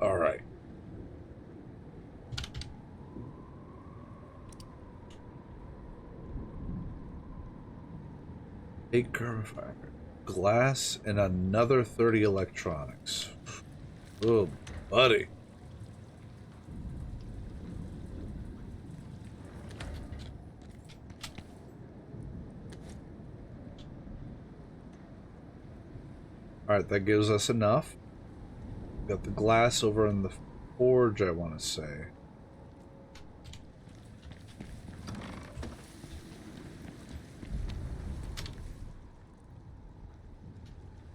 Alright. Eight curve fiber, glass, and another 30 electronics. Oh, buddy. Alright, that gives us enough. Got the glass over in the forge, I want to say.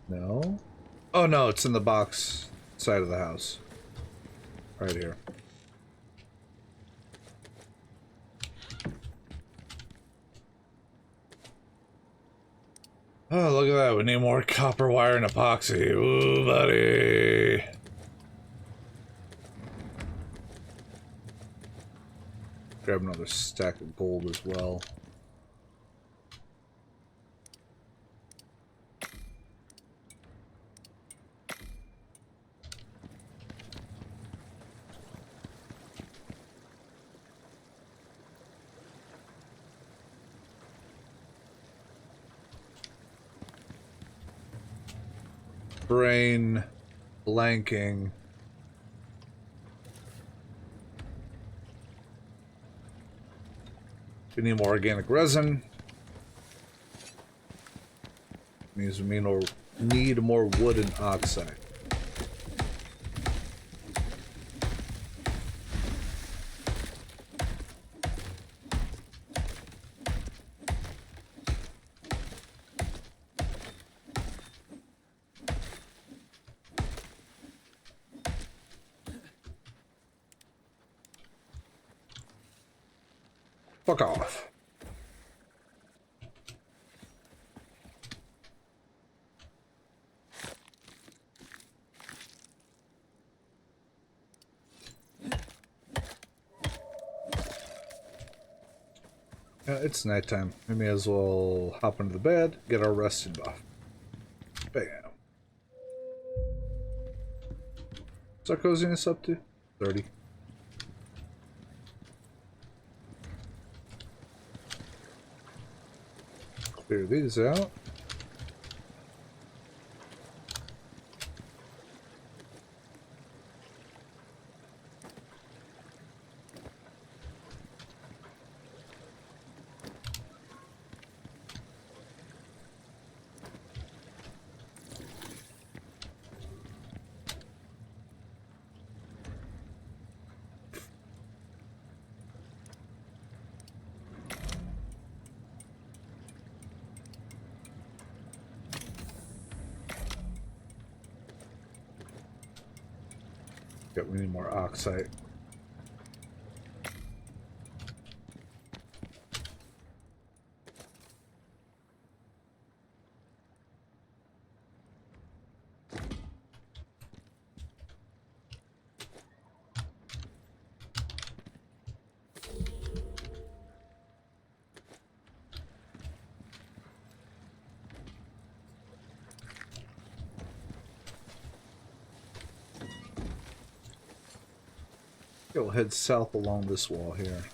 No? Oh no, it's in the box side of the house. Right here. Oh, look at that. We need more copper wire and epoxy. Ooh, buddy. Grab another stack of gold as well. Brain blanking. We need more organic resin. Means we need more wood and oxide. Fuck off. It's nighttime. We may as well hop into the bed, get our rested buff. Bam. What's our coziness up to? 30. Clear these out. Yep, we need more oxide. We'll head south along this wall here.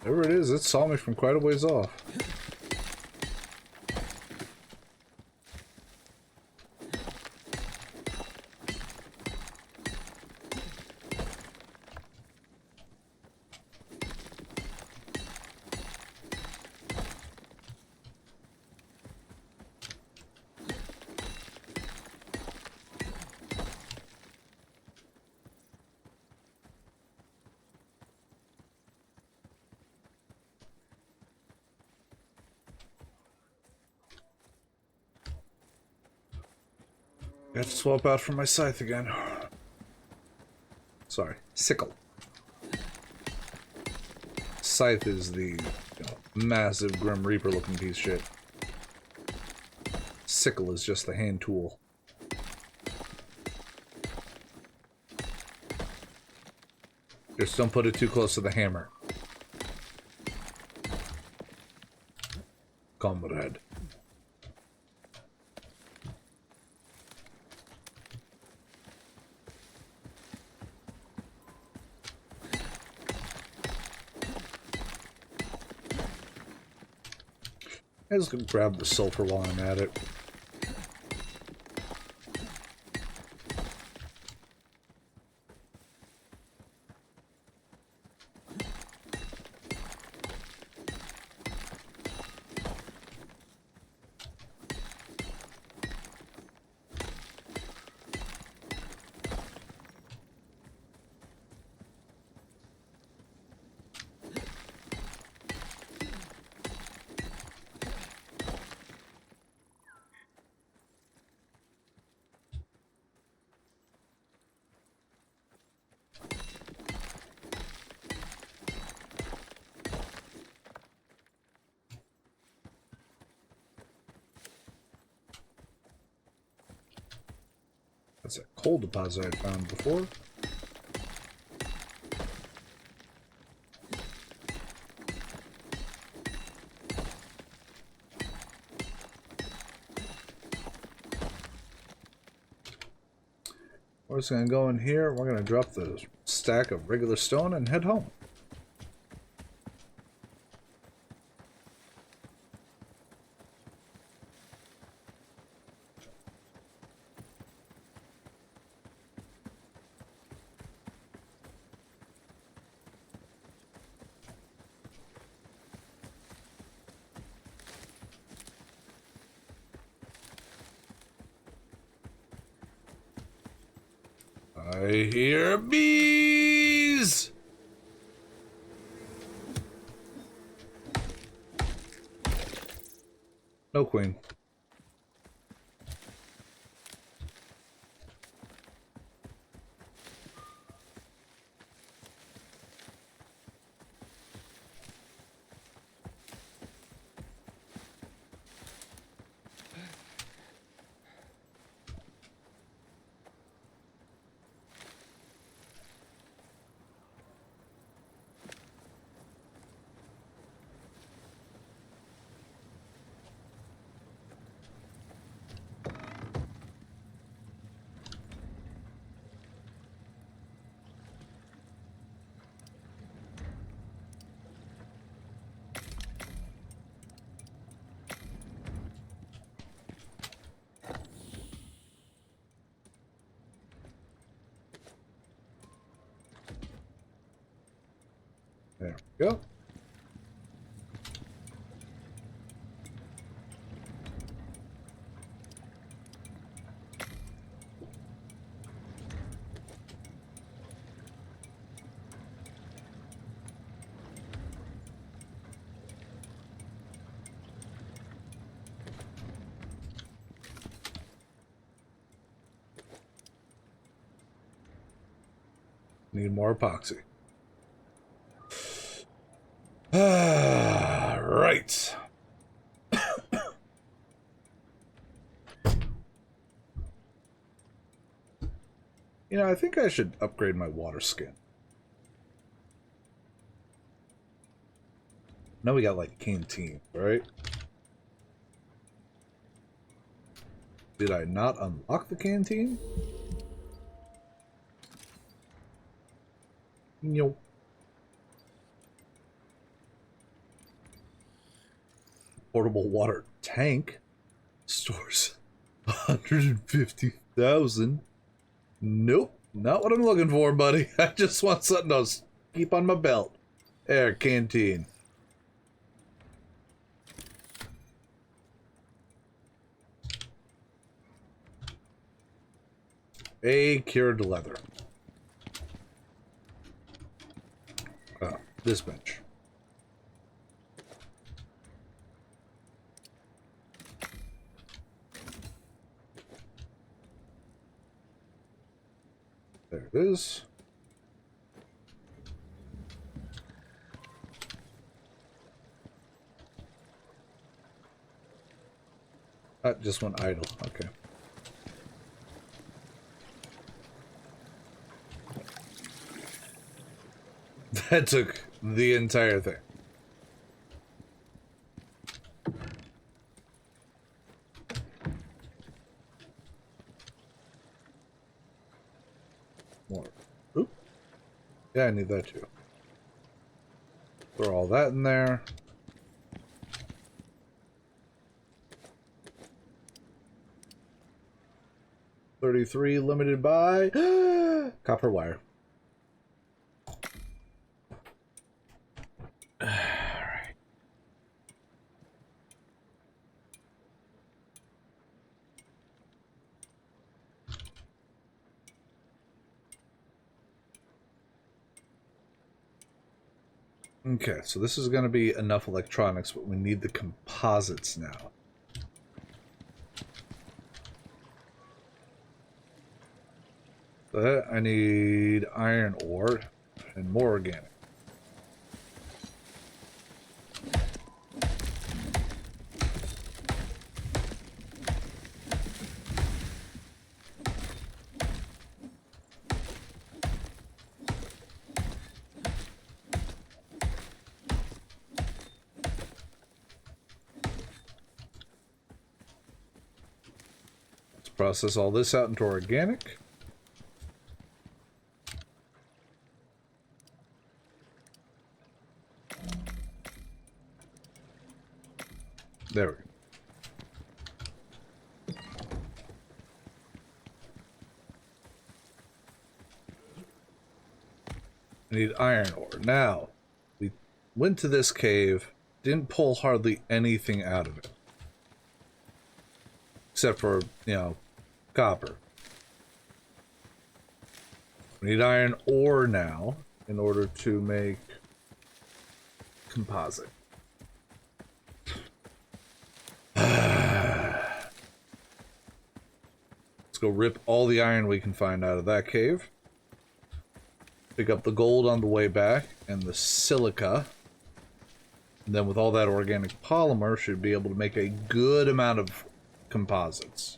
There it is. It saw me from quite a ways off. I have to swap out for my scythe again. Sorry, sickle. Scythe is the massive Grim Reaper looking piece of shit. Sickle is just the hand tool. Just don't put it too close to the hammer. Comrade. I'm just gonna grab the sulfur while I'm at it. That's a coal deposit I'd found before. We're just gonna go in here. We're gonna drop the stack of regular stone and head home. I hear bees! No queen. There we go. Need more epoxy. Right. You know, I think I should upgrade my water skin. Now we got like canteen, right? Did I not unlock the canteen? No. Portable water tank stores 150,000. Nope, not what I'm looking for, buddy. I just want something to keep on my belt. There, canteen. A cured leather. This bench. There it is. Just went idle. Okay. That took the entire thing. More. Oop. Yeah, I need that too. Throw all that in there. $33 limited by copper wire. Alright. Okay, so this is going to be enough electronics, but we need the composites now. For that, I need iron ore and more organic. Let's process all this out into organic. There we go. I need iron ore. Now, we went to this cave, didn't pull hardly anything out of it. Except for, you know, copper. We need iron ore now in order to make composite. Let's go rip all the iron we can find out of that cave. Pick up the gold on the way back and the silica. And then with all that organic polymer, should be able to make a good amount of composites.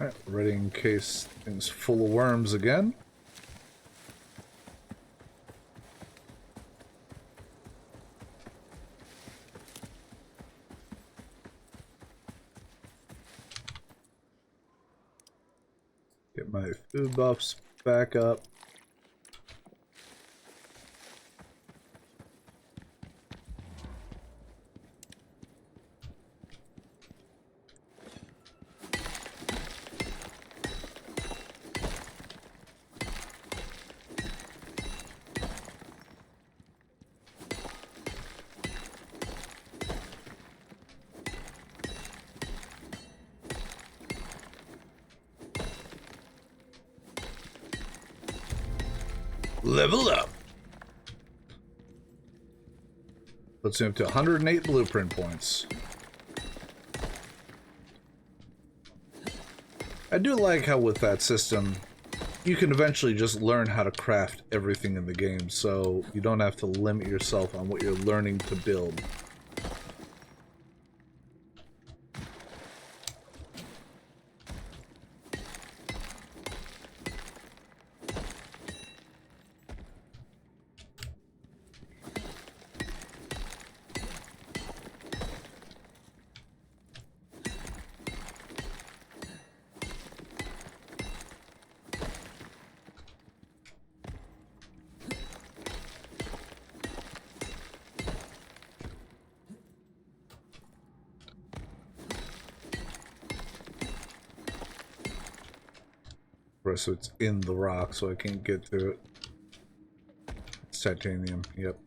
Alright, ready in case things full of worms again. Get my food buffs back up. Level up. Puts him up to 108 blueprint points. I do like how with that system, you can eventually just learn how to craft everything in the game, so you don't have to limit yourself on what you're learning to build. So it's in the rock, so I can't get to it. It's titanium, yep.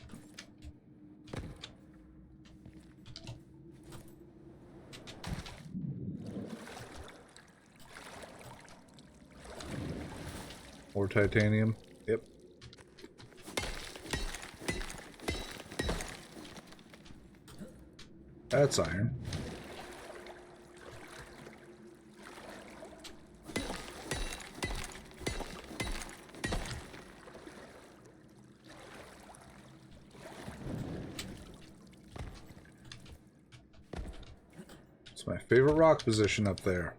More titanium, yep. That's iron. My favorite rock position up there.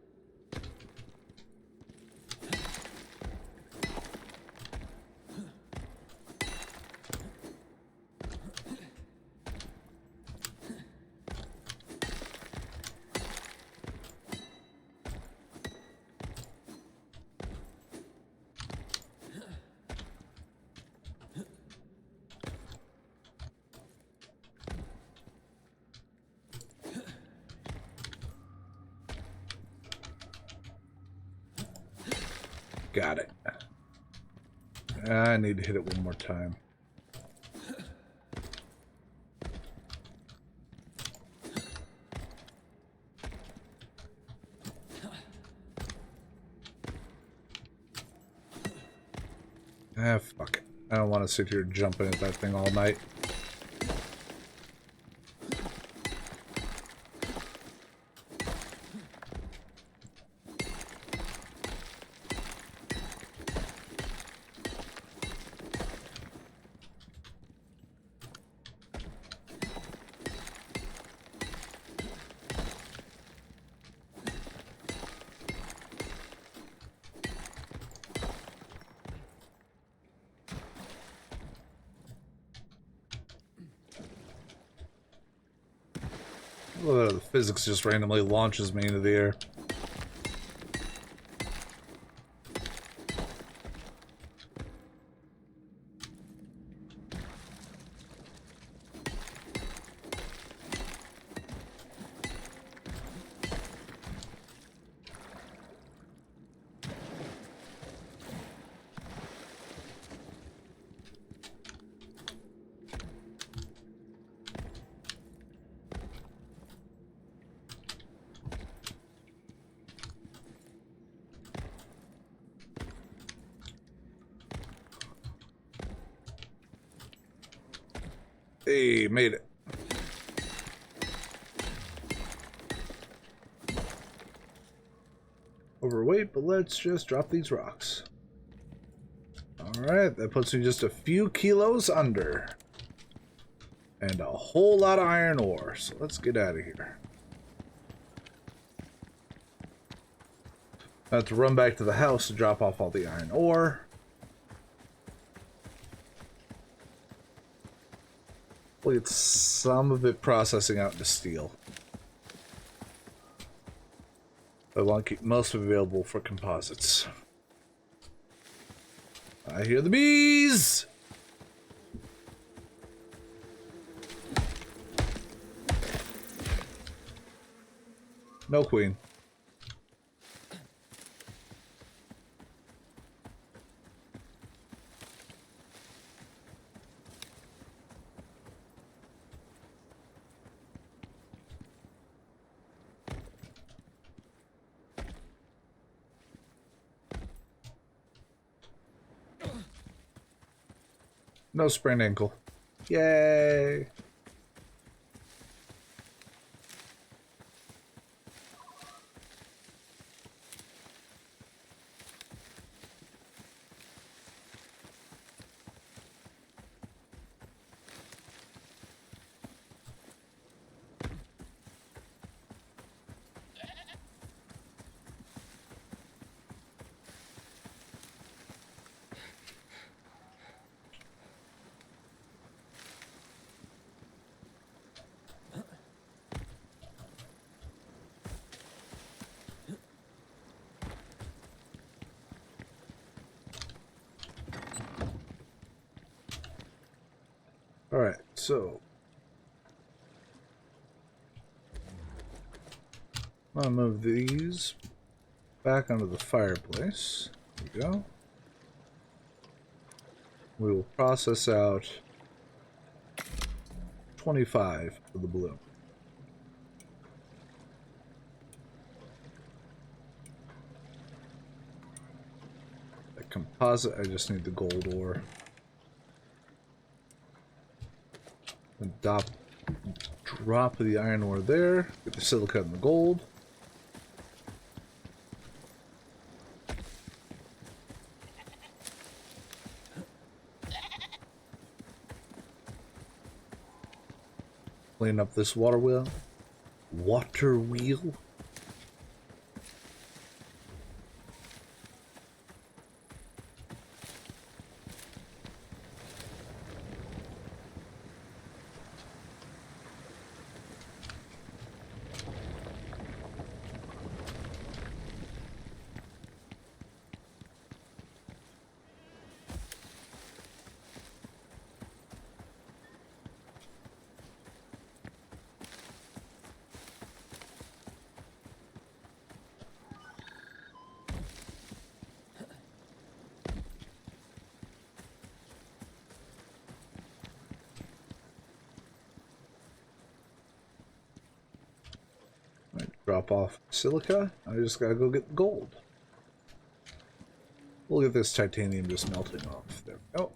Got it. I need to hit it one more time. Ah, fuck it. I don't want to sit here jumping at that thing all night. The physics just randomly launches me into the air. Hey, made it. Overweight, but let's just drop these rocks. Alright, that puts me just a few kilos under. And a whole lot of iron ore, so let's get out of here. I have to run back to the house to drop off all the iron ore. We'll get some of it processing out into steel. I want to keep most of it available for composites. I hear the bees! No queen. No sprained ankle. Yay! Alright, so I'll move these back onto the fireplace. There we go. We will process out 25 of the blue. The composite, I just need the gold ore. And drop the iron ore there. Get the silica and the gold. Clean up this water wheel. Water wheel? Drop off silica. I just gotta go get the gold. A We'll get this titanium just melting off. There we go.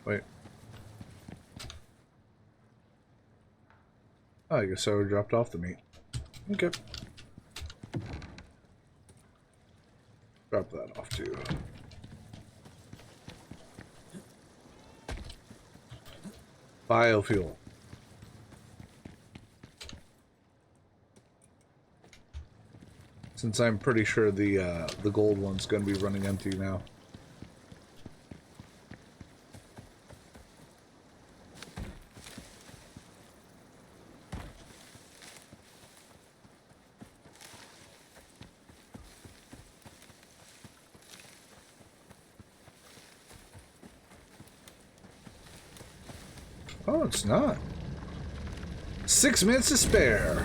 Wait. Oh, I guess I dropped off the meat. Okay. Drop that off too. Biofuel. Since I'm pretty sure the gold one's going to be running empty now. Oh, it's not. 6 minutes to spare.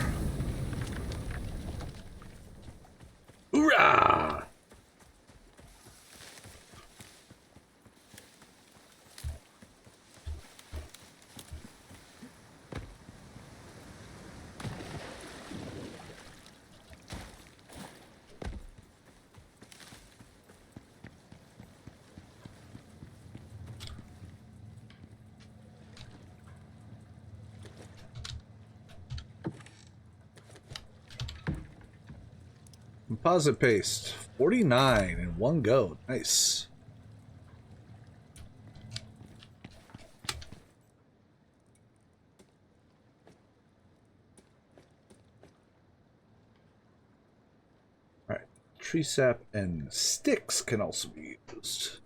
Hoorah! Composite paste, 49 in one go. Nice. Alright, tree sap and sticks can also be used.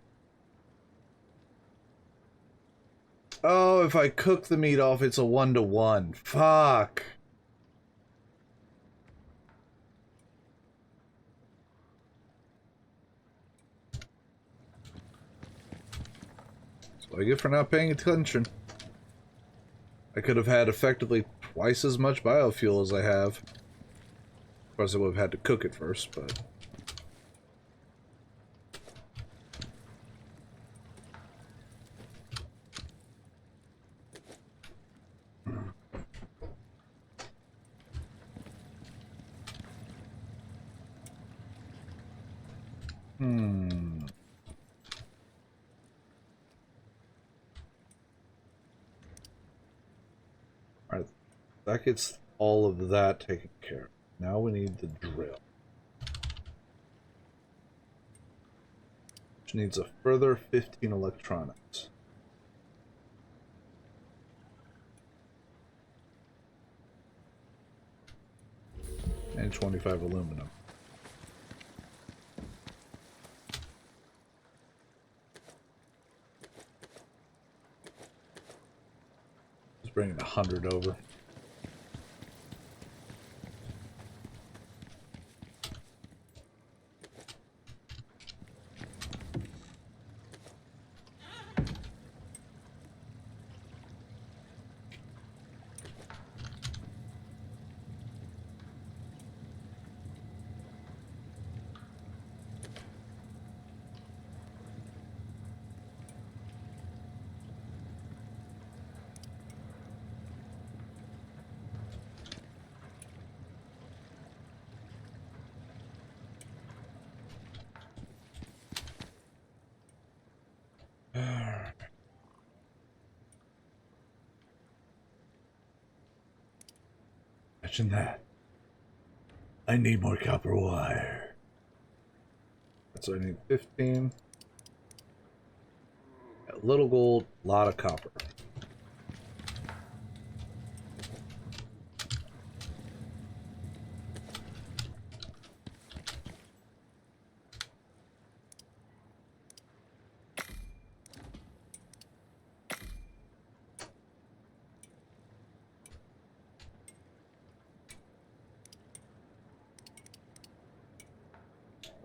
Oh, if I cook the meat off, it's a 1-to-1. Fuck. I get for not paying attention. I could have had effectively twice as much biofuel as I have. Of course, I would have had to cook it first, but... Alright, that gets all of that taken care of. Now we need the drill. Which needs a further 15 electronics. And 25 aluminum. Just bringing 100 over. Imagine that. I need more copper wire. So I need 15. A little gold, a lot of copper.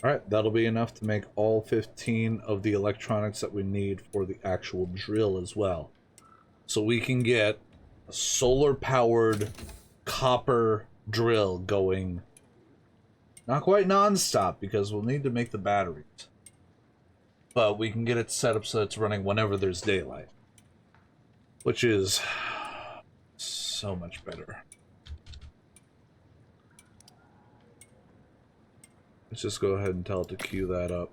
Alright, that'll be enough to make all 15 of the electronics that we need for the actual drill as well. So we can get a solar-powered copper drill going, not quite non-stop because we'll need to make the batteries. But we can get it set up so it's running whenever there's daylight. Which is so much better. Let's just go ahead and tell it to queue that up.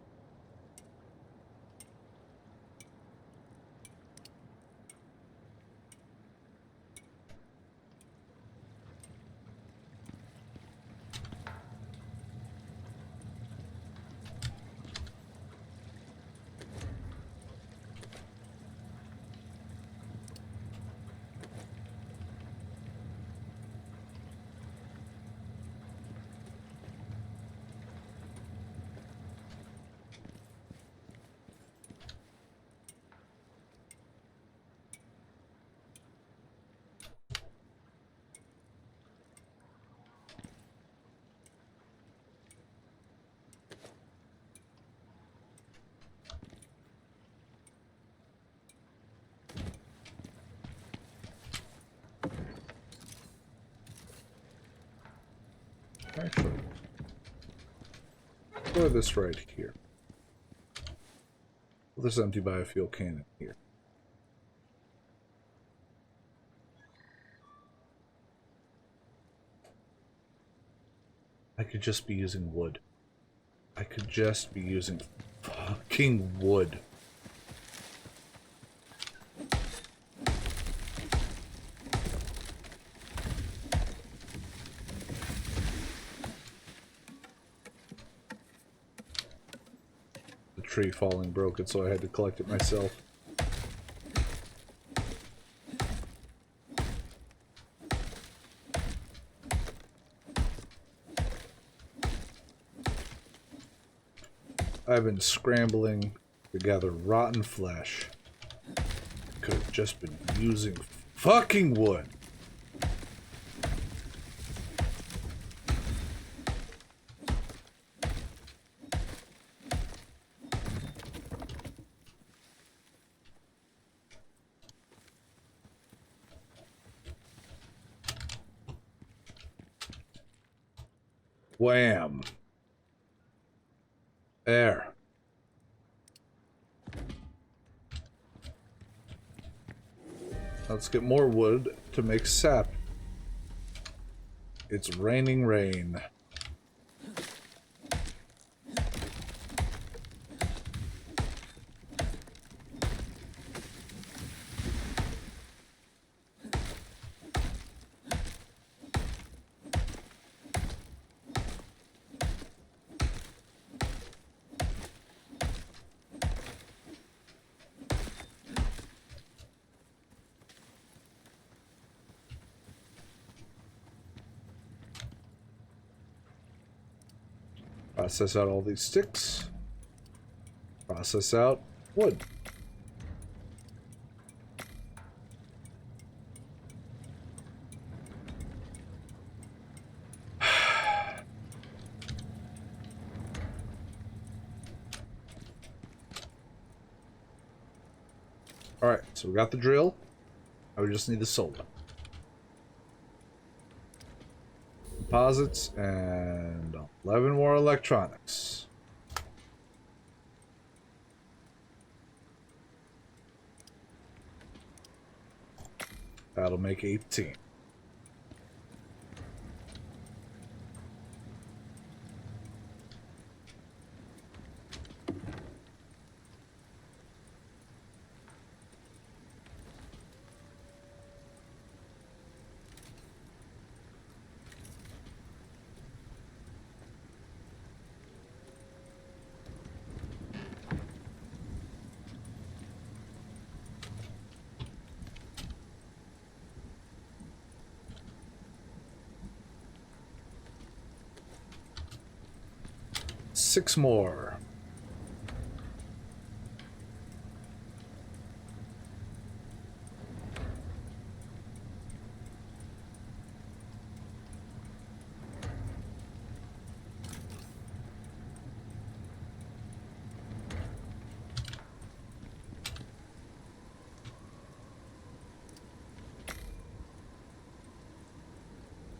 Actually, throw this right here. Put this empty biofuel cannon here. I could just be using wood. I could just be using fucking wood. The tree falling broke it, so I had to collect it myself. I've been scrambling to gather rotten flesh. Could have just been using fucking wood. Wham. There. Let's get more wood to make sap. It's raining rain. Process out all these sticks. Process out wood. Alright, so we got the drill. Now we just need the solar. Deposits and 11 more electronics. That'll make 18. Six more.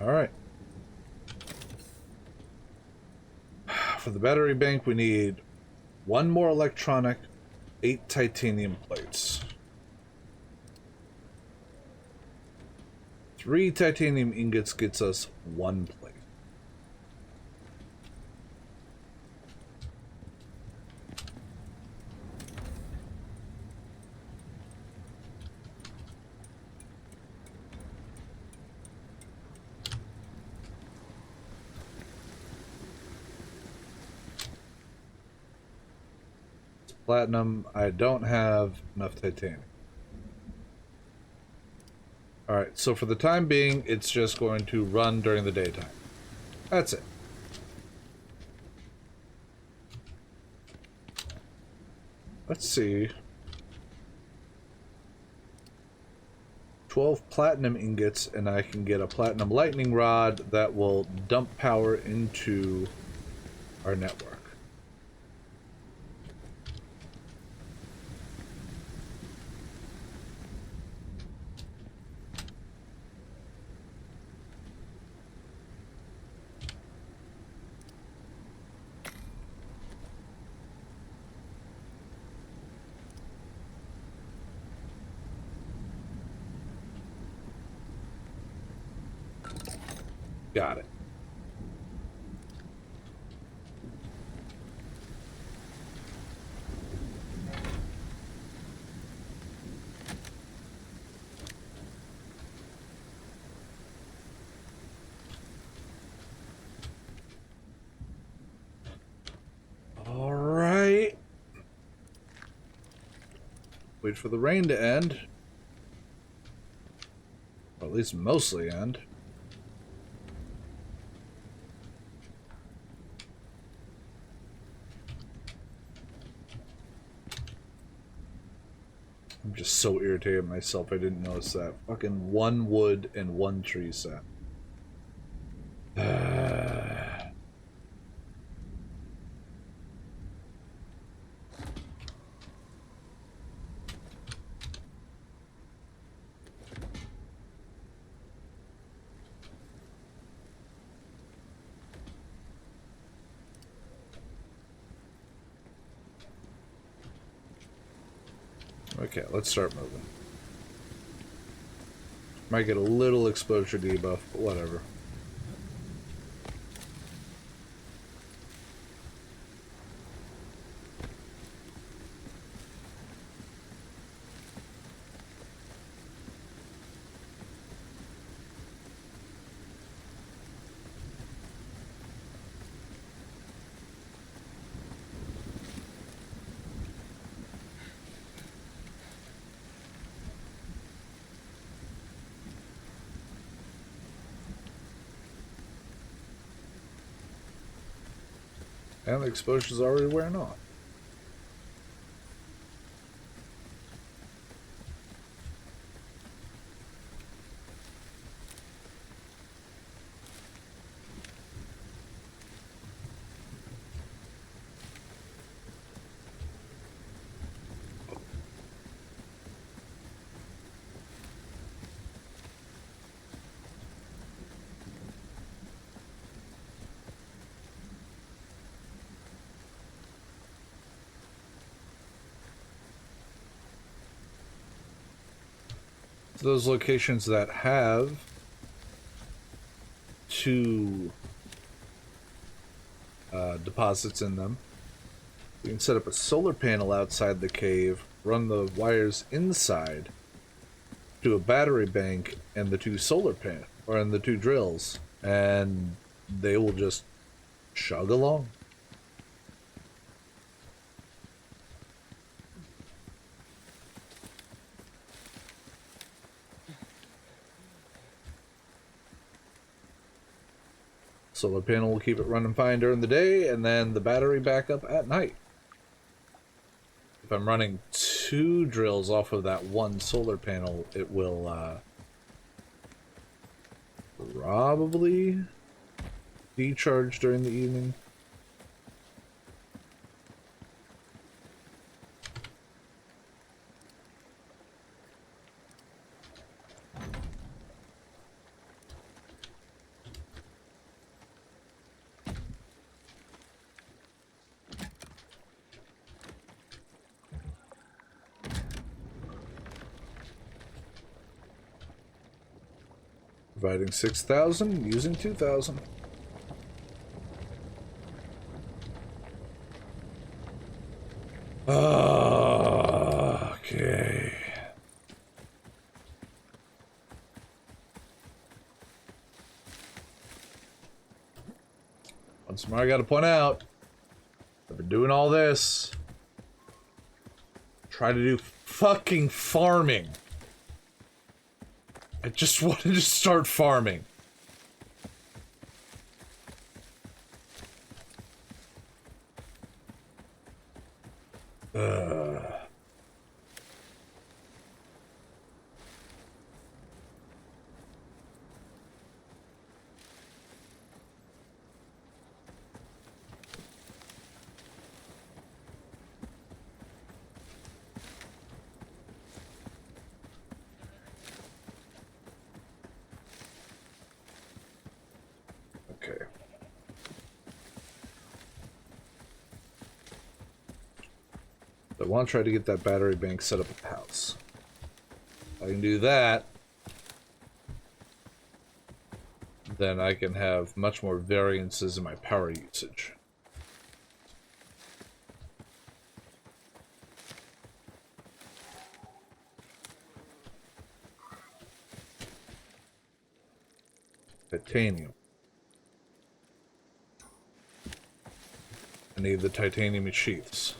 All right. For the battery bank, we need one more electronic, 8 titanium plates. 3 titanium ingots gets us 1 plate. platinum. I don't have enough titanium. Alright, so for the time being, it's just going to run during the daytime. That's it. Let's see. 12 platinum ingots, and I can get a platinum lightning rod that will dump power into our network. Got it. All right. Wait for the rain to end. Or at least mostly end. I'm just so irritated at myself I didn't notice that. Fucking 1 wood and 1 tree set. Okay, let's start moving. Might get a little exposure debuff, but whatever. And the exposure's already wearing off. Those locations that have 2 deposits in them, you can set up a solar panel outside the cave, run the wires inside to a battery bank and the 2 solar panel, or and the 2 drills, and they will just chug along. Solar panel will keep it running fine during the day, and then the battery backup at night. If I'm running 2 drills off of that 1 solar panel, it will probably decharge during the evening. Providing 6,000, using 2,000. Okay. Once more, I gotta point out, I've been doing all this try to do fucking farming. I just wanted to start farming. Okay. I want to try to get that battery bank set up at the house. If I can do that, then I can have much more variances in my power usage. Titanium. I need the titanium sheaths.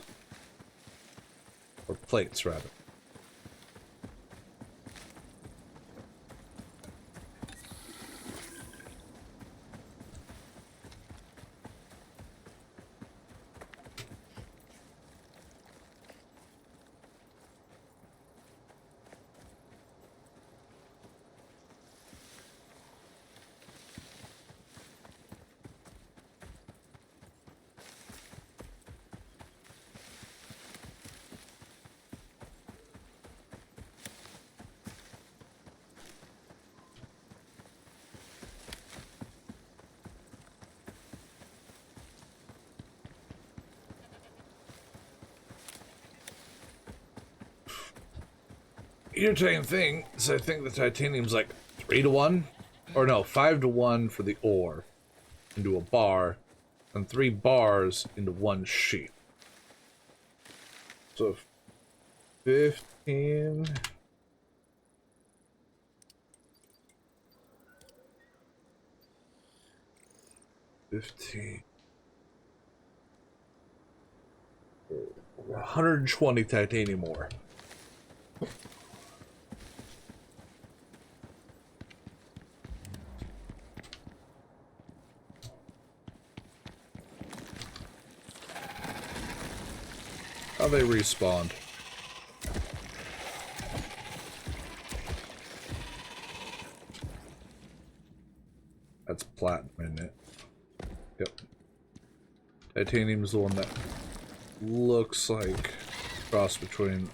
Or plates, rather. Irritating thing is I think the titanium's like 3 to 1, or no, 5 to 1 for the ore into a bar, and 3 bars into 1 sheet. So 15. $15. 120 titanium ore. How they respawned. That's platinum, isn't it? Yep. Titanium's the one that looks like a cross between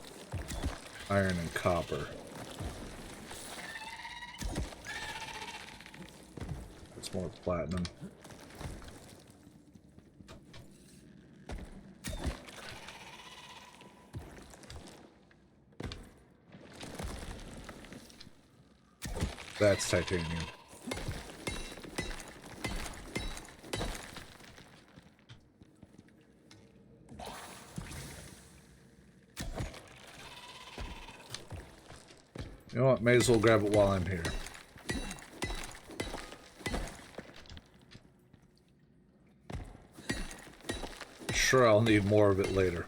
iron and copper. That's more platinum. That's titanium. You know what? May as well grab it while I'm here. Sure, I'll need more of it later.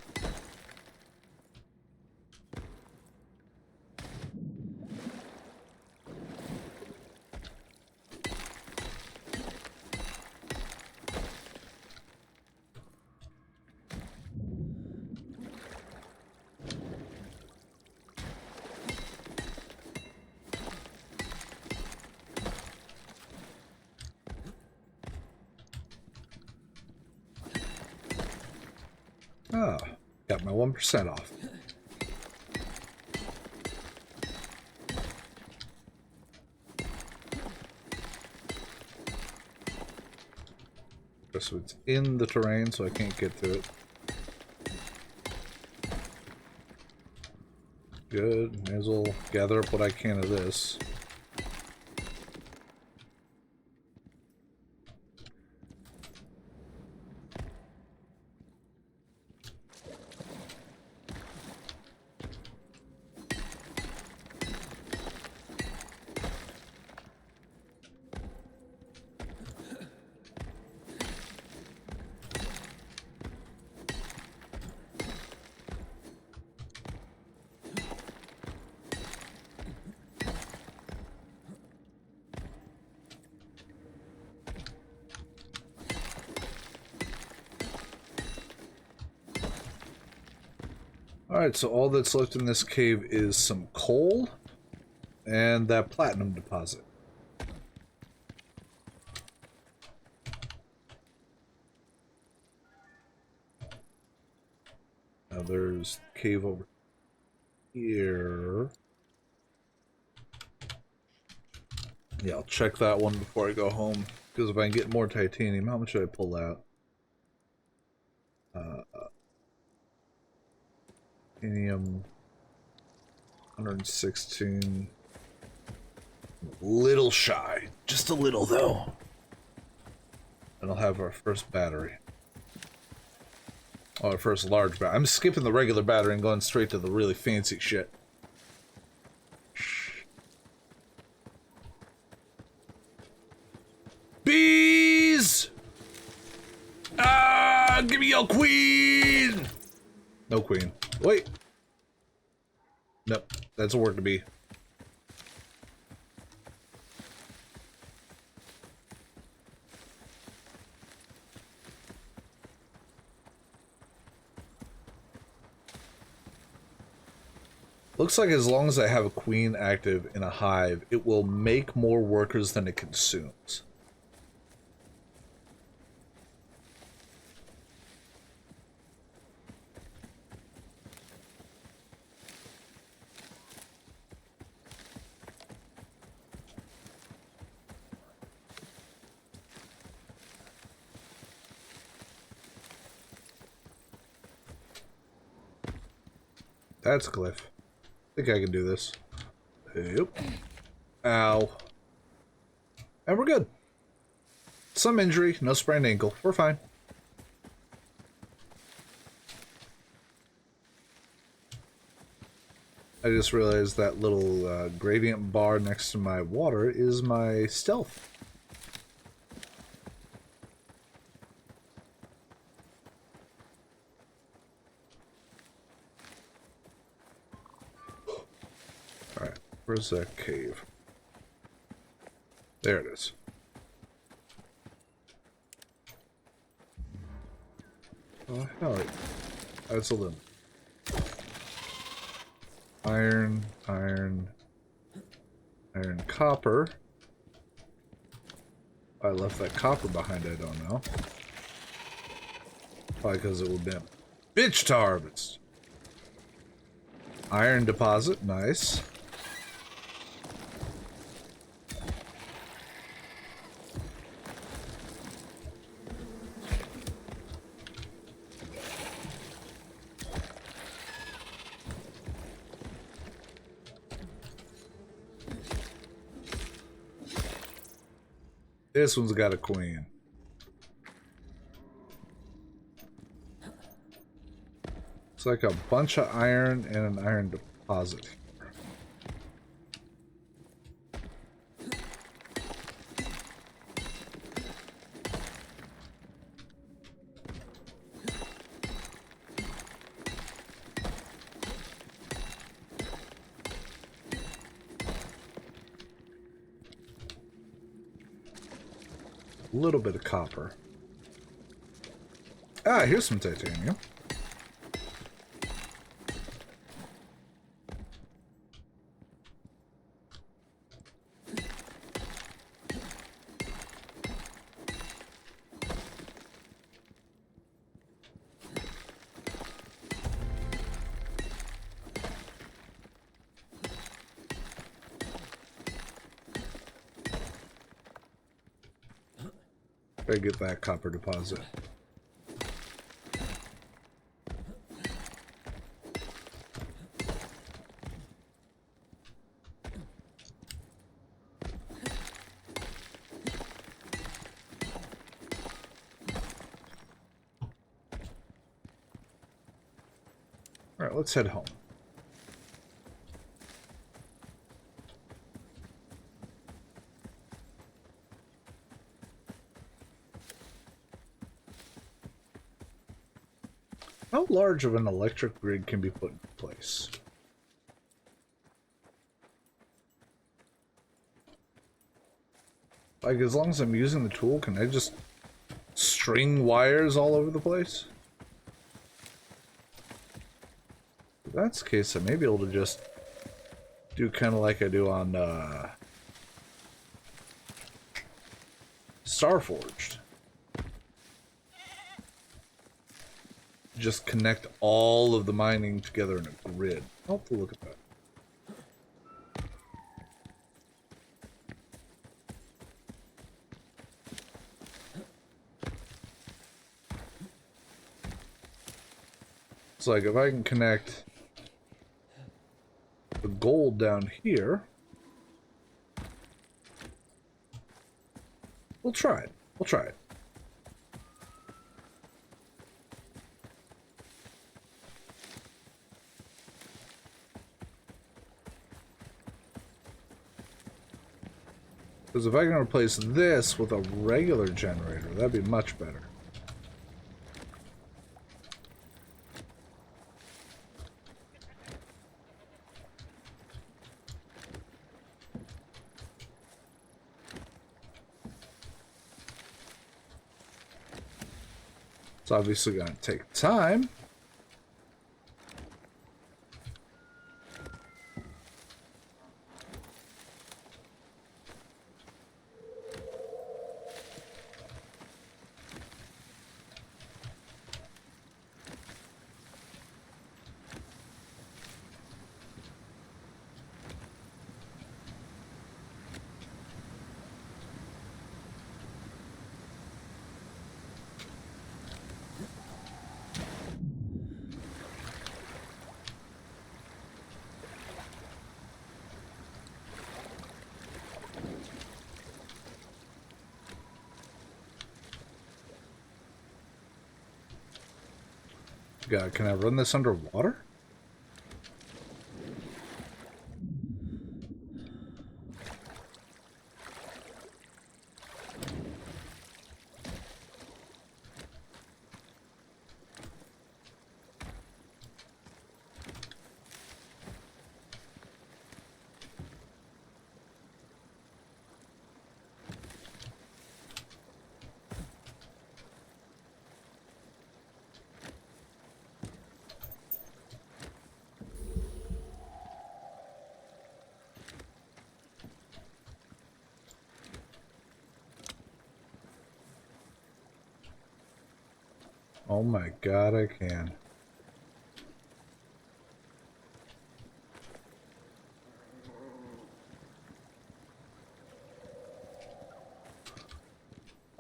Ah, got my 1% off. So it's in the terrain, so I can't get to it. Good. May as well gather up what I can of this. Alright, so all that's left in this cave is some coal and that platinum deposit. Now there's the cave over here. Yeah, I'll check that one before I go home. Because if I can get more titanium, how much should I pull out? Titanium 116. Little shy. Just a little though. And I'll have our first battery. Oh, our first large battery. I'm skipping the regular battery and going straight to the really fancy shit. Bees! Ah, give me your queen! No queen. Wait. Nope, that's a work to be. Looks like as long as I have a queen active in a hive, it will make more workers than it consumes. That's a glyph. I think I can do this. Yep. Ow. And we're good. Some injury, no sprained ankle. We're fine. I just realized that little gradient bar next to my water is my stealth. Alright, where's that cave? There it is. Oh, hell, that's a limb. Iron, iron, iron, copper. I left that copper behind, I don't know. Probably because it would have been a bitch to harvest. Iron deposit, nice. This one's got a queen. It's like a bunch of iron and an iron deposit here. A little bit of copper. Ah, here's some titanium. Gotta get that copper deposit. Alright, let's head home. How large of an electric grid can be put in place? Like, as long as I'm using the tool, can I just string wires all over the place? If that's the case, I may be able to just do kind of like I do on Starforged. Just connect all of the mining together in a grid. I'll have to look at that. It's like if I can connect the gold down here, we'll try it. We'll try it. Because if I can replace this with a regular generator, that'd be much better. It's obviously going to take time. God, can I run this underwater? Oh my God, I can.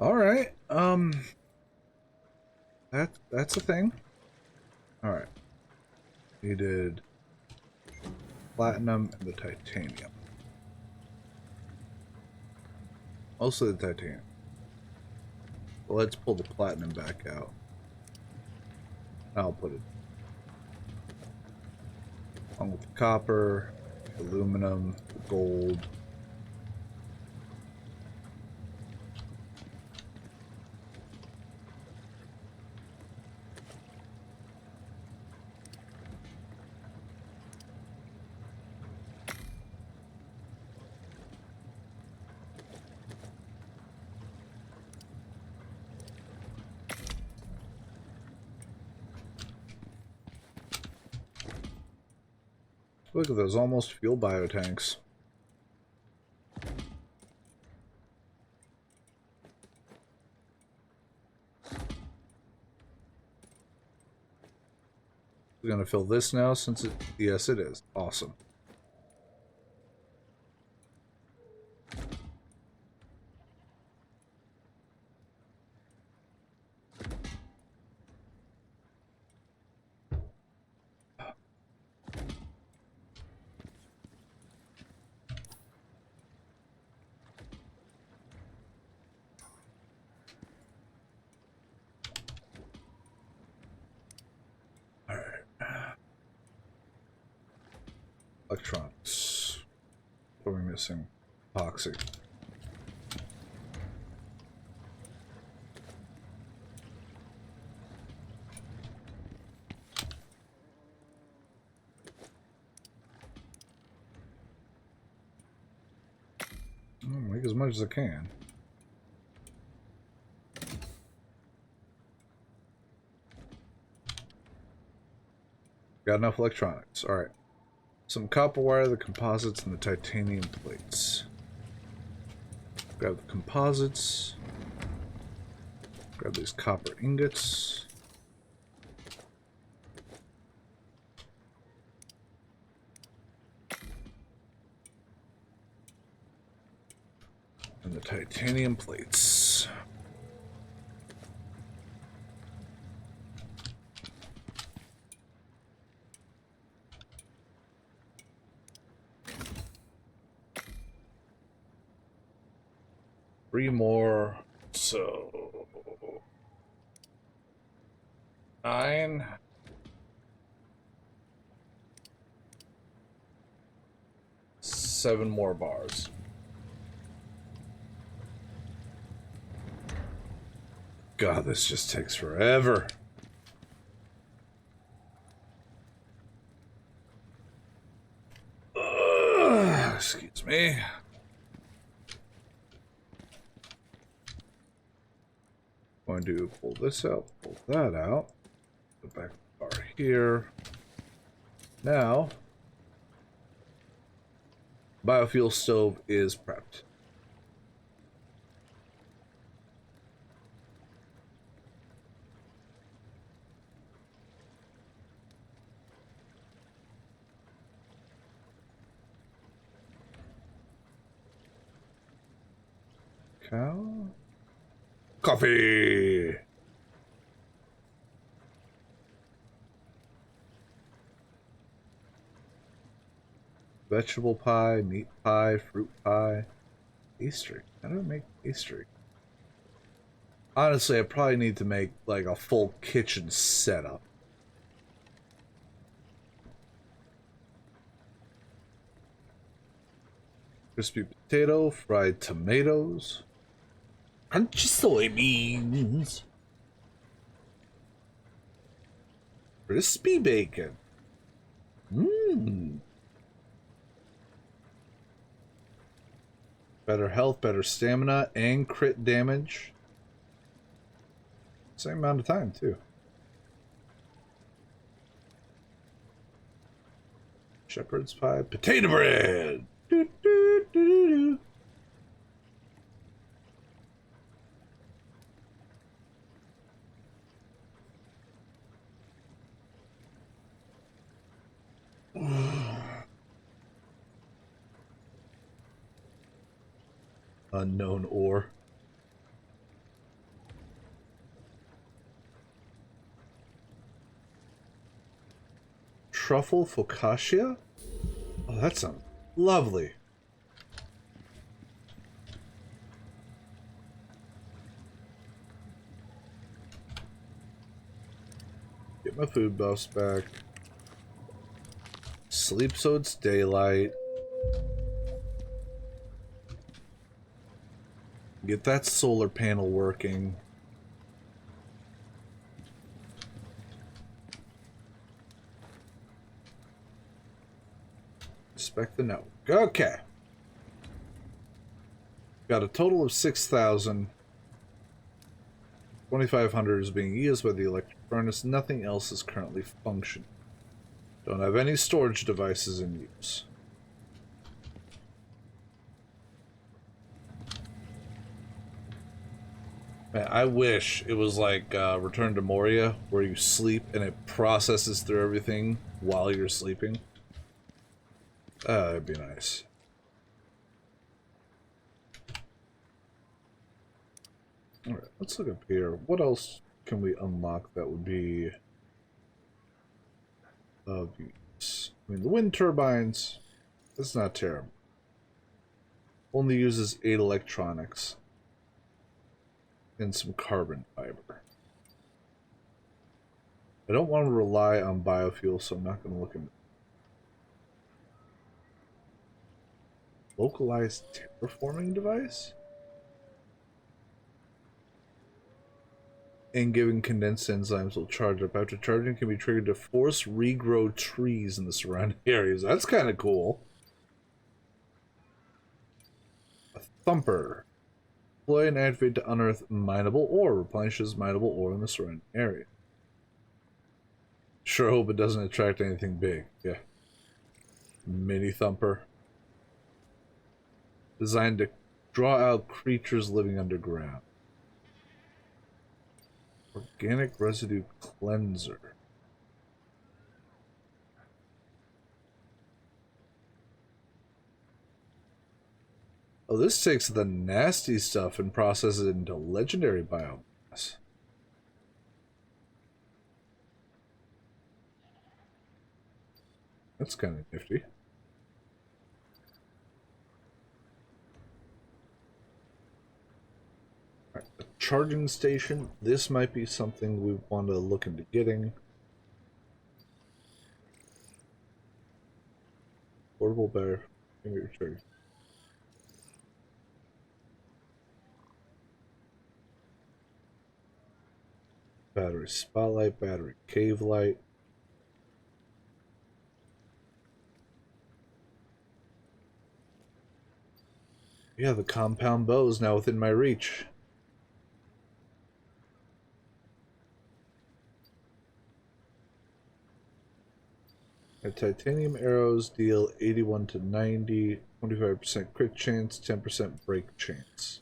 All right. That's a thing. All right. Needed platinum and the titanium. Mostly the titanium. But let's pull the platinum back out. I'll put it along with the copper, aluminum, gold. Look at those almost fuel biotanks. We're gonna fill this now since it, yes it is. Awesome. Electronics. What are we missing? Epoxy. I'll make as much as I can. Got enough electronics. Alright. Some copper wire, the composites, and the titanium plates. Grab the composites. Grab these copper ingots. And the titanium plates. Three more. So 9. Seven more bars. God, this just takes forever. Excuse me. Going to pull this out, pull that out. The back bar here. Now, biofuel stove is prepped. Cow? Coffee! Vegetable pie, meat pie, fruit pie. Pastry. How do I make pastry? Honestly, I probably need to make like a full kitchen setup. Crispy potato, fried tomatoes. Crunchy soybeans. Crispy bacon. Mmm. Better health, better stamina, and crit damage. Same amount of time, too. Shepherd's pie, potato bread. Doo, doo, doo, doo, doo. Unknown ore. Truffle focaccia? Oh, that sounds lovely. Get my food buffs back. Sleep so it's daylight. Get that solar panel working. Inspect the network. Okay. Got a total of 6,000. 2,500 is being used by the electric furnace. Nothing else is currently functioning. Don't have any storage devices in use. Man, I wish it was like Return to Moria, where you sleep and it processes through everything while you're sleeping. That'd be nice. Alright, let's look up here. What else can we unlock that would be of use? I mean, the wind turbines, that's not terrible. Only uses 8 electronics. And some carbon fiber. I don't want to rely on biofuel, so I'm not going to look into localized terraforming device. And giving condensed enzymes will charge up. After charging, can be triggered to force regrow trees in the surrounding areas. That's kind of cool. A thumper. Deploy and activate to unearth mineable ore. Replenishes mineable ore in the surrounding area. Sure hope it doesn't attract anything big. Yeah. Mini thumper. Designed to draw out creatures living underground. Organic residue cleanser. Oh, this takes the nasty stuff and processes it into legendary biomass. That's kind of nifty. Alright, a charging station. This might be something we want to look into getting. Portable battery. Finger charge. Battery spotlight, battery cave light. Yeah, the compound bow is now within my reach. The titanium arrows deal 81 to 90, 25% crit chance, 10% break chance.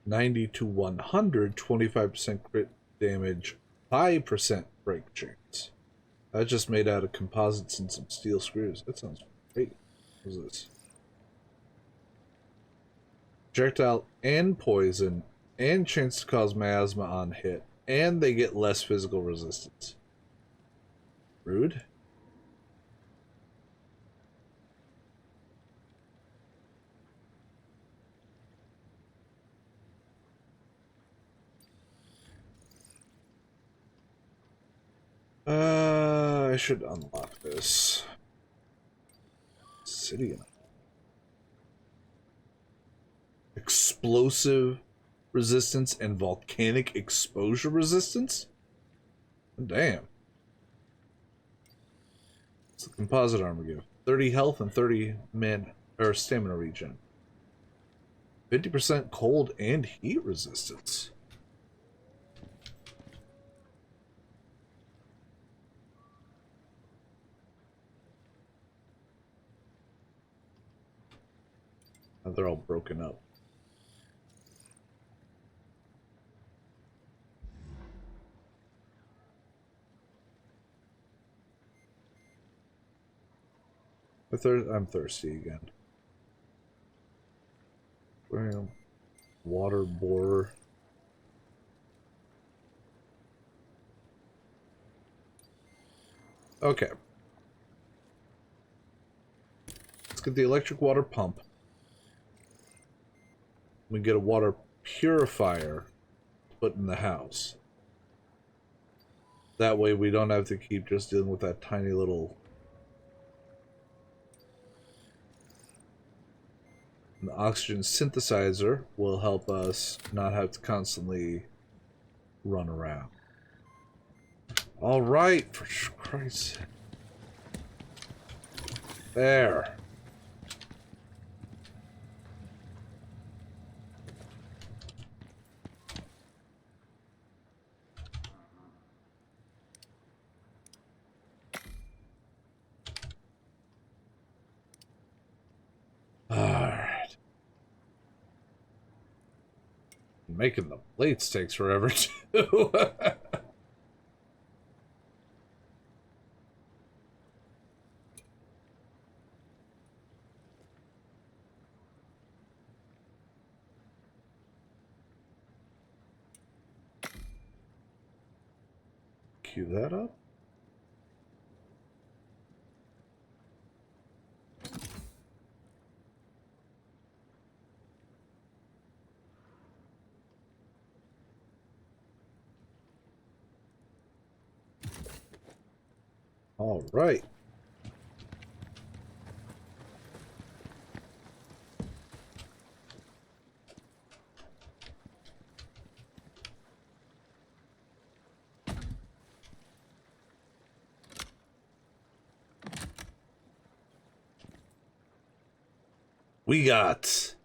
90 to 100, 25% crit damage, 5% break chance. That's just made out of composites and some steel screws. That sounds great. What is this? Projectile and poison, and chance to cause miasma on hit, and they get less physical resistance. Rude. I should unlock this. Obsidian. Explosive resistance and volcanic exposure resistance? Damn. What's the composite armor give? 30 health and 30 stamina regen. 50% cold and heat resistance. Oh, they're all broken up. I'm thirsty again. Water borer. Okay. Let's get the electric water pump. We get a water purifier put in the house. That way we don't have to keep just dealing with that tiny little... The oxygen synthesizer will help us not have to constantly run around. All right, for Christ's sake. There. Alright. Making the plates takes forever too. Cue that up. All right. We got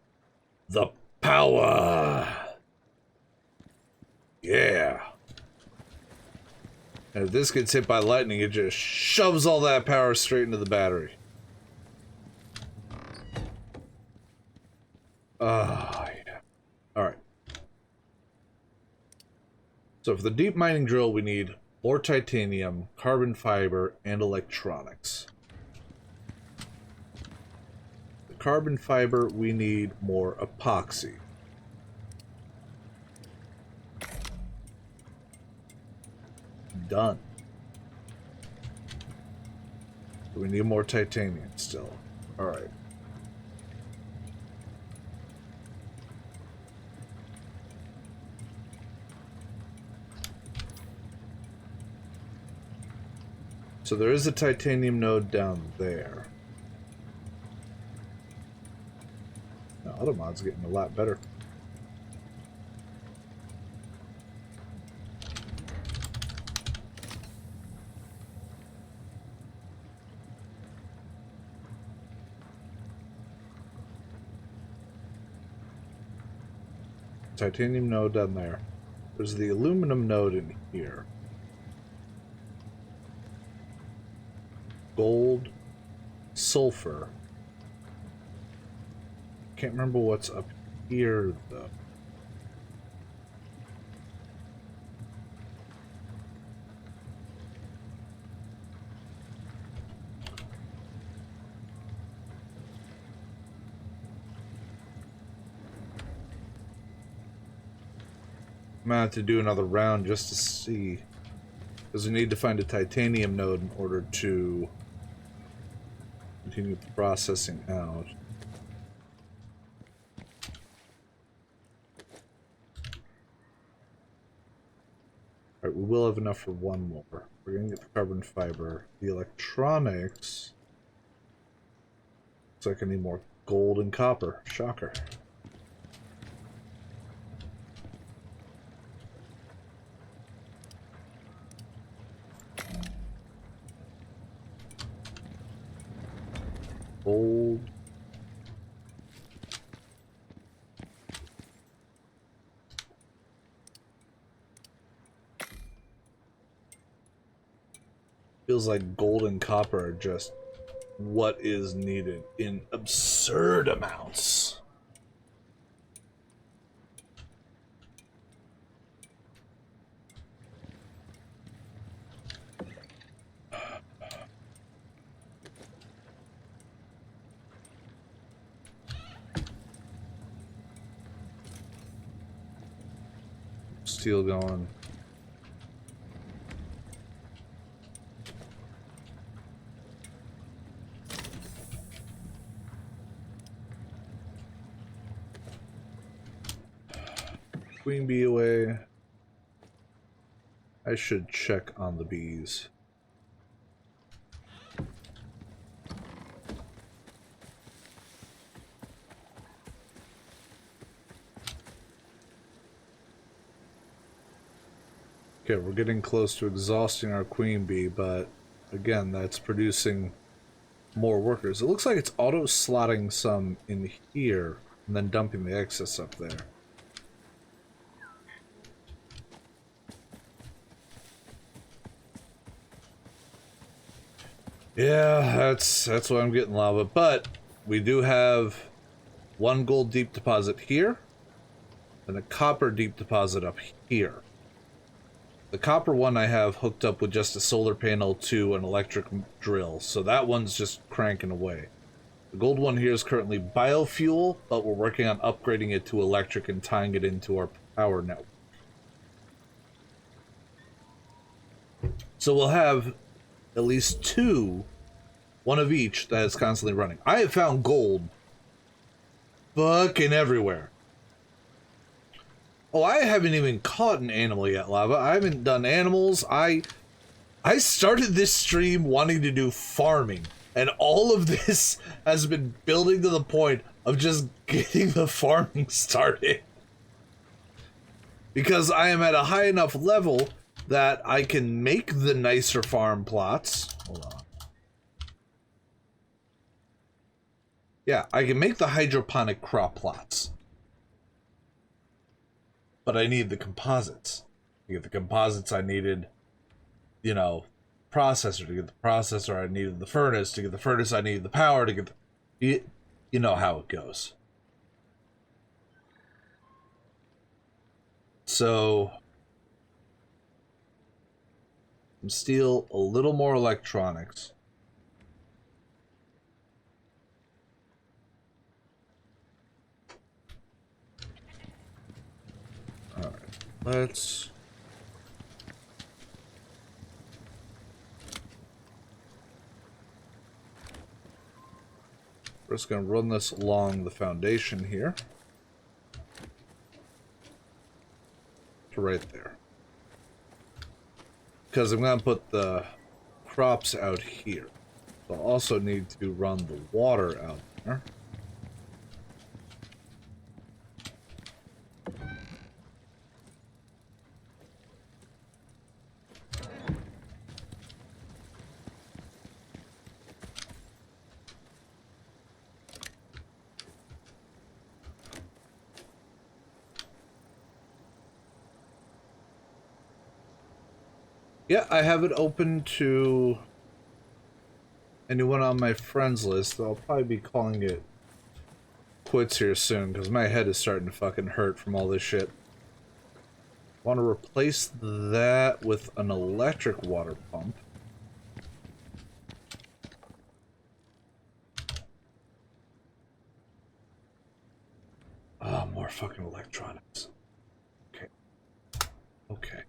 the power. Yeah. And if this gets hit by lightning, it just shoves all that power straight into the battery. Oh, yeah. Alright. So for the deep mining drill, we need more titanium, carbon fiber, and electronics. The carbon fiber, we need more epoxy. Done. We need more titanium still. Alright. So there is a titanium node down there. Now, Automod's getting a lot better. Titanium node down there. There's the aluminum node in here. Gold, sulfur. Can't remember what's up here though. I'm gonna have to do another round just to see, because we need to find a titanium node in order to continue the processing out. Alright, we will have enough for one more. We're gonna get the carbon fiber. The electronics. Looks like I need more gold and copper. Shocker. Gold. Feels like gold and copper are just what is needed in absurd amounts. Steel going. Queen bee away. I should check on the bees. Okay, we're getting close to exhausting our queen bee, but again, that's producing more workers. It looks like it's auto-slotting some in here and then dumping the excess up there. Yeah, that's why I'm getting lava, but we do have one gold deep deposit here and a copper deep deposit up here. The copper one I have hooked up with just a solar panel to an electric drill, so that one's just cranking away. The gold one here is currently biofuel, but we're working on upgrading it to electric and tying it into our power network. So we'll have at least two, one of each, that is constantly running. I have found gold fucking everywhere. Oh, I haven't even caught an animal yet, Lava. I haven't done animals. I started this stream wanting to do farming, and all of this has been building to the point of just getting the farming started. Because I am at a high enough level that I can make the nicer farm plots. Hold on. Yeah, I can make the hydroponic crop plots. But I need the composites. To get the composites I needed you know, processor. To get the processor, I needed the furnace. To get the furnace, I needed the power. To get the... You know how it goes. So... some steel, a little more electronics. Alright, let's... we're just going to run this along the foundation here. To right there. Because I'm going to put the crops out here. So I'll also need to run the water out there. Yeah, I have it open to anyone on my friends list. I'll probably be calling it quits here soon because my head is starting to fucking hurt from all this shit. Want to replace that with an electric water pump. Ah, more fucking electronics. Okay. Okay.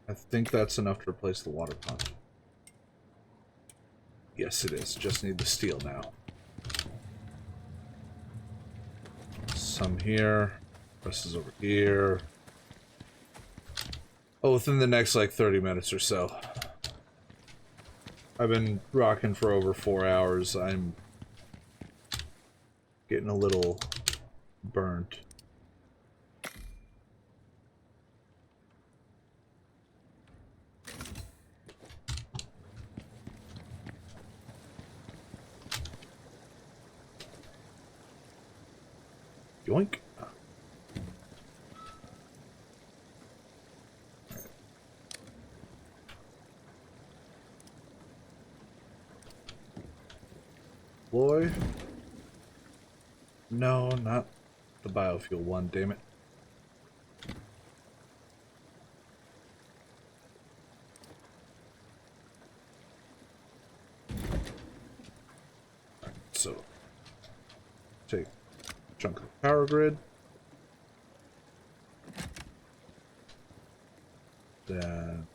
I think that's enough to replace the water pump. Yes, it is. Just need the steel now. Some here. Rest is over here. Oh, within the next, like, 30 minutes or so. I've been rocking for over 4 hours. I'm getting a little burnt. Yoink. Boy. No, not the biofuel one, damn it. Alright, so take a chunk of the power grid. Then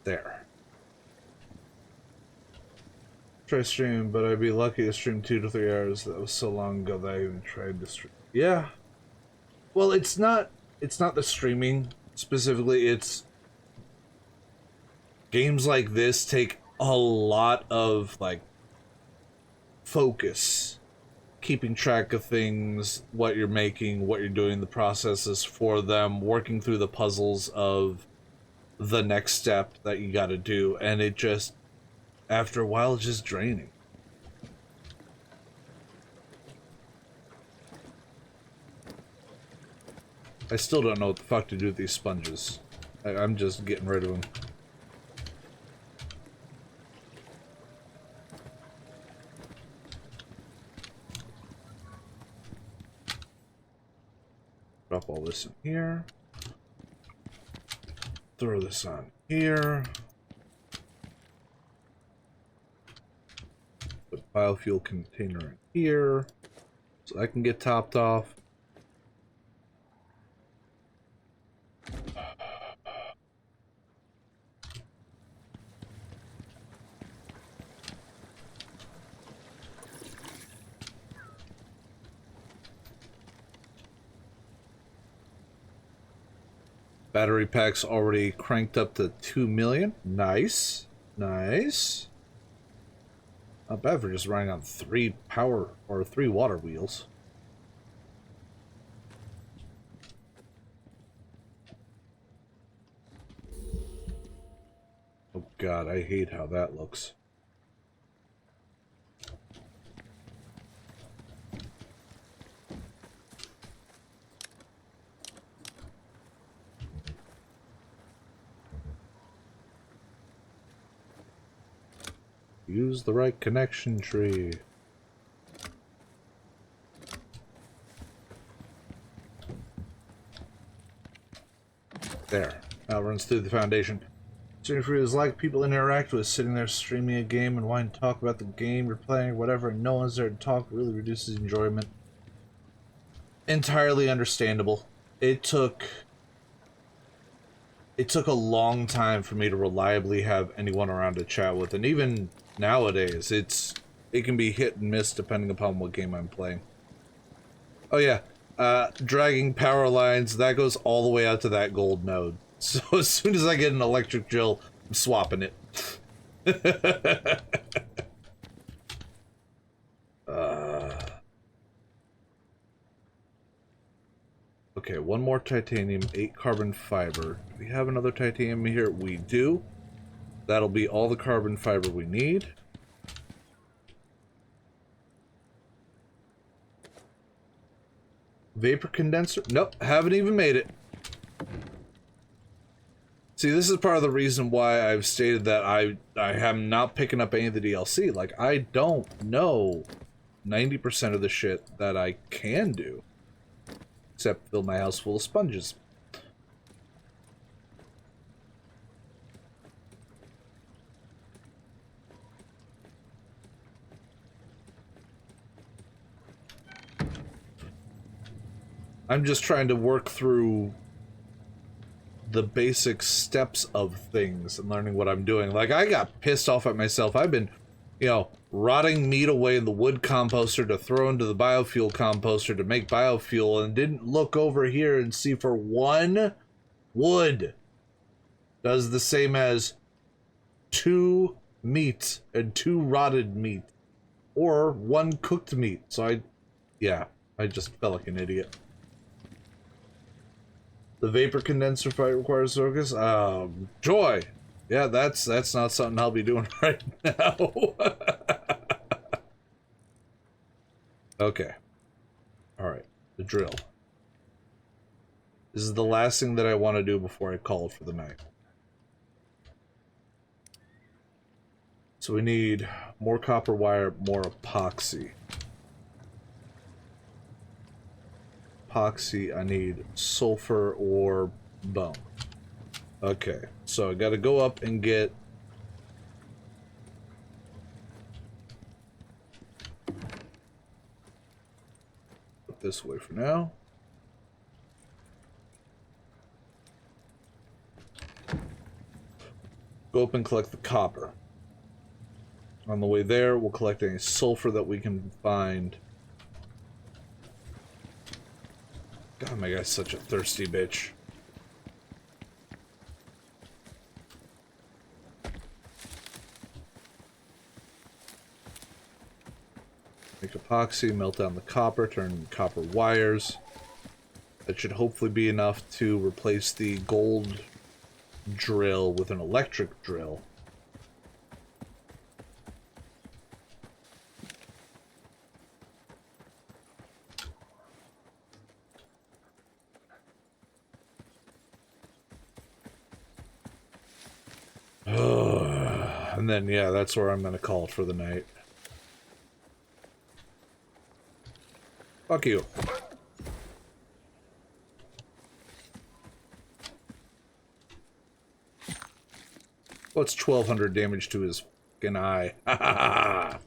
there. Try stream, but I'd be lucky to stream 2 to 3 hours. That was so long ago that I even tried to stream. Yeah. Well, it's not the streaming specifically, it's games like this take a lot of like focus, keeping track of things, what you're making, what you're doing, the processes for them, working through the puzzles of the next step that you got to do, and it just, after a while, it's just draining. I still don't know what the fuck to do with these sponges. I'm just getting rid of them. Drop all this in here. Throw this on here. Put biofuel container in here. So I can get topped off. Battery pack's already cranked up to 2 million. Nice. Nice. Not bad for just running on 3 power or 3 water wheels. Oh god, I hate how that looks. use the right connection tree. There. Now it runs through the foundation. Streaming for you is like people interact with, sitting there streaming a game and wanting to talk about the game you're playing or whatever, and no one's there to talk. Really reduces enjoyment. Entirely understandable. It took a long time for me to reliably have anyone around to chat with, and even nowadays it can be hit and miss depending upon what game I'm playing. Oh yeah, dragging power lines, that goes all the way out to that gold node. So as soon as I get an electric drill, I'm swapping it. Okay, one more titanium, 8 carbon fiber. Do we have another titanium here? We do. That'll be all the carbon fiber we need. Vapor condenser? Nope, haven't even made it. See, this is part of the reason why I've stated that I am not picking up any of the DLC. Like, I don't know 90% of the shit that I can do. Except fill my house full of sponges. I'm just trying to work through the basic steps of things and learning what I'm doing. Like, I got pissed off at myself. I've been, you know, rotting meat away in the wood composter to throw into the biofuel composter to make biofuel, and didn't look over here and see for one wood does the same as 2 meat and 2 rotted meat, or 1 cooked meat. So I just felt like an idiot. The vapor condenser fight requires focus. Joy. Yeah, that's not something I'll be doing right now. Okay. Alright. The drill. This is the last thing that I want to do before I call it for the night. So we need more copper wire, more epoxy. Epoxy, I need sulfur or bone. Okay, so I gotta go up and get put this way for now. Go up and collect the copper. On the way there, we'll collect any sulfur that we can find. God, my guy's such a thirsty bitch. Make epoxy, melt down the copper, turn copper wires. That should hopefully be enough to replace the gold drill with an electric drill. And then, yeah, that's where I'm gonna call it for the night. Fuck you. What's 1200 damage to his fucking eye? Ha ha ha!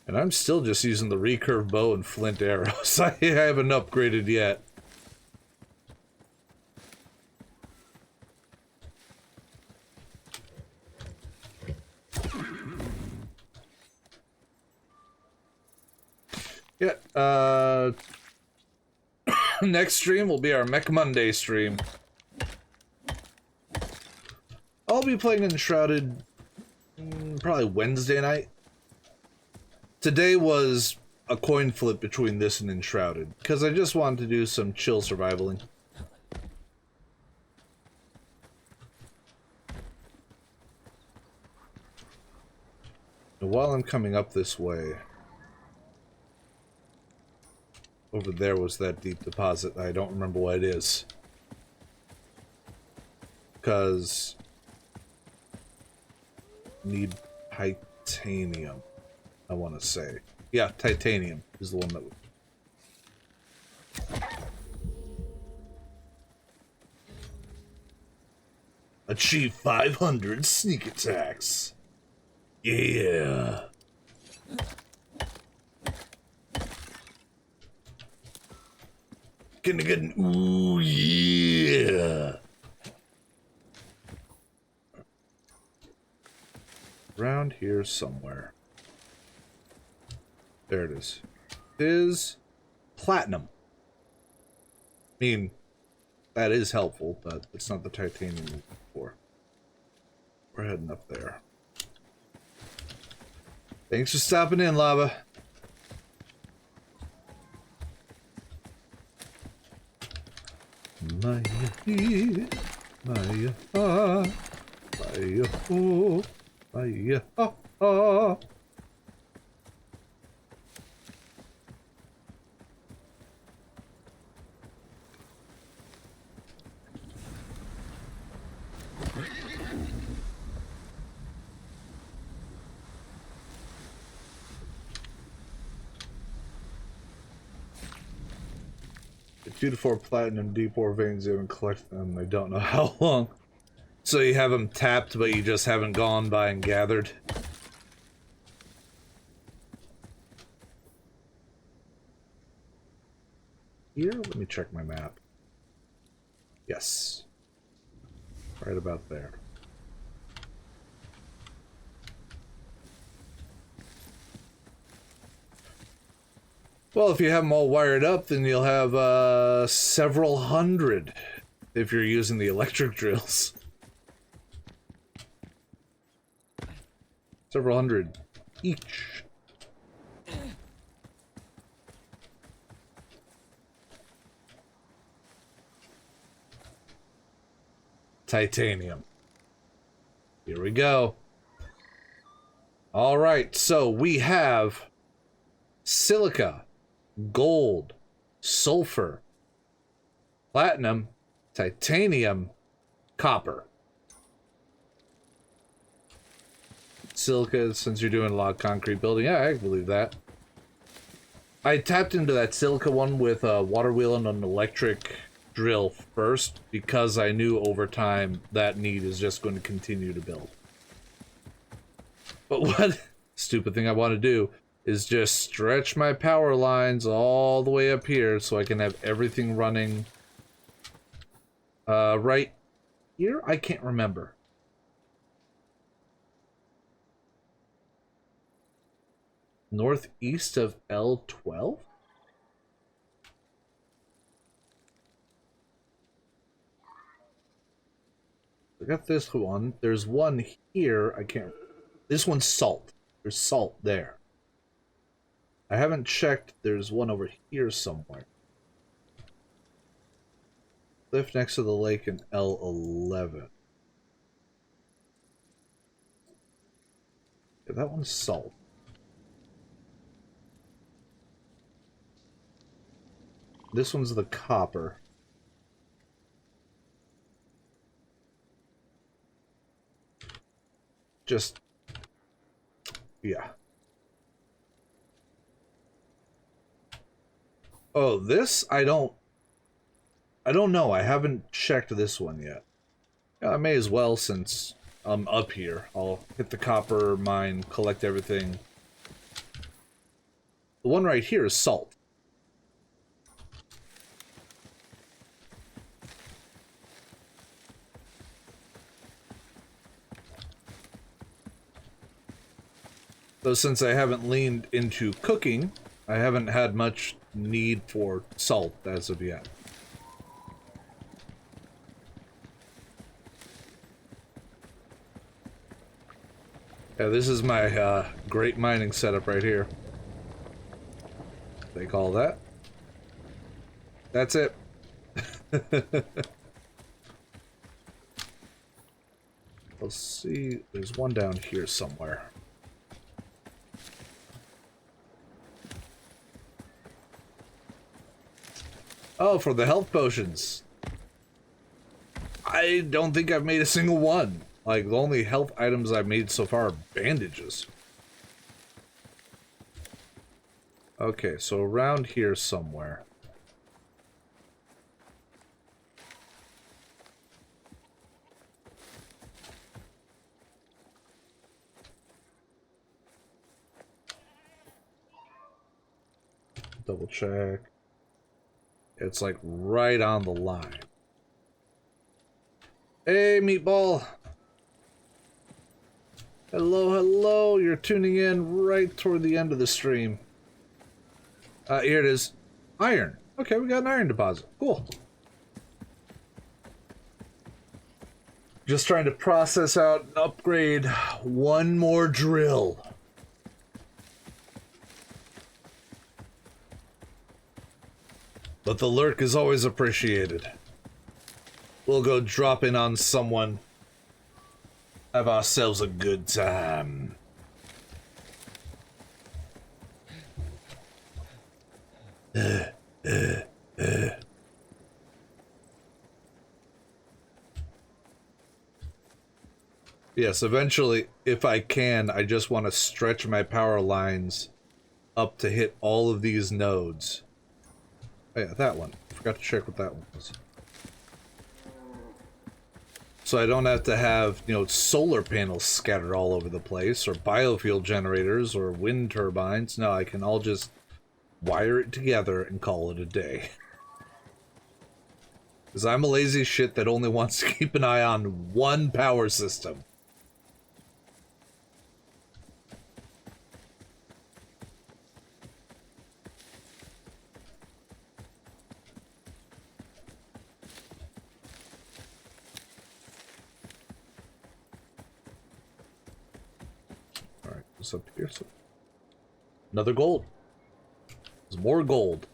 And I'm still just using the recurve bow and flint arrows. I haven't upgraded yet. Yeah, next stream will be our Mech Monday stream. I'll be playing Enshrouded probably Wednesday night. Today was a coin flip between this and Enshrouded, because I just wanted to do some chill survivaling. And while I'm coming up this way, over there was that deep deposit. I don't remember what it is. Because need titanium, I want to say. Yeah, titanium is the one that... Achieve 500 sneak attacks. Yeah. Gonna get an ooh yeah. Around here somewhere. There it is. It is platinum. I mean, that is helpful, but it's not the titanium we're looking for. We're heading up there. Thanks for stopping in, Lava. Maya, Maya, Maya, oh, Maya, oh. The 2 to 4 platinum D4 veins, you haven't collected them. I don't know how long. So you have them tapped, but you just haven't gone by and gathered. Here, let me check my map. Yes. Right about there. Well, if you have them all wired up, then you'll have several hundred if you're using the electric drills. Several hundred each. Titanium. Here we go. All right, so we have silica, gold, sulfur, platinum, titanium, copper. Silica, since you're doing a lot of concrete building, yeah, I believe that. I tapped into that silica one with a water wheel and an electric drill first because I knew over time that need is just going to continue to build. But what stupid thing I want to do is just stretch my power lines all the way up here so I can have everything running right here? I can't remember. Northeast of L12? I got this one. There's one here. I can't... This one's salt. There's salt there. I haven't checked. There's one over here somewhere. Lift next to the lake in L11. Yeah, that one's salt. This one's the copper. Just... yeah. Oh, this? I don't know. I haven't checked this one yet. Yeah, I may as well since I'm up here. I'll hit the copper mine, collect everything. The one right here is salt. So since I haven't leaned into cooking, I haven't had much need for salt as of yet. Yeah, this is my great mining setup right here. They call that. That's it. Let's see, there's one down here somewhere. Oh, for the health potions. I don't think I've made a single one, Like, the only health items I've made so far are bandages. Okay, so around here somewhere. Double check. It's like right on the line. Hey, Meatball. Hello, hello. You're tuning in right toward the end of the stream. Here it is. Iron. Okay, we got an iron deposit. Cool. Just trying to process out and upgrade one more drill. But the lurk is always appreciated. We'll go drop in on someone. Have ourselves a good time. Yes, eventually, if I can, I just want to stretch my power lines up to hit all of these nodes. Oh yeah, that one. Forgot to check what that one was. So I don't have to have, you know, solar panels scattered all over the place, or biofuel generators, or wind turbines. No, I can all just wire it together and call it a day. Because I'm a lazy shit that only wants to keep an eye on one power system. Alright, what's up here? So, another gold. There's more gold.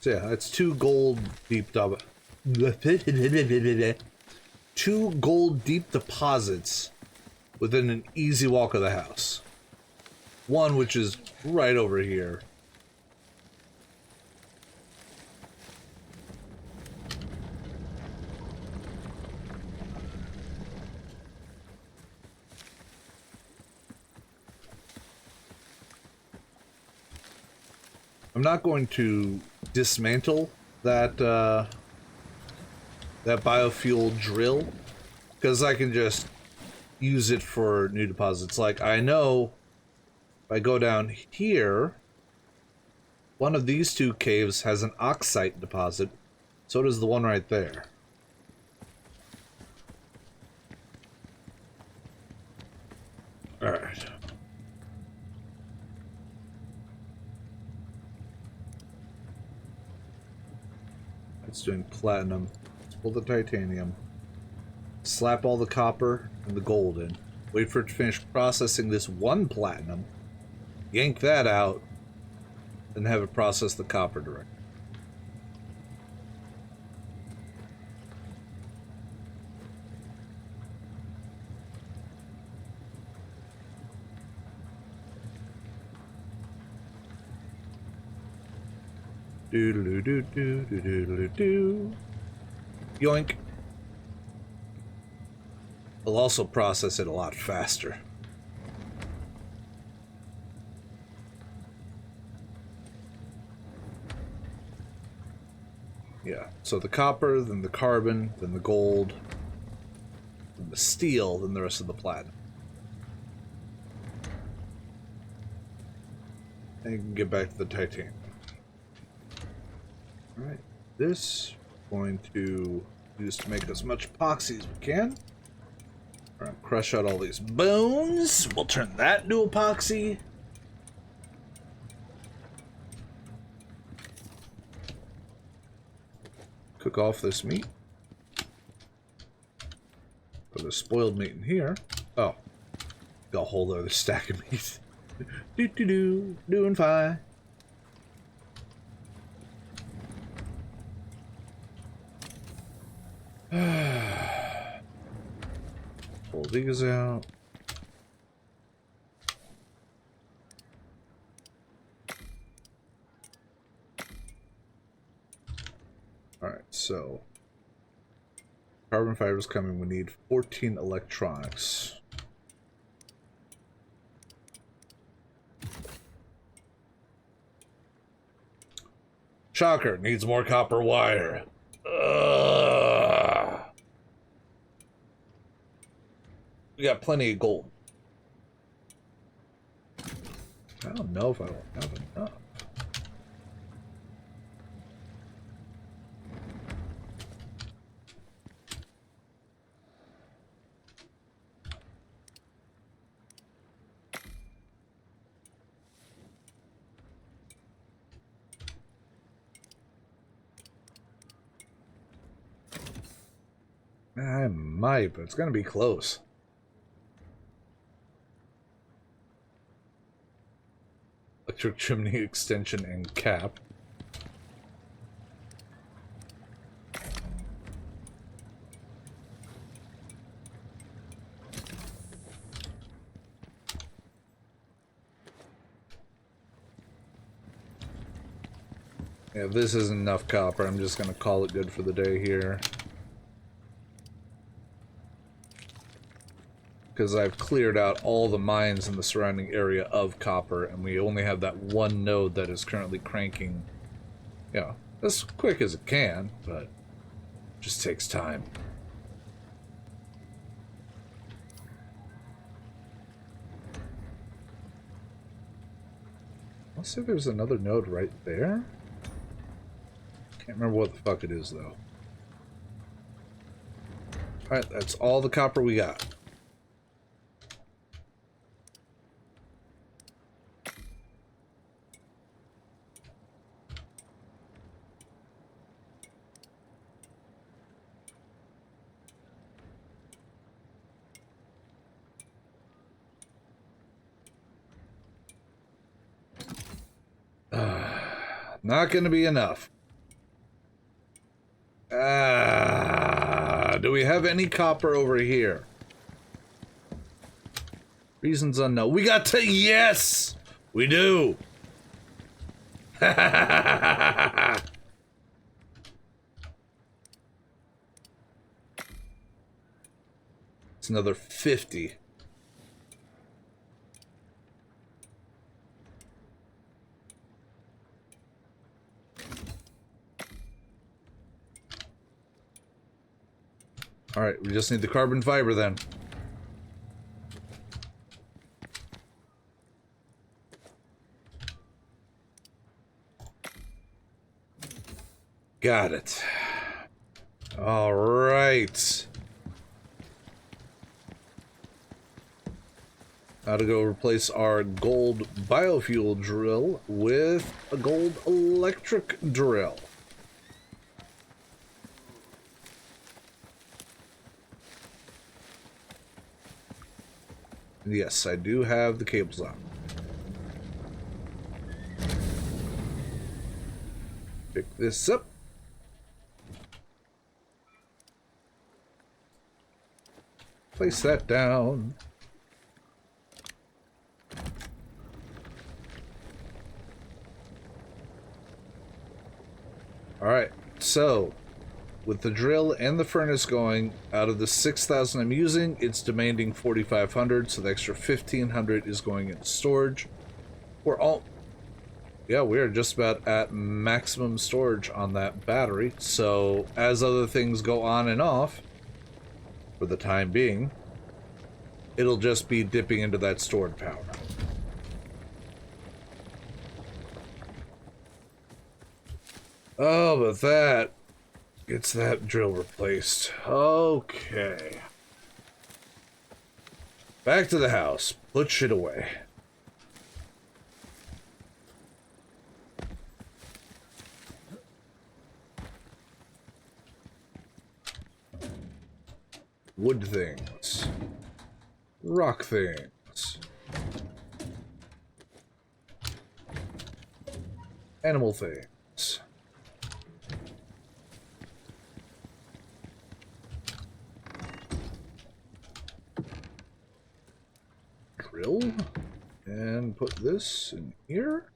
So yeah, that's 2 gold deep 2 gold deep deposits within an easy walk of the house. One which is right over here. I'm not going to dismantle that that biofuel drill, because I can just use it for new deposits. Like, I know if I go down here, one of these 2 caves has an oxite deposit. So does the one right there. Alright. It's doing platinum. Let's pull the titanium. Slap all the copper and the gold in. Wait for it to finish processing this 1 platinum. Yank that out. Then have it process the copper directly. Doodle doo doo doo doo doo. Yoink. It'll also process it a lot faster. Yeah, so the copper, then the carbon, then the gold, then the steel, then the rest of the platinum. And you can get back to the titanium. Alright, this going to use to make as much epoxy as we can. Alright, crush out all these bones. We'll turn that into epoxy. Cook off this meat. Put the spoiled meat in here. Oh, got a whole other stack of meat. Doing fine. these out. Alright, so carbon fiber's coming. We need 14 electronics. Shocker, needs more copper wire. Ugh. We got plenty of gold. I don't know if I will have enough. I might, but it's gonna be close. Electric chimney extension and cap. Yeah, if this isn't enough copper, I'm just gonna call it good for the day here. Because I've cleared out all the mines in the surrounding area of copper, and we only have that one node that is currently cranking, you know, as quick as it can, but it just takes time. Let's see if there's another node right there. Can't remember what the fuck it is, though. Alright, that's all the copper we got. Not gonna be enough. Do we have any copper over here? Reasons unknown. We got to... Yes! We do! It's another 50. Alright, we just need the carbon fiber then. Got it. Alright. Now to go replace our gold biofuel drill with a gold electric drill. Yes, I do have the cables on. Pick this up. Place that down. Alright, so with the drill and the furnace going, out of the 6,000 I'm using, it's demanding 4,500, so the extra 1,500 is going into storage. Yeah, we're just about at maximum storage on that battery, so as other things go on and off, for the time being, it'll just be dipping into that stored power. Oh, but that gets that drill replaced. Okay. Back to the house. Put shit away. Wood things. Rock things. Animal things. drill and put this in here.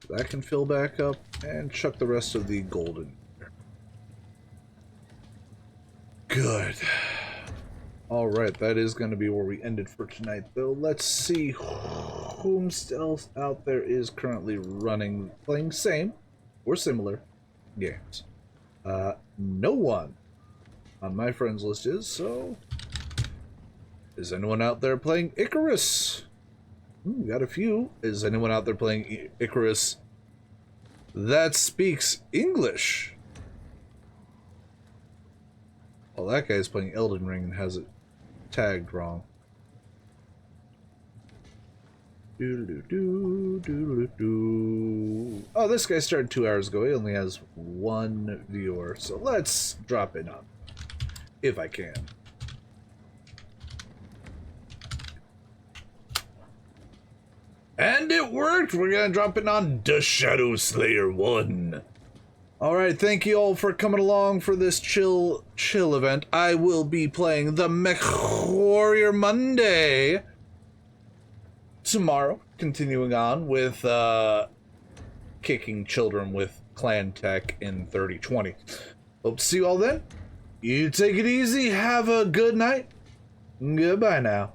That can fill back up and chuck the rest of the gold in here. Good. Alright, that is going to be where we ended for tonight, though. Let's see whom else out there is currently playing same or similar games. No one on my friends list is, so... Is anyone out there playing Icarus? We got a few. Is anyone out there playing Icarus that speaks English? Well, that guy's playing Elden Ring and has it tagged wrong. Oh, this guy started 2 hours ago. He only has 1 viewer, so let's drop in on, if I can. And it worked! We're gonna drop in on The Shadow Slayer 1. Alright, thank you all for coming along for this chill event. I will be playing the Mech Warrior Monday tomorrow, continuing on with kicking children with clan tech in 3020. Hope to see you all then. You take it easy, have a good night. Goodbye now.